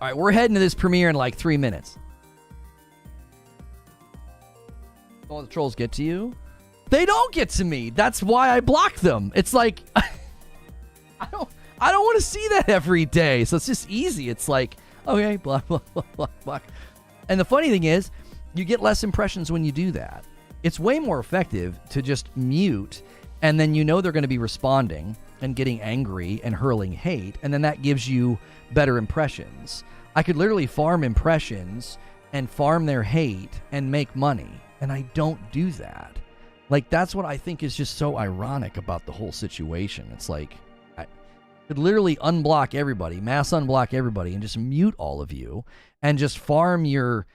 [SPEAKER 1] All right, we're heading to this premiere in like 3 minutes. All the trolls get to you? They don't get to me. That's why I block them. It's like, I don't want to see that every day. So it's just easy. It's like, okay, block, block, block, block, block. And the funny thing is, you get less impressions when you do that. It's way more effective to just mute, and then you know they're going to be responding and getting angry and hurling hate, and then that gives you better impressions. I could literally farm impressions and farm their hate and make money, and I don't do that. Like, that's what I think is just so ironic about the whole situation. It's like, I could literally unblock everybody, mass unblock everybody, and just mute all of you, and just farm your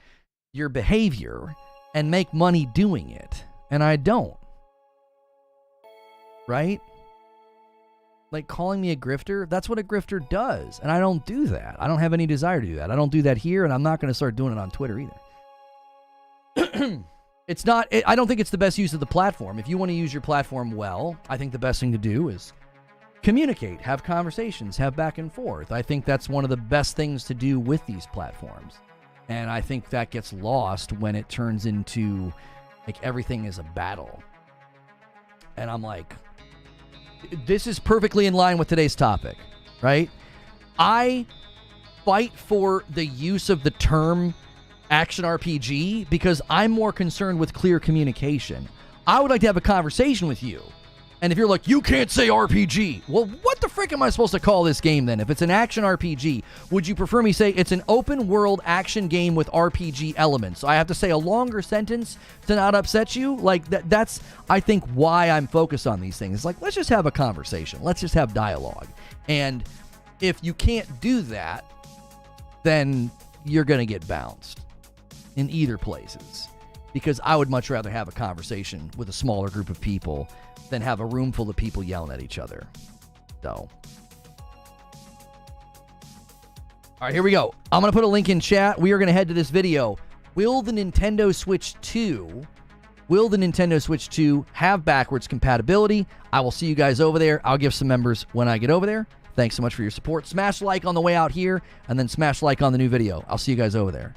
[SPEAKER 1] behavior and make money doing it. And I don't. Right? like calling me a grifter, that's what a grifter does. And I don't do that. I don't have any desire to do that. I don't do that here, and I'm not going to start doing it on Twitter either. It's not, I don't think it's the best use of the platform. If you want to use your platform well, I think the best thing to do is communicate, have conversations, have back and forth. I think that's one of the best things to do with these platforms. And I think that gets lost when it turns into, like, everything is a battle. And I'm like, this is perfectly in line with today's topic, right? I fight for the use of the term action RPG because I'm more concerned with clear communication. I would like to have a conversation with you. And if you're like, you can't say RPG, well, what the frick am I supposed to call this game then? If it's an action RPG, would you prefer me say it's an open world action game with RPG elements? So I have to say a longer sentence to not upset you? Like, that's, I think, why I'm focused on these things. Like, let's just have a conversation. Let's just have dialogue. And if you can't do that, then you're going to get bounced in either places. Because I would much rather have a conversation with a smaller group of people than have a room full of people yelling at each other. So, all right, here we go. I'm going to put a link in chat. We are going to head to this video. Will the Nintendo Switch 2 have backwards compatibility? I will see you guys over there. I'll give some members when I get over there. Thanks so much for your support. Smash like on the way out here, and then smash like on the new video. I'll see you guys over there.